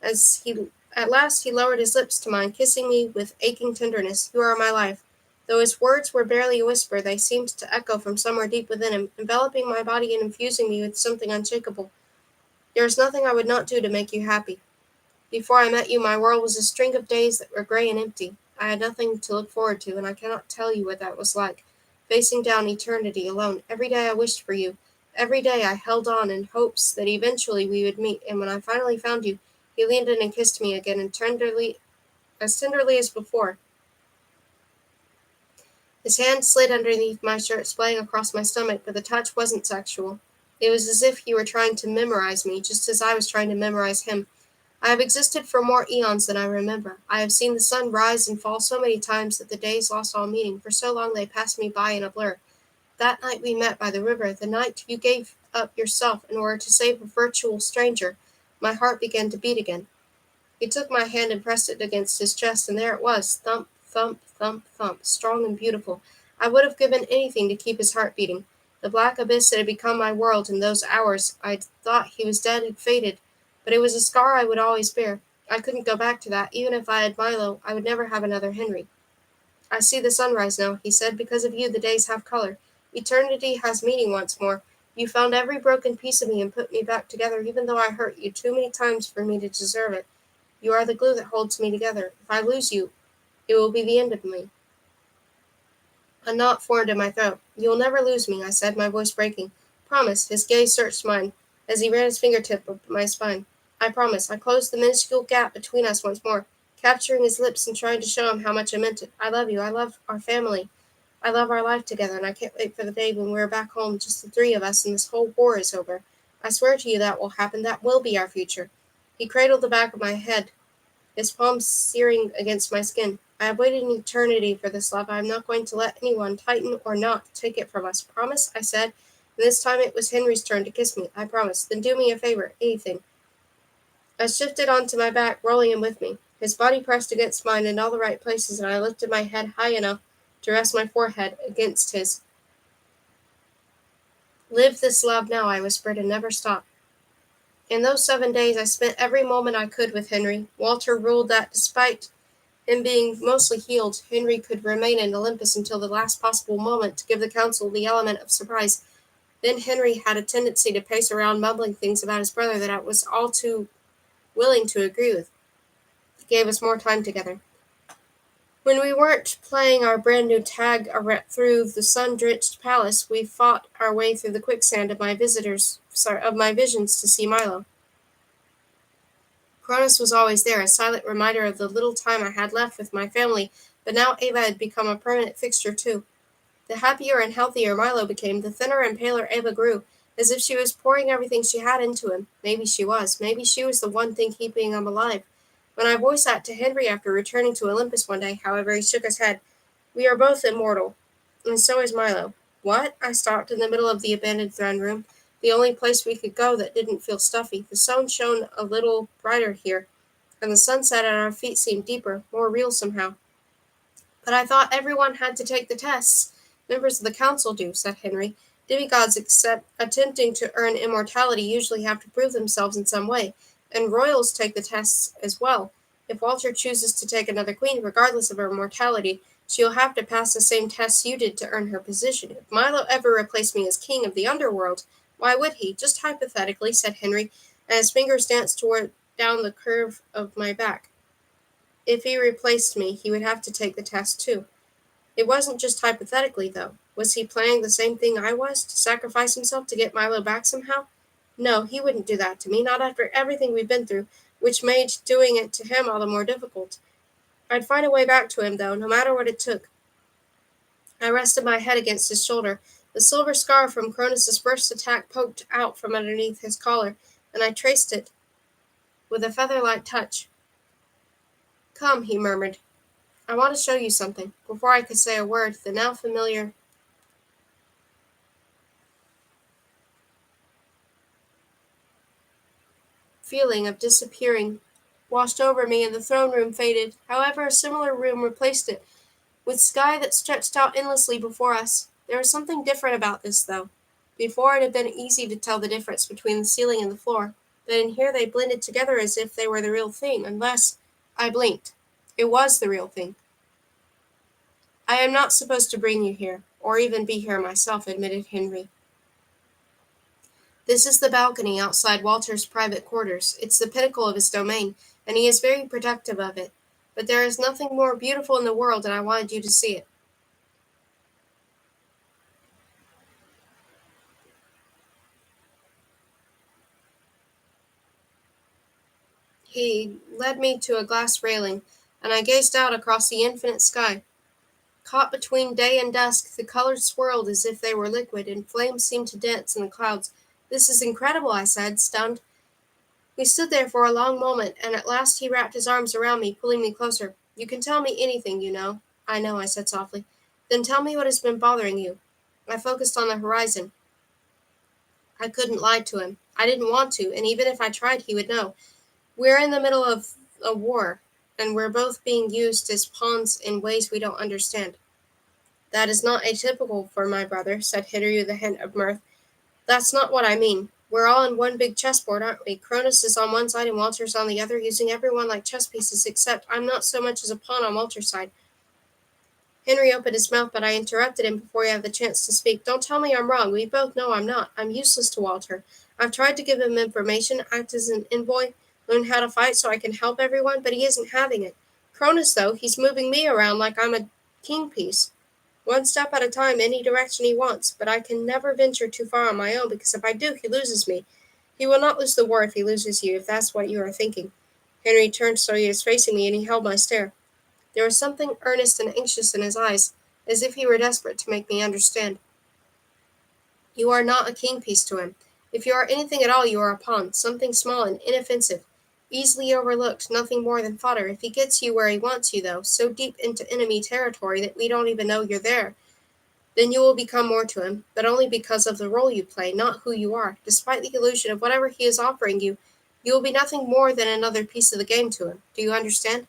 At last he lowered his lips to mine, kissing me with aching tenderness. You are my life. Though his words were barely a whisper, they seemed to echo from somewhere deep within him, enveloping my body and infusing me with something unshakable. There is nothing I would not do to make you happy. Before I met you, my world was a string of days that were gray and empty. I had nothing to look forward to, and I cannot tell you what that was like. Facing down eternity alone. Every day I wished for you. Every day I held on in hopes that eventually we would meet, and when I finally found you, he leaned in and kissed me again, and as tenderly as before. His hand slid underneath my shirt, splaying across my stomach, but the touch wasn't sexual. It was as if he were trying to memorize me, just as I was trying to memorize him. I have existed for more eons than I remember. I have seen the sun rise and fall so many times that the days lost all meaning. For so long they passed me by in a blur. That night we met by the river, the night you gave up yourself in order to save a virtual stranger, my heart began to beat again. He took my hand and pressed it against his chest, and there it was, thump, thump, thump, thump, strong and beautiful. I would have given anything to keep his heart beating. The black abyss that had become my world in those hours I thought he was dead had faded, but it was a scar I would always bear. I couldn't go back to that. Even if I had Milo, I would never have another Henry. I see the sunrise now, he said. Because of you, the days have color. Eternity has meaning once more. You found every broken piece of me and put me back together, even though I hurt you too many times for me to deserve it. You are the glue that holds me together. If I lose you, it will be the end of me. A knot formed in my throat. You will never lose me, I said, my voice breaking. Promise. His gaze searched mine as he ran his fingertip up my spine. I promise. I closed the minuscule gap between us once more, capturing his lips and trying to show him how much I meant it. I love you. I love our family. I love our life together, and I can't wait for the day when we're back home, just the three of us, and this whole war is over. I swear to you that will happen. That will be our future. He cradled the back of my head, his palms searing against my skin. I have waited an eternity for this love. I am not going to let anyone, Titan or not, take it from us. Promise, I said, and this time it was Henry's turn to kiss me. I promise. Then do me a favor, anything. I shifted onto my back, rolling him with me. His body pressed against mine in all the right places, and I lifted my head high enough to rest my forehead against his. Live this love now, I whispered, and never stop. In those 7 days, I spent every moment I could with Henry. Walter ruled that, despite him being mostly healed, Henry could remain in Olympus until the last possible moment to give the council the element of surprise. Then Henry had a tendency to pace around mumbling things about his brother that I was all too willing to agree with. It gave us more time together. When we weren't playing our brand new tag through the sun-drenched palace, we fought our way through the quicksand of my visions to see Milo. Cronus was always there, a silent reminder of the little time I had left with my family, but now Ava had become a permanent fixture too. The happier and healthier Milo became, the thinner and paler Ava grew, as if she was pouring everything she had into him. Maybe she was. Maybe she was the one thing keeping him alive. When I voiced that to Henry after returning to Olympus one day, however, he shook his head. We are both immortal, and so is Milo. What? I stopped in the middle of the abandoned throne room, the only place we could go that didn't feel stuffy. The sun shone a little brighter here, and the sunset at our feet seemed deeper, more real somehow. But I thought everyone had to take the tests. Members of the council do, said Henry. Demigods attempting to earn immortality usually have to prove themselves in some way, and royals take the tests as well. If Walter chooses to take another queen, regardless of her mortality, she'll have to pass the same tests you did to earn her position. If Milo ever replaced me as king of the underworld, why would he? Just hypothetically, said Henry, and his fingers danced down the curve of my back. If he replaced me, he would have to take the test too. It wasn't just hypothetically, though. Was he planning the same thing I was, to sacrifice himself to get Milo back somehow? No, he wouldn't do that to me, not after everything we've been through, which made doing it to him all the more difficult. I'd find a way back to him, though, no matter what it took. I rested my head against his shoulder. The silver scar from Cronus's first attack poked out from underneath his collar, and I traced it with a feather-like touch. Come, he murmured. I want to show you something. Before I could say a word, the now familiar feeling of disappearing washed over me, and the throne room faded. However, a similar room replaced it, with sky that stretched out endlessly before us. There was something different about this, though. Before, it had been easy to tell the difference between the ceiling and the floor, but in here they blended together as if they were the real thing, unless I blinked. It was the real thing. I am not supposed to bring you here, or even be here myself, admitted Henry. This is the balcony outside Walter's private quarters. It's the pinnacle of his domain, and he is very protective of it. But there is nothing more beautiful in the world, and I wanted you to see it. He led me to a glass railing, and I gazed out across the infinite sky. Caught between day and dusk, the colors swirled as if they were liquid, and flames seemed to dance in the clouds. This is incredible, I said, stunned. We stood there for a long moment, and at last he wrapped his arms around me, pulling me closer. You can tell me anything, you know. I know, I said softly. Then tell me what has been bothering you. I focused on the horizon. I couldn't lie to him. I didn't want to, and even if I tried, he would know. We're in the middle of a war, and we're both being used as pawns in ways we don't understand. That is not atypical for my brother, said Henry with a hint of mirth. That's not what I mean. We're all on one big chessboard, aren't we? Cronus is on one side and Walter's on the other, using everyone like chess pieces, except I'm not so much as a pawn on Walter's side. Henry opened his mouth, but I interrupted him before he had the chance to speak. Don't tell me I'm wrong. We both know I'm not. I'm useless to Walter. I've tried to give him information, act as an envoy, learn how to fight so I can help everyone, but he isn't having it. Cronus, though, he's moving me around like I'm a king piece. One step at a time, any direction he wants, but I can never venture too far on my own, because if I do, he loses me. He will not lose the war if he loses you, if that's what you are thinking. Henry turned so he was facing me, and he held my stare. There was something earnest and anxious in his eyes, as if he were desperate to make me understand. You are not a king piece to him. If you are anything at all, you are a pawn, something small and inoffensive, easily overlooked, nothing more than fodder. If he gets you where he wants you, though, so deep into enemy territory that we don't even know you're there, then you will become more to him, but only because of the role you play, not who you are. Despite the illusion of whatever he is offering you, you will be nothing more than another piece of the game to him. Do you understand?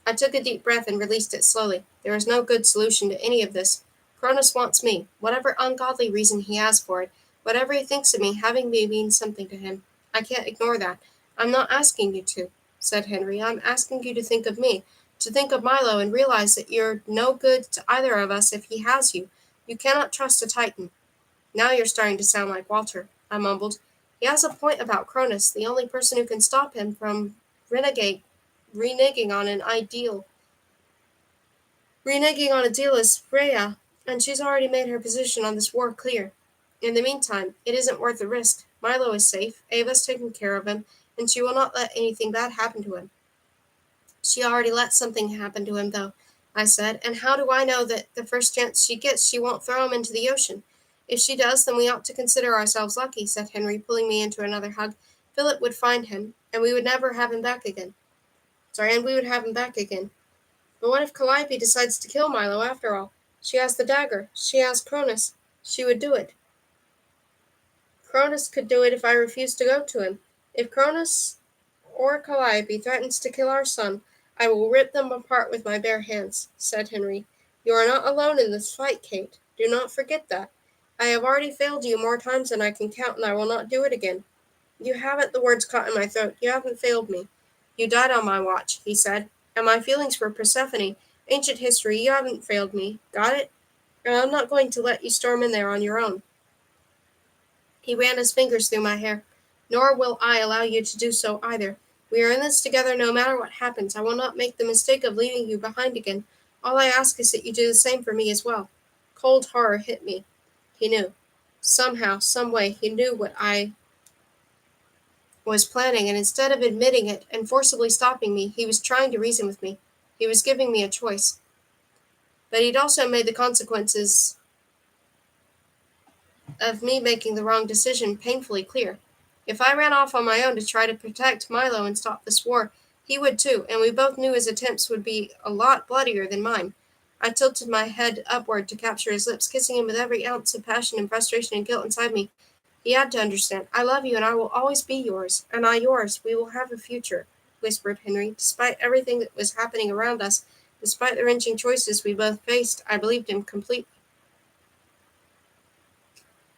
I took a deep breath and released it slowly. There is no good solution to any of this. Cronus wants me, whatever ungodly reason he has for it. Whatever he thinks of me, having me means something to him. I can't ignore that. I'm not asking you to, said Henry. I'm asking you to think of me, to think of Milo and realize that you're no good to either of us if he has you. You cannot trust a Titan. Now you're starting to sound like Walter, I mumbled. He has a point about Cronus, the only person who can stop him from reneging on an ideal. Reneging on a deal is Freya, and she's already made her position on this war clear. In the meantime, it isn't worth the risk. Milo is safe, Ava's taken care of him, and she will not let anything bad happen to him. She already let something happen to him, though, I said, and how do I know that the first chance she gets she won't throw him into the ocean? If she does, then we ought to consider ourselves lucky, said Henry, pulling me into another hug. Philip would find him, and we would never have him back again. And we would have him back again. But what if Calliope decides to kill Milo after all? She has the dagger. She has Cronus. She would do it. Cronus could do it if I refused to go to him. If Cronus or Calliope threatens to kill our son, I will rip them apart with my bare hands, said Henry. You are not alone in this fight, Kate. Do not forget that. I have already failed you more times than I can count, and I will not do it again. You haven't, the words caught in my throat. You haven't failed me. You died on my watch, he said. And my feelings for Persephone, ancient history, you haven't failed me. Got it? And I'm not going to let you storm in there on your own. He ran his fingers through my hair. Nor will I allow you to do so either. We are in this together no matter what happens. I will not make the mistake of leaving you behind again. All I ask is that you do the same for me as well. Cold horror hit me. He knew. Somehow, some way, he knew what I was planning, and instead of admitting it and forcibly stopping me, he was trying to reason with me. He was giving me a choice. But he'd also made the consequences of me making the wrong decision painfully clear. If I ran off on my own to try to protect Milo and stop this war, he would too, and we both knew his attempts would be a lot bloodier than mine. I tilted my head upward to capture his lips, kissing him with every ounce of passion and frustration and guilt inside me. He had to understand. I love you, and I will always be yours, and I yours. We will have a future, whispered Henry. Despite everything that was happening around us, despite the wrenching choices we both faced, I believed him completely.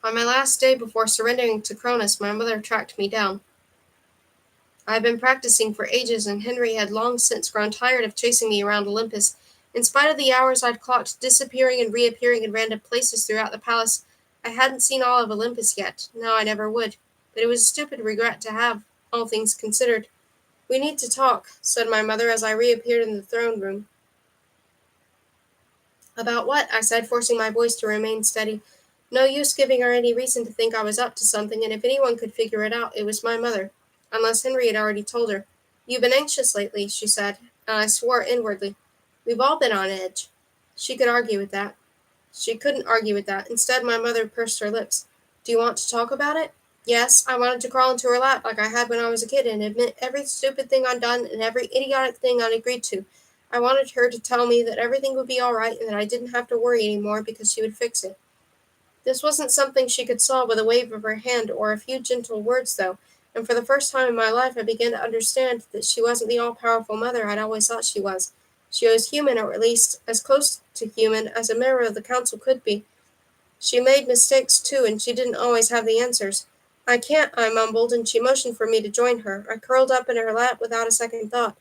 On my last day before surrendering to Cronus, my mother tracked me down. I had been practicing for ages, and Henry had long since grown tired of chasing me around Olympus. In spite of the hours I'd clocked disappearing and reappearing in random places throughout the palace, I hadn't seen all of Olympus yet. No, I never would. But it was a stupid regret to have, all things considered. We need to talk, said my mother as I reappeared in the throne room. About what? I said, forcing my voice to remain steady. No use giving her any reason to think I was up to something, and if anyone could figure it out, it was my mother. Unless Henry had already told her. You've been anxious lately, she said, and I swore inwardly. We've all been on edge. She couldn't argue with that. Instead, my mother pursed her lips. Do you want to talk about it? Yes, I wanted to crawl into her lap like I had when I was a kid and admit every stupid thing I'd done and every idiotic thing I'd agreed to. I wanted her to tell me that everything would be all right and that I didn't have to worry anymore because she would fix it. This wasn't something she could solve with a wave of her hand or a few gentle words, though, and for the first time in my life I began to understand that she wasn't the all-powerful mother I'd always thought she was. She was human, or at least as close to human as a member of the council could be. She made mistakes, too, and she didn't always have the answers. I can't, I mumbled, and she motioned for me to join her. I curled up in her lap without a second thought.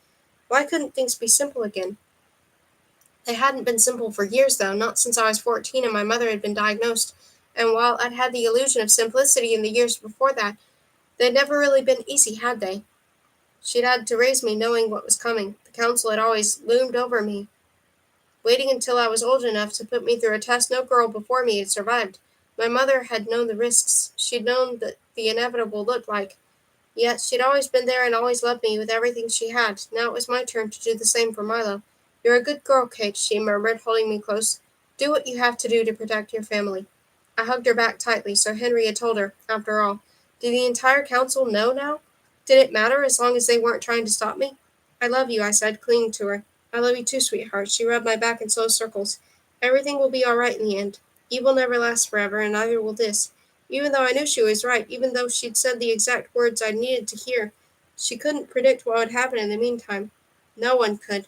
Why couldn't things be simple again? They hadn't been simple for years, though, not since I was 14 and my mother had been diagnosed. And while I'd had the illusion of simplicity in the years before that, they'd never really been easy, had they? She'd had to raise me knowing what was coming. The council had always loomed over me, waiting until I was old enough to put me through a test no girl before me had survived. My mother had known the risks. She'd known what the inevitable looked like. Yet she'd always been there and always loved me with everything she had. Now it was my turn to do the same for Milo. "You're a good girl, Kate," she murmured, holding me close. "Do what you have to do to protect your family." I hugged her back tightly, so Henry had told her, after all. Did the entire council know now? Did it matter as long as they weren't trying to stop me? "I love you," I said, clinging to her. "I love you too, sweetheart." She rubbed my back in slow circles. "Everything will be all right in the end. Evil never lasts forever, and neither will this." Even though I knew she was right, even though she'd said the exact words I needed to hear, she couldn't predict what would happen in the meantime. No one could.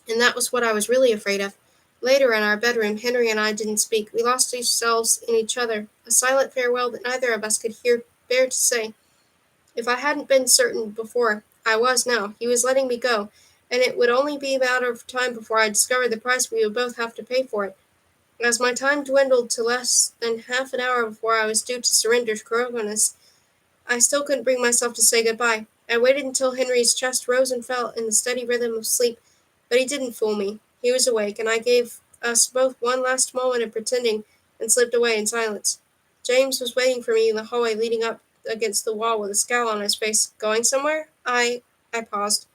And that was what I was really afraid of. Later in our bedroom, Henry and I didn't speak. We lost ourselves in each other, a silent farewell that neither of us could bear to say. If I hadn't been certain before, I was now. He was letting me go, and it would only be a matter of time before I discovered the price we would both have to pay for it. As my time dwindled to less than half an hour before I was due to surrender to Cronus, I still couldn't bring myself to say goodbye. I waited until Henry's chest rose and fell in the steady rhythm of sleep, but he didn't fool me. He was awake, and I gave us both one last moment of pretending and slipped away in silence. James was waiting for me in the hallway leading up against the wall with a scowl on his face. "Going somewhere?" I paused.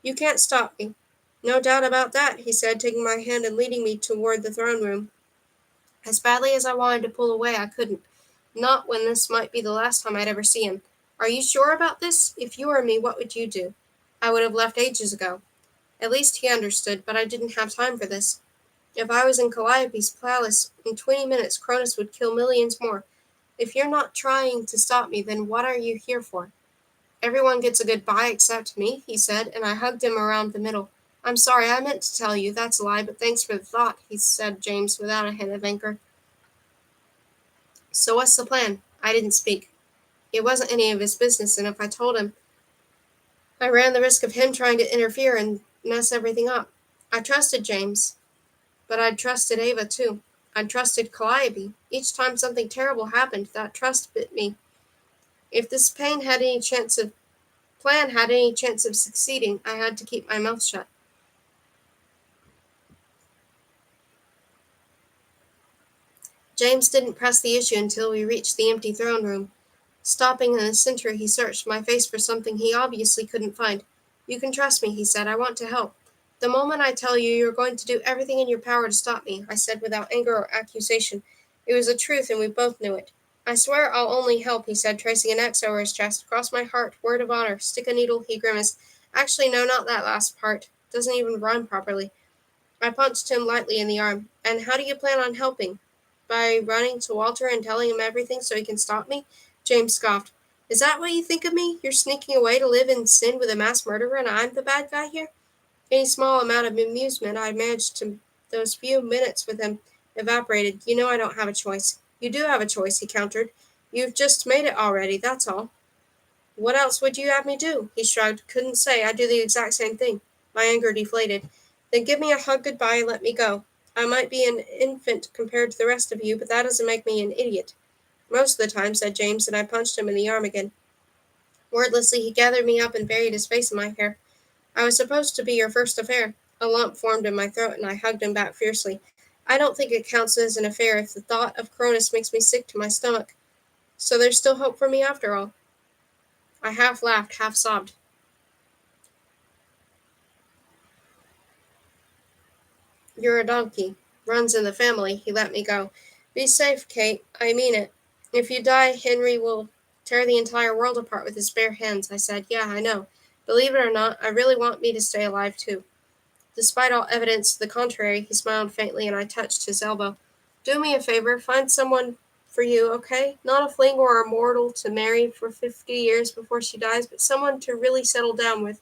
"You can't stop me." "No doubt about that," he said, taking my hand and leading me toward the throne room. As badly as I wanted to pull away, I couldn't. Not when this might be the last time I'd ever see him. "Are you sure about this? If you were me, what would you do?" "I would have left ages ago." At least he understood, but I didn't have time for this. If I was in Calliope's palace in 20 minutes, Cronus would kill millions more. "If you're not trying to stop me, then what are you here for?" "Everyone gets a goodbye except me," he said, and I hugged him around the middle. "I'm sorry, I meant to tell you. That's a lie, but thanks for the thought," he said, James, without a hint of anger. "So what's the plan?" I didn't speak. It wasn't any of his business, and if I told him, I ran the risk of him trying to interfere and mess everything up. I trusted James, but I'd trusted Ava too. I'd trusted Calliope. Each time something terrible happened, that trust bit me. If this plan had any chance of succeeding, I had to keep my mouth shut. James didn't press the issue until we reached the empty throne room. Stopping in the center, he searched my face for something he obviously couldn't find. "You can trust me," he said. "I want to help." "The moment I tell you you're going to do everything in your power to stop me," I said without anger or accusation. It was the truth, and we both knew it. "I swear I'll only help," he said, tracing an X over his chest. "Cross my heart, word of honor." "Stick a needle," he grimaced. "Actually, no, not that last part. Doesn't even rhyme properly." I punched him lightly in the arm. "And how do you plan on helping?" "By running to Walter and telling him everything so he can stop me?" James scoffed. "Is that what you think of me? You're sneaking away to live in sin with a mass murderer, and I'm the bad guy here?" Any small amount of amusement I managed to those few minutes with him evaporated. "You know I don't have a choice." "You do have a choice," he countered. "You've just made it already, that's all." "What else would you have me do?" He shrugged. "Couldn't say. I'd do the exact same thing." My anger deflated. "Then give me a hug goodbye and let me go. I might be an infant compared to the rest of you, but that doesn't make me an idiot." "Most of the time," said James, and I punched him in the arm again. Wordlessly, he gathered me up and buried his face in my hair. "I was supposed to be your first affair." A lump formed in my throat, and I hugged him back fiercely. "I don't think it counts as an affair if the thought of Cronus makes me sick to my stomach. So there's still hope for me after all." I half laughed, half sobbed. "You're a donkey. Runs in the family." He let me go. "Be safe, Kate. I mean it. If you die, Henry will tear the entire world apart with his bare hands." I said. "Yeah, I know. Believe it or not, I really want me to stay alive, too." Despite all evidence to the contrary, he smiled faintly, and I touched his elbow. "Do me a favor. Find someone for you, okay? Not a fling or a mortal to marry for 50 years before she dies, but someone to really settle down with.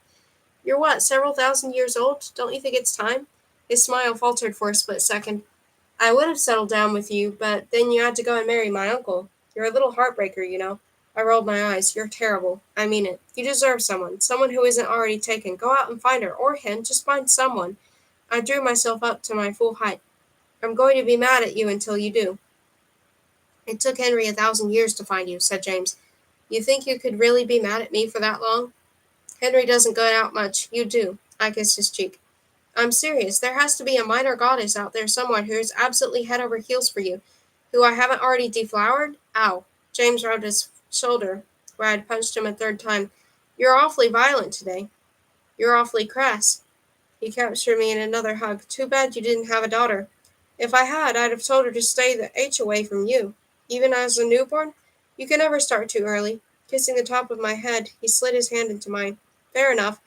You're what, several thousand years old? Don't you think it's time?" His smile faltered for a split second. "I would have settled down with you, but then you had to go and marry my uncle. You're a little heartbreaker, you know." I rolled my eyes. "You're terrible. I mean it. You deserve someone who isn't already taken. Go out and find her, or him. Just find someone." I drew myself up to my full height. "I'm going to be mad at you until you do." "It took Henry 1,000 years to find you," said James. "You think you could really be mad at me for that long?" "Henry doesn't go out much. You do." I kissed his cheek. "I'm serious. There has to be a minor goddess out there somewhere who is absolutely head over heels for you. Who I haven't already deflowered? Ow. James rubbed his shoulder, where I had punched him a third time. You're awfully violent today. You're awfully crass. He captured me in another hug. Too bad you didn't have a daughter. If I had, I'd have told her to stay the H away from you. Even as a newborn? You can never start too early. Kissing the top of my head, he slid his hand into mine. Fair enough.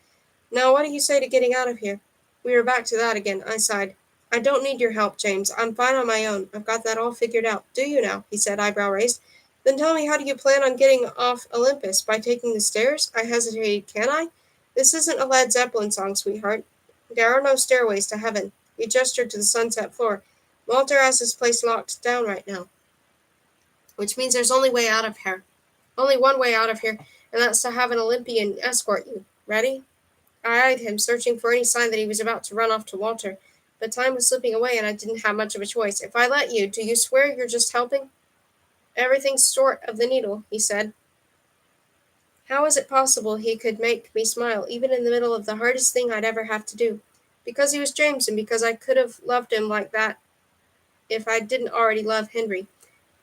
Now what do you say to getting out of here? We were back to that again. I sighed. I don't need your help, James. I'm fine on my own. I've got that all figured out. Do you now? He said, eyebrow raised. Then tell me, how do you plan on getting off Olympus? By taking the stairs? I hesitated. Can I? This isn't a Led Zeppelin song, sweetheart. There are no stairways to heaven. He gestured to the sunset floor. Walter has his place locked down right now, which means there's only way out of here. Only one way out of here, and that's to have an Olympian escort you. Ready? I eyed him, searching for any sign that he was about to run off to Walter. But time was slipping away, and I didn't have much of a choice. If I let you, do you swear you're just helping? Everything's short of the needle, he said. How is it possible he could make me smile, even in the middle of the hardest thing I'd ever have to do? Because he was James, and because I could have loved him like that if I didn't already love Henry.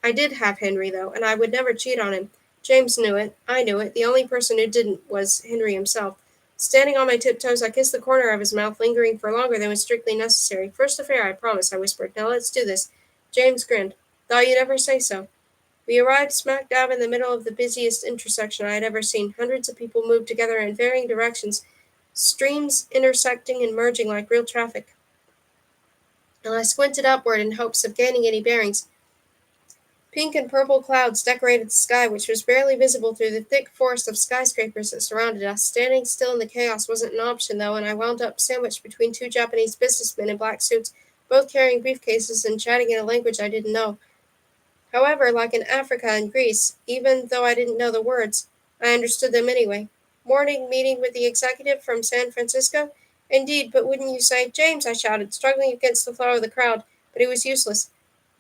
I did have Henry, though, and I would never cheat on him. James knew it. I knew it. The only person who didn't was Henry himself. Standing on my tiptoes, I kissed the corner of his mouth, lingering for longer than was strictly necessary. First affair, I promise, I whispered. Now let's do this. James grinned. Thought you'd ever say so. We arrived smack dab in the middle of the busiest intersection I had ever seen. Hundreds of people moved together in varying directions, streams intersecting and merging like real traffic. And I squinted upward in hopes of gaining any bearings. Pink and purple clouds decorated the sky, which was barely visible through the thick forest of skyscrapers that surrounded us. Standing still in the chaos wasn't an option, though, and I wound up sandwiched between two Japanese businessmen in black suits, both carrying briefcases and chatting in a language I didn't know. However, like in Africa and Greece, even though I didn't know the words, I understood them anyway. Morning meeting with the executive from San Francisco? Indeed, but wouldn't you say, James, I shouted, struggling against the flow of the crowd, but it was useless.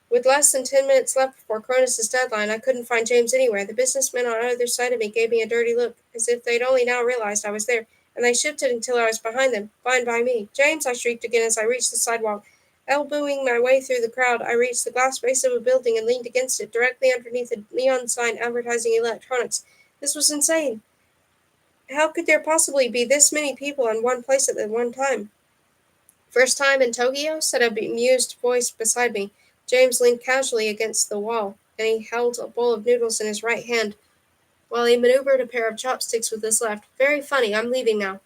With less than 10 minutes left before Cronus's deadline, I couldn't find James anywhere. The businessmen on either side of me gave me a dirty look, as if they'd only now realized I was there, and they shifted until I was behind them. Fine by me. James, I shrieked again as I reached the sidewalk. Elbowing my way through the crowd, I reached the glass base of a building and leaned against it, directly underneath a neon sign advertising electronics. This was insane. How could there possibly be this many people in one place at the one time? First time in Tokyo? Said a bemused voice beside me. James leaned casually against the wall, and he held a bowl of noodles in his right hand, while he maneuvered a pair of chopsticks with his left. Very funny. I'm leaving now.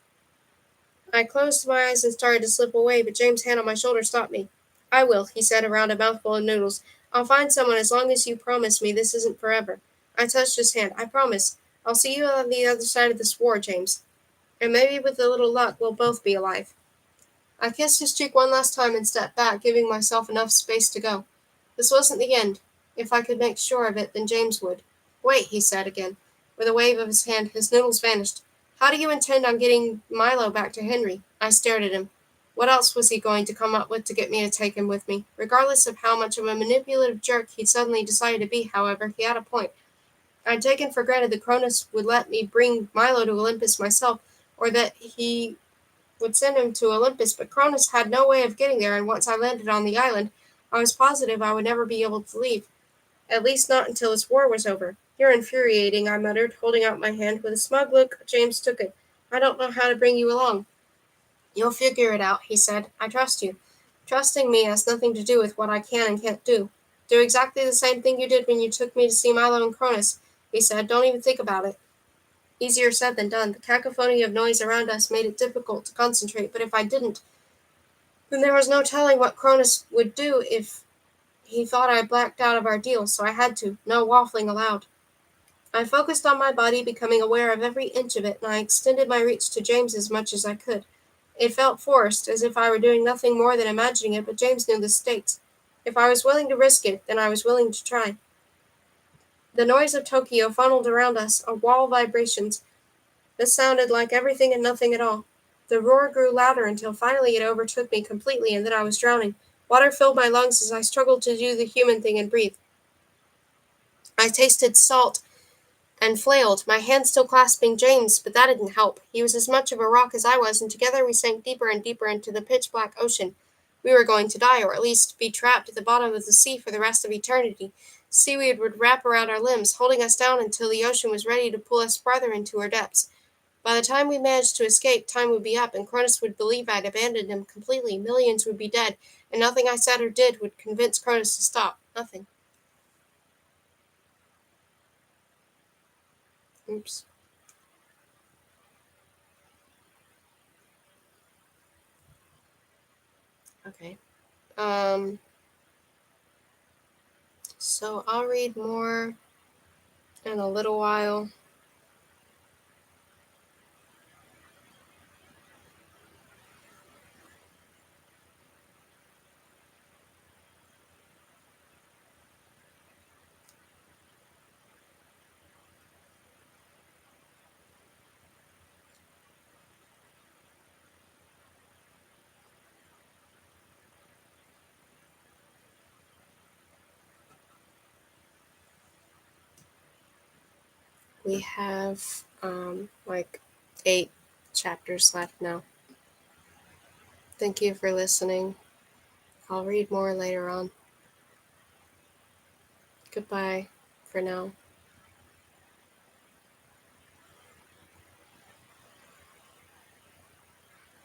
I closed my eyes and started to slip away, but James' hand on my shoulder stopped me. I will, he said around a mouthful of noodles. I'll find someone as long as you promise me this isn't forever. I touched his hand. I promise. I'll see you on the other side of this war, James. And maybe with a little luck we'll both be alive. I kissed his cheek one last time and stepped back, giving myself enough space to go. This wasn't the end. If I could make sure of it, then James would. Wait, he said again. With a wave of his hand, his noodles vanished. How do you intend on getting Milo back to Henry? I stared at him. What else was he going to come up with to get me to take him with me? Regardless of how much of a manipulative jerk he'd suddenly decided to be, however, he had a point. I'd taken for granted that Cronus would let me bring Milo to Olympus myself, or that he would send him to Olympus, but Cronus had no way of getting there, and once I landed on the island, I was positive I would never be able to leave. At least not until this war was over. You're infuriating, I muttered, holding out my hand. With a smug look, James took it. I don't know how to bring you along. You'll figure it out, he said. I trust you. Trusting me has nothing to do with what I can and can't do. Do exactly the same thing you did when you took me to see Milo and Cronus, he said. Don't even think about it. Easier said than done. The cacophony of noise around us made it difficult to concentrate, but if I didn't, then there was no telling what Cronus would do if he thought I blacked out of our deal, so I had to. No waffling allowed. I focused on my body, becoming aware of every inch of it, and I extended my reach to James as much as I could. It felt forced, as if I were doing nothing more than imagining it, but James knew the stakes. If I was willing to risk it, then I was willing to try. The noise of Tokyo funneled around us, a wall of vibrations. This sounded like everything and nothing at all. The roar grew louder until finally it overtook me completely, and then I was drowning. Water filled my lungs as I struggled to do the human thing and breathe. I tasted salt and flailed, my hand still clasping James, but that didn't help. He was as much of a rock as I was, and together we sank deeper and deeper into the pitch-black ocean. We were going to die, or at least be trapped at the bottom of the sea for the rest of eternity. Seaweed would wrap around our limbs, holding us down until the ocean was ready to pull us farther into her depths. By the time we managed to escape, time would be up, and Cronus would believe I'd abandoned him completely. Millions would be dead, and nothing I said or did would convince Cronus to stop. Nothing. Oops. Okay. So I'll read more in a little while. We have like 8 chapters left now. Thank you for listening. I'll read more later on. Goodbye for now.